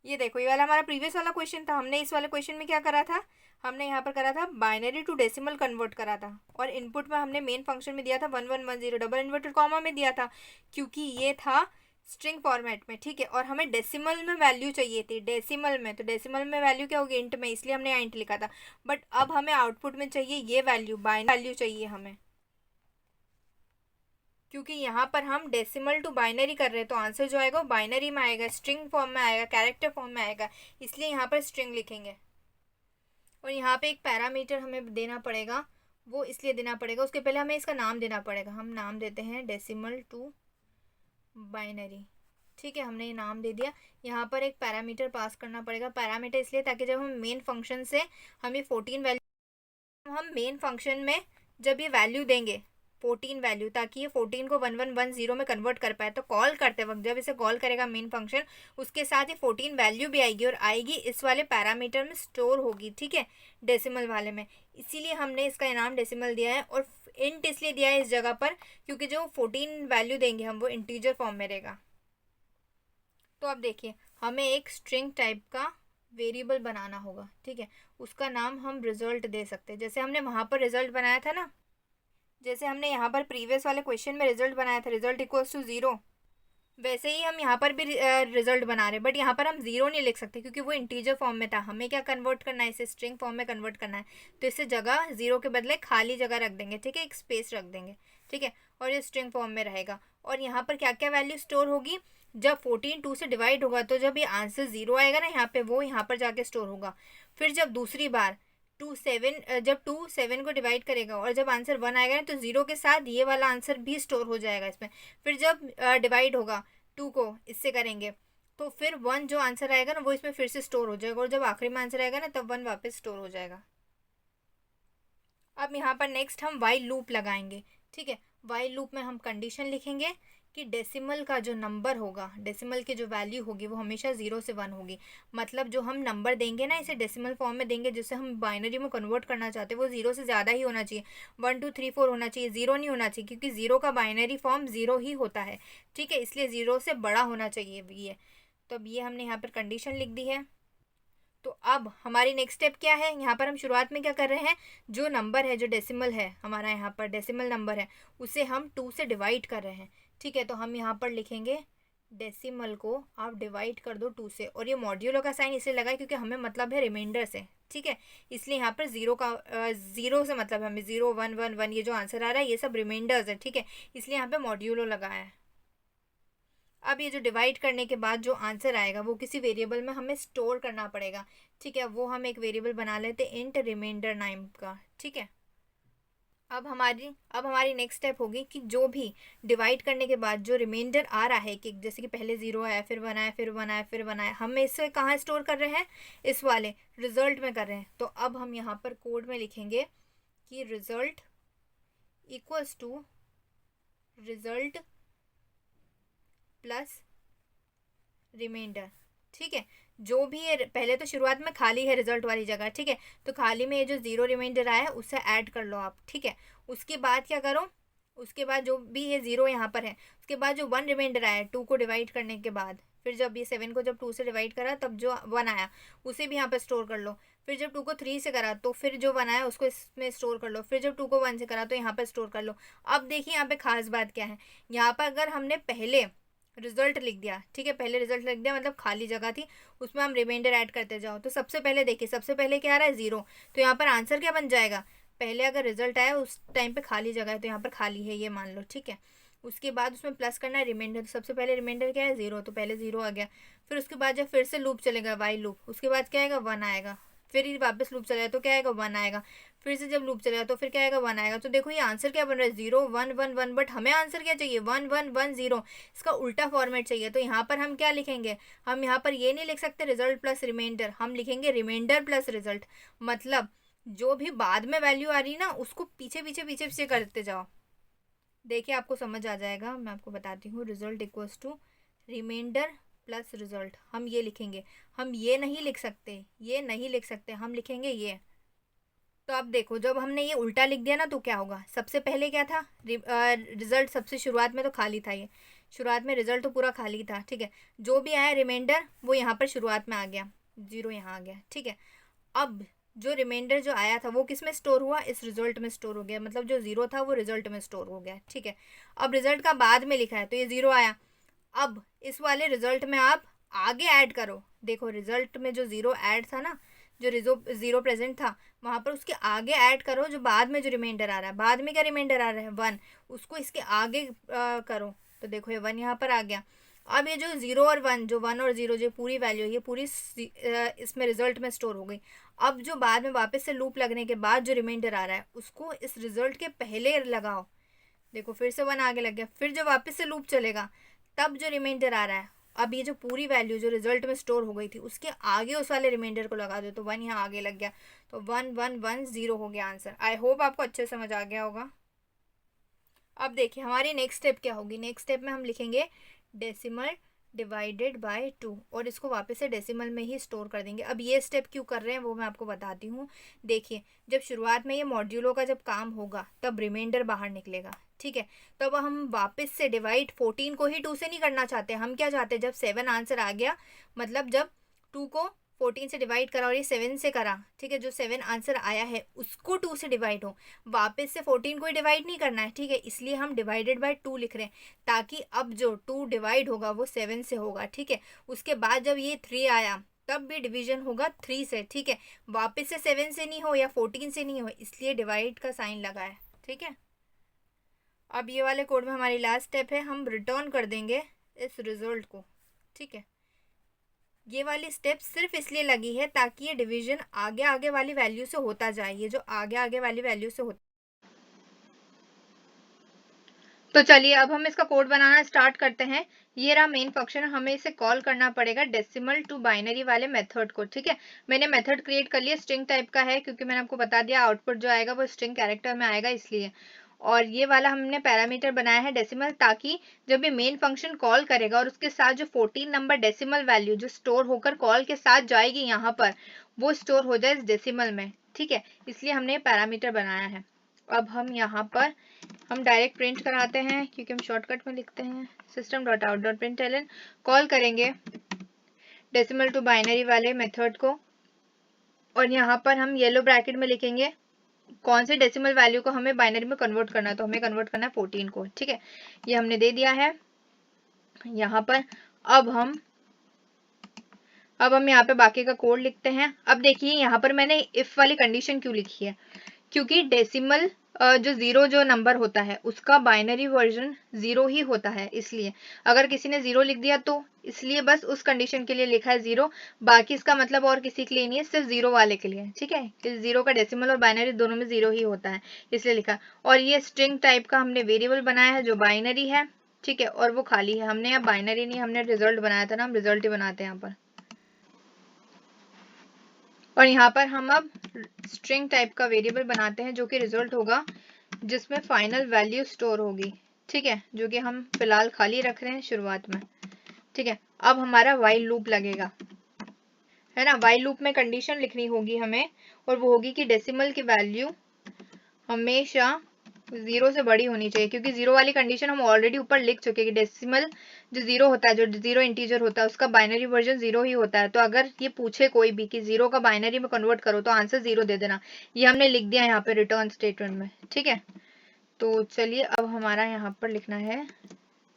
ये देखो ये वाला हमारा प्रीवियस वाला क्वेश्चन था, हमने इस वाले क्वेश्चन में क्या करा था, हमने यहाँ पर करा था बाइनरी टू डेसिमल कन्वर्ट करा था, और इनपुट में हमने मेन फंक्शन में दिया था 1110 डबल इन्वर्टेड कॉमा में दिया था, क्योंकि ये था स्ट्रिंग फॉर्मेट में, ठीक है। और हमें डेसिमल में वैल्यू चाहिए थी, डेसिमल में, तो डेसिमल में वैल्यू क्या होगी, इंट में, इसलिए हमने इंट लिखा था। बट अब हमें आउटपुट में चाहिए ये वैल्यू, बाइनरी वैल्यू चाहिए हमें, क्योंकि यहाँ पर हम डेसिमल टू बाइनरी कर रहे हैं, तो आंसर जो आएगा वो बाइनरी में आएगा, स्ट्रिंग फॉर्म में आएगा, कैरेक्टर फॉर्म में आएगा, इसलिए यहाँ पर स्ट्रिंग लिखेंगे। और यहाँ पे एक पैरामीटर हमें देना पड़ेगा, वो इसलिए देना पड़ेगा, उसके पहले हमें इसका नाम देना पड़ेगा। हम नाम देते हैं डेसिमल टू बाइनरी, ठीक है, हमने ये नाम दे दिया। यहाँ पर एक पैरामीटर पास करना पड़ेगा। पैरामीटर इसलिए ताकि जब हम मेन फंक्शन से हम ये 14 वैल्यू, हम मेन फंक्शन में जब ये वैल्यू देंगे 14 वैल्यू, ताकि ये 14 को 1110 में कन्वर्ट कर पाए, तो कॉल करते वक्त जब इसे कॉल करेगा मेन फंक्शन, उसके साथ ही 14 वैल्यू भी आएगी और आएगी इस वाले पैरामीटर में स्टोर होगी। ठीक है, डेसिमल वाले में। इसीलिए हमने इसका नाम डेसिमल दिया है। और इंट इसलिए दिया है इस जगह पर क्योंकि जो 14 वैल्यू देंगे हम वो इंटीजर फॉर्म में रहेगा। तो अब देखिए, हमें एक स्ट्रिंग टाइप का वेरिएबल बनाना होगा। ठीक है, उसका नाम हम रिजल्ट दे सकते हैं। जैसे हमने वहाँ पर रिजल्ट बनाया था ना, जैसे हमने यहाँ पर प्रीवियस वाले क्वेश्चन में रिजल्ट बनाया था, रिजल्ट इक्वल्स टू 0, वैसे ही हम यहाँ पर भी रिजल्ट बना रहे हैं। बट यहाँ पर हम 0 नहीं लिख सकते क्योंकि वो इंटीजर फॉर्म में था। हमें क्या कन्वर्ट करना है, इसे स्ट्रिंग फॉर्म में कन्वर्ट करना है। तो इसे जगह 0 के बदले खाली जगह रख देंगे। ठीक है, एक स्पेस रख देंगे। ठीक है, और ये स्ट्रिंग फॉर्म में रहेगा। और यहाँ पर क्या क्या वैल्यू स्टोर होगी, जब 14 2 से डिवाइड होगा तो जब ये आंसर 0 आएगा ना यहाँ पे, वो यहाँ पर जाके स्टोर होगा। फिर जब दूसरी बार 2 7 को डिवाइड करेगा और जब आंसर 1 आएगा ना, तो 0 के साथ ये वाला आंसर भी स्टोर हो जाएगा इसमें। फिर जब डिवाइड होगा 2 को इससे करेंगे, तो फिर 1 जो आंसर आएगा ना वो इसमें फिर से स्टोर हो जाएगा। और जब आखिरी में आंसर आएगा ना, तब 1 वापस स्टोर हो जाएगा। अब यहाँ पर नेक्स्ट हम वाइल लूप लगाएंगे। ठीक है, वाइल लूप में हम कंडीशन लिखेंगे कि डेसिमल का जो नंबर होगा, डेसिमल की जो वैल्यू होगी वो हमेशा 0 से 1 होगी। मतलब जो हम नंबर देंगे ना, इसे डेसिमल फॉर्म में देंगे, जिसे हम बाइनरी में कन्वर्ट करना चाहते हैं, वो 0 से ज़्यादा ही होना चाहिए। 1 2 3 4 होना चाहिए, 0 नहीं होना चाहिए, क्योंकि 0 का बाइनरी फॉर्म 0 ही होता है। ठीक है, इसलिए 0 से बड़ा होना चाहिए ये। तो अब ये हमने यहाँ पर कंडीशन लिख दी है। तो अब हमारी नेक्स्ट स्टेप क्या है, यहाँ पर हम शुरुआत में क्या कर रहे हैं, जो नंबर है, जो डेसिमल है हमारा, यहाँ पर डेसिमल नंबर है, उसे हम 2 से डिवाइड कर रहे हैं। ठीक है, तो हम यहाँ पर लिखेंगे डेसिमल को आप डिवाइड कर दो 2 से। और ये मॉड्यूलो का साइन इसलिए लगा है क्योंकि हमें मतलब है रिमाइंडर से। ठीक है, इसलिए यहाँ पर 0 से मतलब हमें 0 1 1 1 ये जो आंसर आ रहा है ये सब रिमाइंडर्स है। ठीक है, इसलिए यहाँ पे मॉड्यूलो लगाया है। अब ये जो डिवाइड करने के बाद जो आंसर आएगा वो किसी वेरिएबल में हमें स्टोर करना पड़ेगा। ठीक है, वो हम एक वेरिएबल बना लेते हैं इंट रिमाइंडर नाम का। ठीक है, अब हमारी नेक्स्ट स्टेप होगी कि जो भी डिवाइड करने के बाद जो रिमाइंडर आ रहा है, कि जैसे कि पहले 0 आया, फिर 1 आया, फिर 1 आया, फिर 1 आया, हम इसे कहाँ स्टोर कर रहे हैं, इस वाले रिजल्ट में कर रहे हैं। तो अब हम यहाँ पर कोड में लिखेंगे कि result equals to result plus remainder. ठीक है, जो भी है, पहले तो शुरुआत में खाली है रिजल्ट वाली जगह। ठीक है, तो खाली में ये जो 0 रिमाइंडर आया है उसे ऐड कर लो आप। ठीक है, उसके बाद क्या करो, उसके बाद जो भी ये 0 यहाँ पर है, उसके बाद जो 1 रिमाइंडर आया 2 को डिवाइड करने के बाद, फिर जब ये 7 को जब 2 से डिवाइड करा तब जो 1 आया उसे भी यहाँ पर स्टोर कर लो। फिर जब 2 को 3 से करा तो फिर जो 1 आया उसको इसमें स्टोर कर लो। फिर जब 2 को 1 से करा तो यहाँ पर स्टोर कर लो। अब देखिए यहाँ पे खास बात क्या है, यहाँ पर अगर हमने पहले रिजल्ट लिख दिया, ठीक है, पहले रिजल्ट लिख दिया मतलब खाली जगह थी, उसमें हम रिमाइंडर ऐड करते जाओ, तो सबसे पहले देखिए, सबसे पहले क्या आ रहा है 0, तो यहाँ पर आंसर क्या बन जाएगा, पहले अगर रिजल्ट आया उस टाइम पे खाली जगह है तो यहाँ पर खाली है ये मान लो। ठीक है, उसके बाद उसमें प्लस करना है रिमाइंडर, तो सबसे पहले रिमाइंडर क्या है 0, तो पहले 0 आ गया। फिर उसके बाद जब फिर से लूप चलेगा वाइल लूप, उसके बाद क्या आएगा 1 आएगा। फिर ये वापस लूप चलेगा तो क्या आएगा 1 आएगा। फिर से जब लूप चलेगा तो फिर क्या आएगा 1 आएगा। तो देखो ये आंसर क्या बन रहा है 0 1 1 1, बट हमें आंसर क्या चाहिए 1 1 1 0, इसका उल्टा फॉर्मेट चाहिए। तो यहाँ पर हम क्या लिखेंगे, हम यहाँ पर ये नहीं लिख सकते रिजल्ट प्लस रिमाइंडर, हम लिखेंगे रिमाइंडर प्लस रिजल्ट। मतलब जो भी बाद में वैल्यू आ रही ना उसको पीछे पीछे पीछे पीछे करते जाओ। देखिए आपको समझ आ जाएगा, मैं आपको बताती हूँ। Result equals to remainder plus result, हम ये लिखेंगे, हम ये नहीं लिख सकते, ये नहीं लिख सकते, हम लिखेंगे ये। तो अब देखो जब हमने ये उल्टा लिख दिया ना तो क्या होगा, सबसे पहले क्या था, रिजल्ट सबसे शुरुआत में तो खाली था, ये शुरुआत में रिजल्ट तो पूरा खाली था। ठीक है, जो भी आया रिमाइंडर वो यहाँ पर शुरुआत में आ गया, 0 यहाँ आ गया। ठीक है, अब जो रिमाइंडर जो आया था वो किस में स्टोर हुआ, इस रिजल्ट में स्टोर हो गया, मतलब जो 0 था वो रिजल्ट में स्टोर हो गया। ठीक है, अब रिजल्ट का बाद में लिखा है तो ये 0 आया। अब इस वाले रिजल्ट में आप आगे ऐड करो, देखो रिजल्ट में जो 0 ऐड था ना, जो 0 प्रेजेंट था वहाँ पर उसके आगे ऐड करो जो बाद में जो रिमाइंडर आ रहा है। बाद में क्या रिमाइंडर आ रहा है 1, उसको इसके आगे करो, तो देखो ये 1 यहाँ पर आ गया। अब ये जो 0 और 1, जो 1 और 0 जो पूरी वैल्यू है ये पूरी इसमें रिजल्ट में स्टोर हो गई। अब जो बाद में वापस से लूप लगने के बाद जो रिमाइंडर आ रहा है उसको इस रिजल्ट के पहले लगाओ, देखो फिर से 1 आगे लग गया। फिर जब वापस से लूप चलेगा तब जो रिमाइंडर आ रहा है अब ये जो पूरी वैल्यू जो रिजल्ट में स्टोर हो गई थी उसके आगे उस वाले रिमाइंडर को लगा दो, तो 1 यहाँ आगे लग गया, तो 1110 हो गया आंसर। आई होप आपको अच्छे समझ आ गया होगा। अब देखिए हमारी नेक्स्ट स्टेप क्या होगी। नेक्स्ट स्टेप में हम लिखेंगे डेसिमल डिवाइडेड बाय 2 और इसको वापस से डेसिमल में ही स्टोर कर देंगे। अब ये स्टेप क्यों कर रहे हैं वो मैं आपको बताती हूँ। देखिए जब शुरुआत में ये मॉड्यूलों का जब काम होगा तब रिमाइंडर बाहर निकलेगा, ठीक है। तो अब हम वापस से डिवाइड 14 को ही 2 से नहीं करना चाहते, हम क्या चाहते हैं, जब 7 आंसर आ गया, मतलब जब 2 को 14 से डिवाइड करा और ये 7 से करा, ठीक है, जो 7 आंसर आया है उसको 2 से डिवाइड हो, वापस से 14 को ही डिवाइड नहीं करना है, ठीक है। इसलिए हम डिवाइडेड बाय 2 लिख रहे हैं, ताकि अब जो 2 डिवाइड होगा वो 7 से होगा, ठीक है। उसके बाद जब ये 3 आया तब भी डिवीजन होगा 3 से, ठीक है। वापस से 7 से नहीं हो या 14 से नहीं हो, इसलिए डिवाइड का साइन लगा है, ठीक है। अब ये वाले कोड में हमारी लास्ट स्टेप है, हम रिटर्न कर देंगे इस रिजल्ट को, ठीक है। ये वाली स्टेप सिर्फ इसलिए लगी है ताकि ये डिवीजन आगे आगे वाली वैल्यू से होता जाए, ये जो आगे आगे वाली वैल्यू से होता। तो चलिए अब हम इसका कोड बनाना स्टार्ट करते हैं। ये रहा मेन फंक्शन, हमें इसे कॉल करना पड़ेगा डेसिमल टू बाइनरी वाले मेथड को, ठीक है। मैंने मेथड क्रिएट कर लिया, स्ट्रिंग टाइप का है क्योंकि मैंने आपको बता दिया आउटपुट जो आएगा वो स्ट्रिंग कैरेक्टर में आएगा इसलिए। और ये वाला हमने पैरामीटर बनाया है डेसिमल, ताकि जब ये मेन फंक्शन कॉल करेगा और उसके साथ जो 14 नंबर डेसिमल वैल्यू जो स्टोर होकर कॉल के साथ जाएगी यहाँ पर, वो स्टोर हो जाए इस डेसिमल में, ठीक है। इसलिए हमने पैरामीटर बनाया है। अब हम यहाँ पर हम डायरेक्ट प्रिंट कराते हैं क्योंकि हम शॉर्टकट में लिखते हैं, system dot out dot println call करेंगे डेसिमल टू बाइनरी वाले मेथड को, और यहाँ पर हम येलो ब्रैकेट में लिखेंगे कौन से डेसिमल वैल्यू को हमें बाइनरी में कन्वर्ट करना है, तो हमें कन्वर्ट करना है 14 को, ठीक है। ये हमने दे दिया है यहाँ पर। अब हम यहाँ पे बाकी का कोड लिखते हैं। अब देखिए यहाँ पर मैंने इफ वाली कंडीशन क्यों लिखी है, क्योंकि डेसिमल जो 0 जो नंबर होता है उसका बाइनरी वर्जन 0 ही होता है, इसलिए अगर किसी ने 0 लिख दिया तो इसलिए बस उस कंडीशन के लिए लिखा है 0, बाकी इसका मतलब और किसी के लिए नहीं है, सिर्फ 0 वाले के लिए, ठीक है। इस 0 का डेसिमल और बाइनरी दोनों में 0 ही होता है, इसलिए लिखा। और ये स्ट्रिंग टाइप का हमने वेरिएबल बनाया है जो बाइनरी है, ठीक है, और वो खाली है। हमने यहाँ बाइनरी नहीं, हमने रिजल्ट बनाया था ना, हम रिजल्ट ही बनाते हैं यहाँ पर। और यहाँ पर हम अब स्ट्रिंग टाइप का वेरिएबल बनाते हैं जो कि रिजल्ट होगा, जिसमें फाइनल वैल्यू स्टोर होगी, ठीक है, जो कि हम फिलहाल खाली रख रहे हैं शुरुआत में, ठीक है। अब हमारा व्हाइल लूप लगेगा, है ना। व्हाइल लूप में कंडीशन लिखनी होगी हमें, और वो होगी कि डेसिमल की वैल्यू हमेशा 0 से बड़ी होनी चाहिए, क्योंकि 0 वाली कंडीशन हम ऑलरेडी ऊपर लिख चुके हैं कि डेसिमल जो 0 होता है, जो 0 इंटीजर होता है, उसका बाइनरी वर्जन 0 ही होता है। तो अगर ये पूछे कोई भी कि 0 का बाइनरी में कन्वर्ट करो तो आंसर 0 दे देना, ये हमने लिख दिया यहाँ पे रिटर्न स्टेटमेंट में, ठीक है। तो चलिए अब हमारा यहाँ पर लिखना है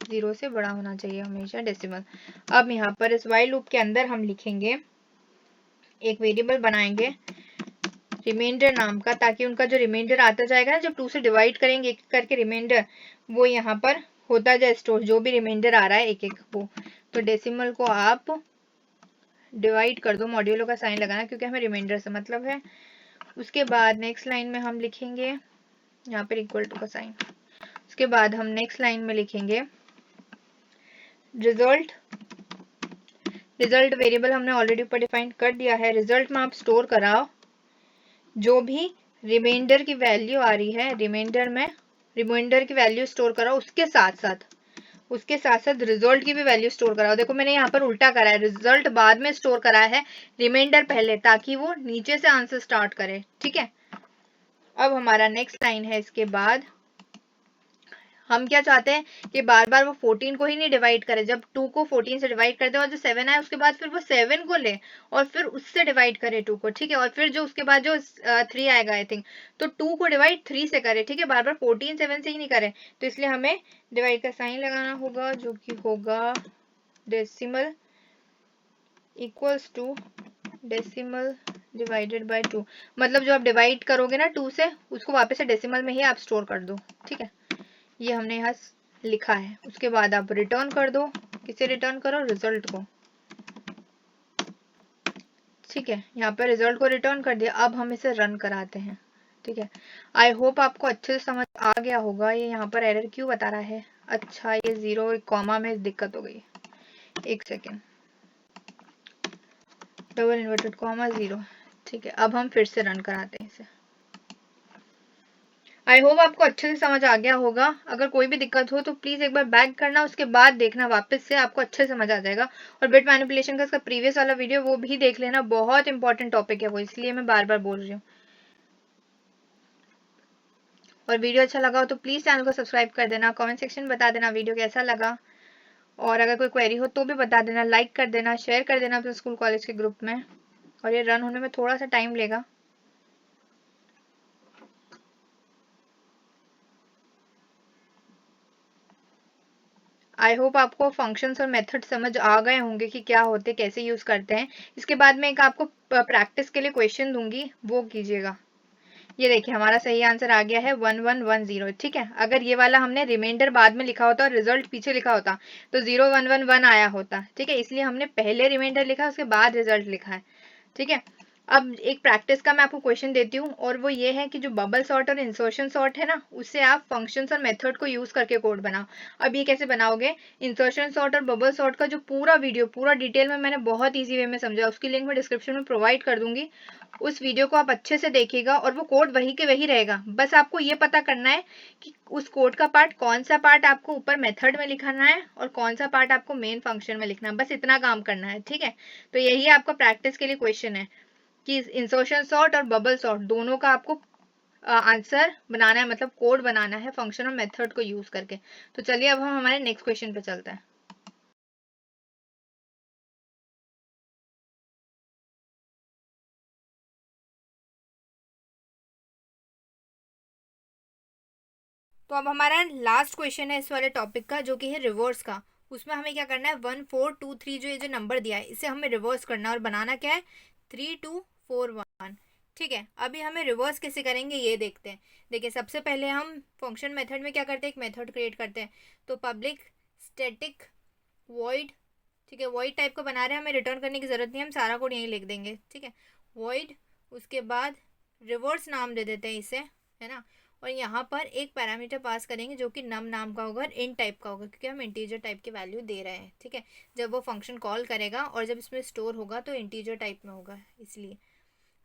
0 से बड़ा होना चाहिए हमेशा डेसिमल। अब यहाँ पर इस व्हाइल लूप के अंदर हम लिखेंगे, एक वेरिएबल बनाएंगे रिमाइंडर नाम का, ताकि उनका जो रिमाइंडर आता जाएगा ना, जब 2 से डिवाइड करेंगे एक करके रिमाइंडर, वो यहाँ पर होता जाए स्टोर, जो भी रिमाइंडर आ रहा है एक एक वो। तो डेसिमल को आप डिवाइड कर दो, मॉड्यूलो का साइन लगाना क्योंकि हमें रिमाइंडर से मतलब है। उसके बाद नेक्स्ट लाइन में हम लिखेंगे यहाँ पर इक्वल टू का साइन। उसके बाद हम नेक्स्ट लाइन में लिखेंगे रिजल्ट वेरिएबल हमने ऑलरेडी ऊपर डिफाइन कर दिया है। रिजल्ट में आप स्टोर कराओ जो भी रिमाइंडर की वैल्यू आ रही है, रिमाइंडर की वैल्यू स्टोर कराओ, उसके साथ साथ रिजल्ट की भी वैल्यू स्टोर कराओ। देखो मैंने यहाँ पर उल्टा करा है, रिजल्ट बाद में स्टोर करा है, रिमाइंडर पहले, ताकि वो नीचे से आंसर स्टार्ट करे, ठीक है। अब हमारा नेक्स्ट लाइन है, इसके बाद हम क्या चाहते हैं कि बार बार वो 14 को ही नहीं डिवाइड करे, जब 2 को 14 से डिवाइड कर दे और जो 7 आए उसके बाद फिर वो 7 को ले और फिर उससे डिवाइड करे 2 को, ठीक है। और फिर जो उसके बाद जो 3 आएगा आई थिंक, तो 2 को डिवाइड 3 से करे, ठीक है, बार बार 14 7 से ही नहीं करे। तो इसलिए हमें डिवाइड का साइन लगाना होगा, जो कि होगा decimal equals to decimal divided by 2, मतलब जो आप डिवाइड करोगे ना 2 से, उसको वापस से डेसिमल में ही आप स्टोर कर दो, ठीक है। ये हमने यहाँ लिखा है। उसके बाद आप रिटर्न कर दो, किसे रिटर्न करो, रिजल्ट को, ठीक है। यहाँ पर रिजल्ट को रिटर्न कर दिया। अब हम इसे रन कराते हैं, ठीक है। आई होप आपको अच्छे से समझ आ गया होगा। ये यहाँ पर एरर क्यों बता रहा है, अच्छा ये 0 एक कॉमा में दिक्कत हो गई, एक सेकेंड, डबल इन्वर्टेड कॉमा 0। ठीक है, अब हम फिर से रन कराते हैं इसे। आई होप आपको अच्छे से समझ आ गया होगा। अगर कोई भी दिक्कत हो तो प्लीज एक बार बैक करना, उसके बाद देखना वापस से, आपको अच्छे से समझ आ जाएगा। और बिट मैनिपुलेशन का इसका प्रीवियस वाला वीडियो वो भी देख लेना, बहुत इंपॉर्टेंट टॉपिक है वो, इसलिए मैं बार बार बोल रही हूँ। और वीडियो अच्छा लगा हो तो प्लीज चैनल को सब्सक्राइब कर देना, कमेंट सेक्शन में बता देना वीडियो कैसा लगा, और अगर कोई क्वेरी हो तो भी बता देना, लाइक कर देना, शेयर कर देना अपने स्कूल कॉलेज के ग्रुप में। और ये रन होने में थोड़ा सा टाइम लेगा। आई होप आपको फंक्शंस और मेथड समझ आ गए होंगे कि क्या होते, कैसे यूज करते हैं। इसके बाद मैं एक आपको प्रैक्टिस के लिए क्वेश्चन दूंगी, वो कीजिएगा। ये देखिए हमारा सही आंसर आ गया है 1110। ठीक है, अगर ये वाला हमने रिमाइंडर बाद में लिखा होता और रिजल्ट पीछे लिखा होता तो 0111 आया होता। ठीक है, इसलिए हमने पहले रिमाइंडर लिखा, उसके बाद रिजल्ट लिखा है। ठीक है, अब एक प्रैक्टिस का मैं आपको क्वेश्चन देती हूँ, और वो ये है कि जो बबल सॉर्ट और इंसर्शन सॉर्ट है ना, उससे आप फंक्शंस और मेथड को यूज करके कोड बनाओ। अब ये कैसे बनाओगे? इंसर्शन सॉर्ट और बबल सॉर्ट का जो पूरा वीडियो पूरा डिटेल में मैंने बहुत ईजी वे में समझा, उसकी लिंक मैं डिस्क्रिप्शन में प्रोवाइड कर दूंगी। उस वीडियो को आप अच्छे से देखिएगा, और वो कोड वही के वही रहेगा। बस आपको ये पता करना है कि उस कोड का पार्ट, कौन सा पार्ट आपको ऊपर मेथड में लिखना है और कौन सा पार्ट आपको मेन फंक्शन में लिखना है। बस इतना काम करना है। ठीक है, तो यही आपका प्रैक्टिस के लिए क्वेश्चन है कि इंसर्शन सॉर्ट और बबल सॉर्ट दोनों का आपको आंसर बनाना है, मतलब कोड बनाना है फंक्शन और मेथड को यूज करके। तो चलिए अब हम हमारे नेक्स्ट क्वेश्चन पे चलते हैं। तो अब हमारा लास्ट क्वेश्चन है इस वाले टॉपिक का, जो कि है रिवर्स का। उसमें हमें क्या करना है, 1423 जो ये जो नंबर दिया है इसे हमें रिवर्स करना है, और बनाना क्या है, 3241। ठीक है, अभी हमें रिवर्स कैसे करेंगे ये देखते हैं। देखिए सबसे पहले हम फंक्शन मेथड में क्या करते हैं, एक मेथड क्रिएट करते हैं। तो पब्लिक स्टैटिक वॉइड, ठीक है, वॉइड टाइप का बना रहे हैं, हमें रिटर्न करने की जरूरत नहीं, हम सारा कोड यहीं लिख देंगे। ठीक है, वॉइड, उसके बाद रिवर्स नाम दे देते हैं इसे, है ना। और यहाँ पर एक पैरामीटर पास करेंगे जो कि नम नाम का होगा, इन टाइप का होगा, क्योंकि हम इंटीजर टाइप की वैल्यू दे रहे हैं। ठीक है, जब वो फंक्शन कॉल करेगा और जब इसमें स्टोर होगा तो इंटीजर टाइप में होगा, इसलिए।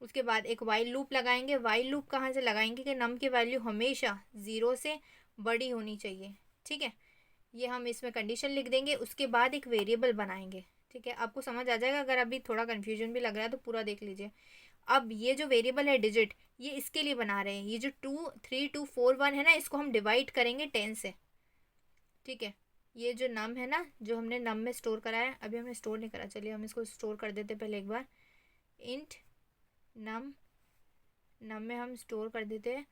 उसके बाद एक वाइल लूप लगाएंगे। वाइल लूप कहाँ से लगाएंगे कि नम की वैल्यू हमेशा 0 से बड़ी होनी चाहिए। ठीक है, ये हम इसमें कंडीशन लिख देंगे। उसके बाद एक वेरिएबल बनाएंगे। ठीक है, आपको समझ आ जाएगा, अगर अभी थोड़ा कन्फ्यूजन भी लग रहा है तो पूरा देख लीजिए। अब ये जो वेरिएबल है डिजिट, ये इसके लिए बना रहे हैं। ये जो 23241 है ना, इसको हम डिवाइड करेंगे 10 से। ठीक है, ये जो नम है ना, जो हमने नम में स्टोर करा है, अभी हमने स्टोर नहीं करा, चलिए हम इसको स्टोर कर देते पहले एक बार। इंट नम, नम में हम स्टोर कर देते हैं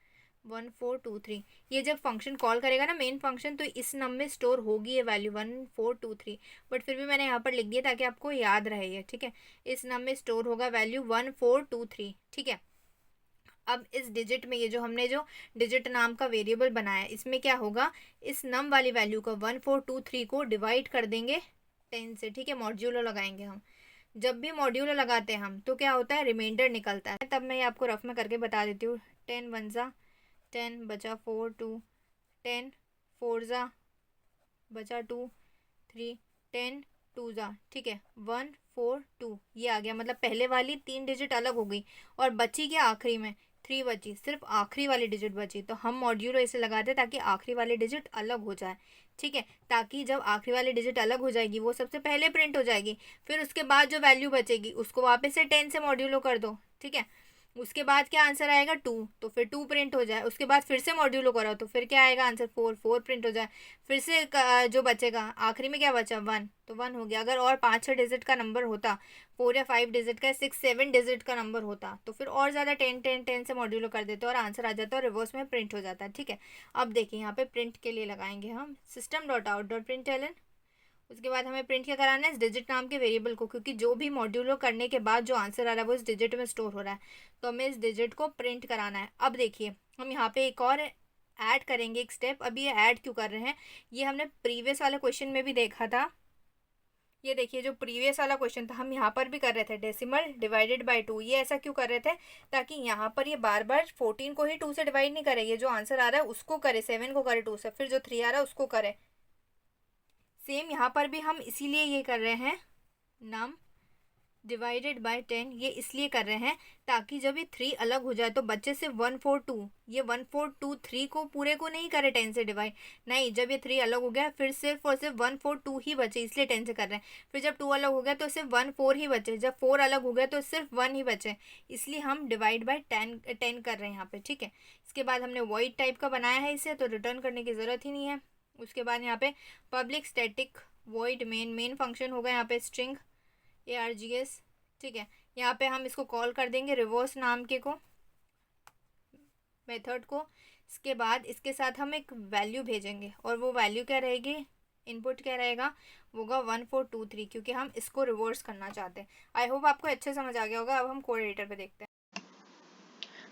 1423। ये जब फंक्शन कॉल करेगा ना मेन फंक्शन, तो इस नम में स्टोर होगी ये वैल्यू 1423। बट फिर भी मैंने यहाँ पर लिख दिया ताकि आपको याद रहे ये। ठीक है, इस नम में स्टोर होगा वैल्यू 1423। ठीक है, अब इस डिजिट में, ये जो हमने जो डिजिट नाम का वेरिएबल बनाया, इसमें क्या होगा, इस नम वाली वैल्यू को 1423 को डिवाइड कर देंगे 10 से। ठीक है, मॉड्यूलो लगाएंगे हम। जब भी मॉड्यूलो लगाते हैं हम तो क्या होता है, रिमाइंडर निकलता है। तब मैं ये आपको रफ में करके बता देती हूँ। 10 वन ज़ा 10 बचा 4 2, 10 4 ज़ा बचा 2 3, 10 2 ज़ा, ठीक है 1 4 2, ये आ गया। मतलब पहले वाली 3 डिजिट अलग हो गई, और बची क्या आखिरी में 3 बची, सिर्फ आखिरी वाली डिजिट बची। तो हम मॉड्यूलो इसे लगाते हैं ताकि आखिरी वाली डिजिट अलग हो जाए। ठीक है, ताकि जब आखिरी वाली डिजिट अलग हो जाएगी वो सबसे पहले प्रिंट हो जाएगी। फिर उसके बाद जो वैल्यू बचेगी उसको वापस से 10 से मॉड्यूलो कर दो। ठीक है, उसके बाद क्या आंसर आएगा 2, तो फिर 2 प्रिंट हो जाए। उसके बाद फिर से मॉड्यूलो कराओ तो फिर क्या आएगा आंसर 4, 4 प्रिंट हो जाए। फिर से जो बचेगा आखिरी में क्या बचा 1, तो 1 हो गया। अगर और 5-6 डिजिट का नंबर होता, 4 या 5 डिजिट का, 6-7 डिजिट का नंबर होता, तो फिर और ज़्यादा 10 से मॉड्यूलो कर देते और आंसर आ जाता और रिवर्स में प्रिंट हो जाता। ठीक है, अब देखिए यहाँ पे प्रिंट के लिए लगाएंगे हम system.out.println। उसके बाद हमें प्रिंट क्या कराना है, इस डिजिट नाम के वेरिएबल को, क्योंकि जो भी मॉड्यूलो करने के बाद जो आंसर आ रहा है वो इस डिजिट में स्टोर हो रहा है, तो हमें इस डिजिट को प्रिंट कराना है। अब देखिए हम यहाँ पे एक और ऐड करेंगे एक स्टेप। अभी ये ऐड क्यों कर रहे हैं, ये हमने प्रीवियस वाले क्वेश्चन में भी देखा था। ये देखिए जो प्रीवियस वाला क्वेश्चन था हम यहाँ पर भी कर रहे थे, डेसिमल डिवाइडेड बाय 2। ये ऐसा क्यों कर रहे थे, ताकि यहाँ पर ये बार बार 14 को ही 2 से डिवाइड नहीं करे, ये जो आंसर आ रहा है उसको करे, 7 को करे 2 से, फिर जो 3 आ रहा है उसको करे सेम यहाँ पर भी हम इसीलिए ये कर रहे हैं, num डिवाइडेड बाय 10, ये इसलिए कर रहे हैं ताकि जब ये 3 अलग हो जाए तो बच्चे सिर्फ 1 4 2, ये 1 4 2 3 को पूरे को नहीं करे 10 से डिवाइड, नहीं, जब ये 3 अलग हो गया फिर सिर्फ और सिर्फ 1 4 2 ही बचे, इसलिए 10 से कर रहे हैं। फिर जब 2 अलग हो गया तो सिर्फ 1 4 ही बचे, जब 4 अलग हो गया तो सिर्फ 1 ही बचे, इसलिए हम डिवाइड बाय 10 कर रहे हैं यहाँ पे, ठीक है। इसके बाद हमने वॉइड टाइप का बनाया है इसे, तो रिटर्न करने की ज़रूरत ही नहीं है। उसके बाद यहाँ पे public static void main function होगा यहाँ पे स्ट्रिंग args, ठीक है। यहाँ पे हम इसको कॉल कर देंगे रिवर्स नाम के को मेथड को। इसके बाद इसके साथ हम एक वैल्यू भेजेंगे और वो वैल्यू क्या रहेगी, इनपुट क्या रहेगा, वो होगा 1 4 2 3, क्योंकि हम इसको रिवर्स करना चाहते हैं। आई होप आपको अच्छे समझ आ गया होगा। अब हम कोड एडिटर पे देखते हैं।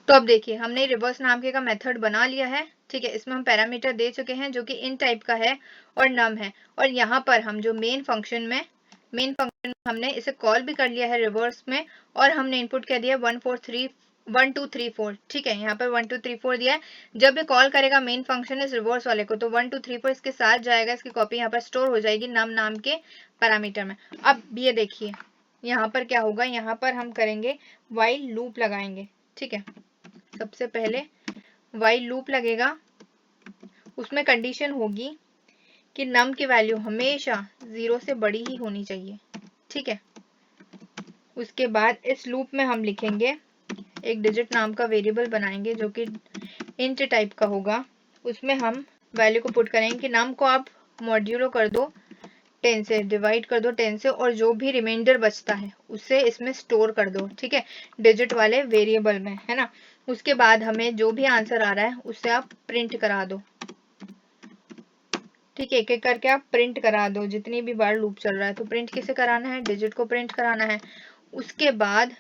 तो अब देखिए हमने रिवर्स नाम के का मेथड बना लिया है, ठीक है। इसमें हम पैरामीटर दे चुके हैं जो कि इन टाइप का है और नम है, और यहाँ पर हम जो मेन फंक्शन हमने इसे कॉल भी कर लिया है रिवर्स में, और हमने इनपुट क्या दिया 1 2 3 4, ठीक है। यहाँ पर 1 2 3 4 दिया है। जब ये कॉल करेगा मेन फंक्शन इस रिवर्स वाले को तो 1 2 3 4 इसके साथ जाएगा, इसकी कॉपी यहाँ पर स्टोर हो जाएगी नम नाम के पैरामीटर में। अब ये देखिए यहाँ पर क्या होगा, यहाँ पर हम करेंगे व्हाइल लूप लगाएंगे, ठीक है। सबसे पहले व्हाइल लूप लगेगा, उसमें कंडीशन होगी कि नम की वैल्यू हमेशा 0 से बड़ी ही होनी चाहिए, ठीक है। उसके बाद इस लूप में हम लिखेंगे एक डिजिट नाम का वेरिएबल बनाएंगे जो कि इंट टाइप का होगा। उसमें हम वैल्यू को पुट करेंगे कि नम को आप मॉड्यूलो कर दो 10 से, डिवाइड कर दो 10 से, और जो भी रिमाइंडर बचता है उसे इसमें स्टोर कर दो, ठीक है, डिजिट वाले वेरिएबल में, है ना। उसके बाद हमें जो भी आंसर आ रहा है उससे आप प्रिंट करा दो, ठीक है। एक एक करके आप प्रिंट करा दो, जितनी भी बार लूप चल रहा है। तो प्रिंट किसे कराना है, डिजिट को प्रिंट कराना है। उसके बाद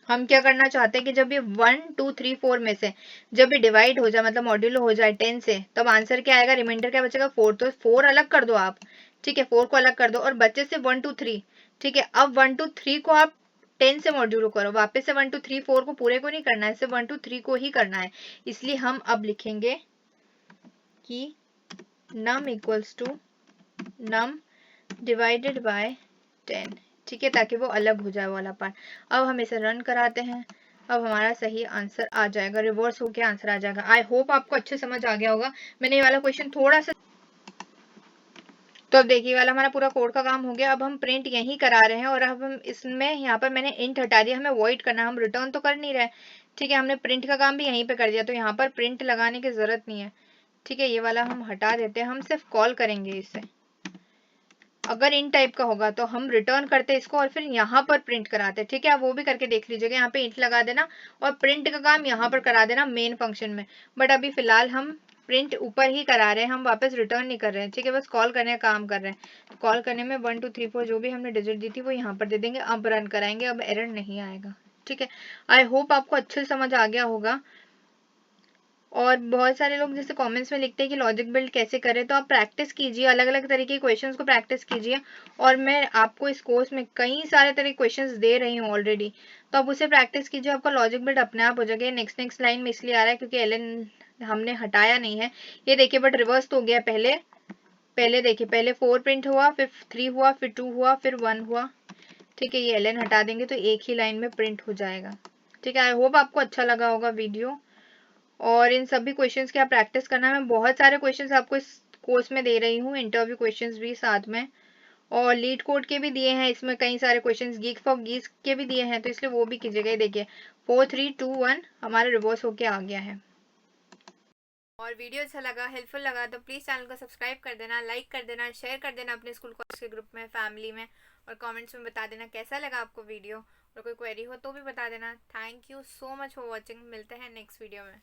हम क्या करना चाहते हैं कि जब ये 1 2 3 4 में से जब ये डिवाइड हो जाए, मतलब मॉड्यूलो हो जाए 10 से, तब आंसर क्या आएगा, रिमाइंडर क्या बचेगा 4, तो 4 अलग कर दो आप, ठीक है, 4 को अलग कर दो और बच्चे से 1 2 3, ठीक है। अब 1 2 3 को आप 10 से मॉड्यूलो करो, वापस से 1 2 3 4 को पूरे को नहीं करना है, सिर्फ 1 2 3 को ही करना है। इसलिए हम अब लिखेंगे कि num equals to num divided by 10, ठीक है, ताकि वो अलग हो जाए वाला पार्ट। अब हम इसे रन कराते हैं, अब हमारा सही आंसर आ जाएगा, रिवर्स होके आंसर आ जाएगा। आई होप आपको अच्छे समझ आ गया होगा। मैंने ये वाला क्वेश्चन थोड़ा सा, तो अब देखिए वाला हमारा पूरा कोड का काम हो गया। अब हम प्रिंट यहीं करा रहे हैं और अब हम इसमें यहाँ पर मैंने इंट हटा दिया, हमें वॉइड करना, हम रिटर्न तो कर नहीं रहे, ठीक है। हमने प्रिंट का काम भी यहीं पे कर दिया, तो यहाँ पर प्रिंट लगाने की जरूरत नहीं है, ठीक है। ये वाला हम हटा देते हैं, हम सिर्फ कॉल करेंगे इसे। अगर इन टाइप का होगा तो हम रिटर्न करते इसको और फिर यहाँ पर प्रिंट कराते, ठीक है। आप वो भी करके देख लीजिएगा, यहाँ पे इंट लगा देना और प्रिंट का काम यहाँ पर करा देना मेन फंक्शन में। बट अभी फिलहाल हम प्रिंट ऊपर ही करा रहे हैं, हम वापस रिटर्न नहीं कर रहे हैं, ठीक है, बस कॉल करने का काम कर रहे हैं। तो कॉल करने में 1 2 3 4 जो भी हमने डिजिट दी थी वो यहाँ पर दे देंगे, अब रन कराएंगे, अब एरर नहीं आएगा, ठीक है। आई होप आपको अच्छे से समझ आ गया होगा। और बहुत सारे लोग जैसे कमेंट्स में लिखते हैं कि लॉजिक बिल्ड कैसे करें, तो आप प्रैक्टिस कीजिए, अलग अलग तरीके के क्वेश्चंस को प्रैक्टिस कीजिए। और मैं आपको इस कोर्स में कई सारे तरह के क्वेश्चंस दे रही हूँ ऑलरेडी, तो आप उसे प्रैक्टिस कीजिए, आपका लॉजिक बिल्ड अपने आप हो जाएगा। नेक्स्ट लाइन में इसलिए आ रहा है क्योंकि एलन हमने हटाया नहीं है, ये देखिए, बट रिवर्स तो हो गया। पहले देखिए, पहले 4 प्रिंट हुआ, फिर 3 हुआ, फिर 2 हुआ, फिर 1 हुआ, ठीक है। ये एलन हटा देंगे तो एक ही लाइन में प्रिंट हो जाएगा, ठीक है। आई होप आपको अच्छा लगा होगा वीडियो, और इन सभी क्वेश्चंस की आप प्रैक्टिस करना। मैं बहुत सारे क्वेश्चंस आपको इस कोर्स में दे रही हूँ, इंटरव्यू क्वेश्चंस भी साथ में, और लीड कोड के भी दिए हैं इसमें कई सारे क्वेश्चंस, गीक फॉर गीक्स के भी दिए हैं, तो इसलिए वो भी कीजिएगा। ये देखिए 4 3 2 1 हमारा रिवर्स होके आ गया है। और वीडियो अच्छा लगा, हेल्पफुल लगा तो प्लीज़ चैनल को सब्सक्राइब कर देना, लाइक कर देना, शेयर कर देना अपने स्कूल कॉलेज के ग्रुप में, फैमिली में, और कमेंट्स में बता देना कैसा लगा आपको वीडियो, और कोई क्वेरी हो तो भी बता देना। Thank you so much for watching, मिलते हैं नेक्स्ट वीडियो में।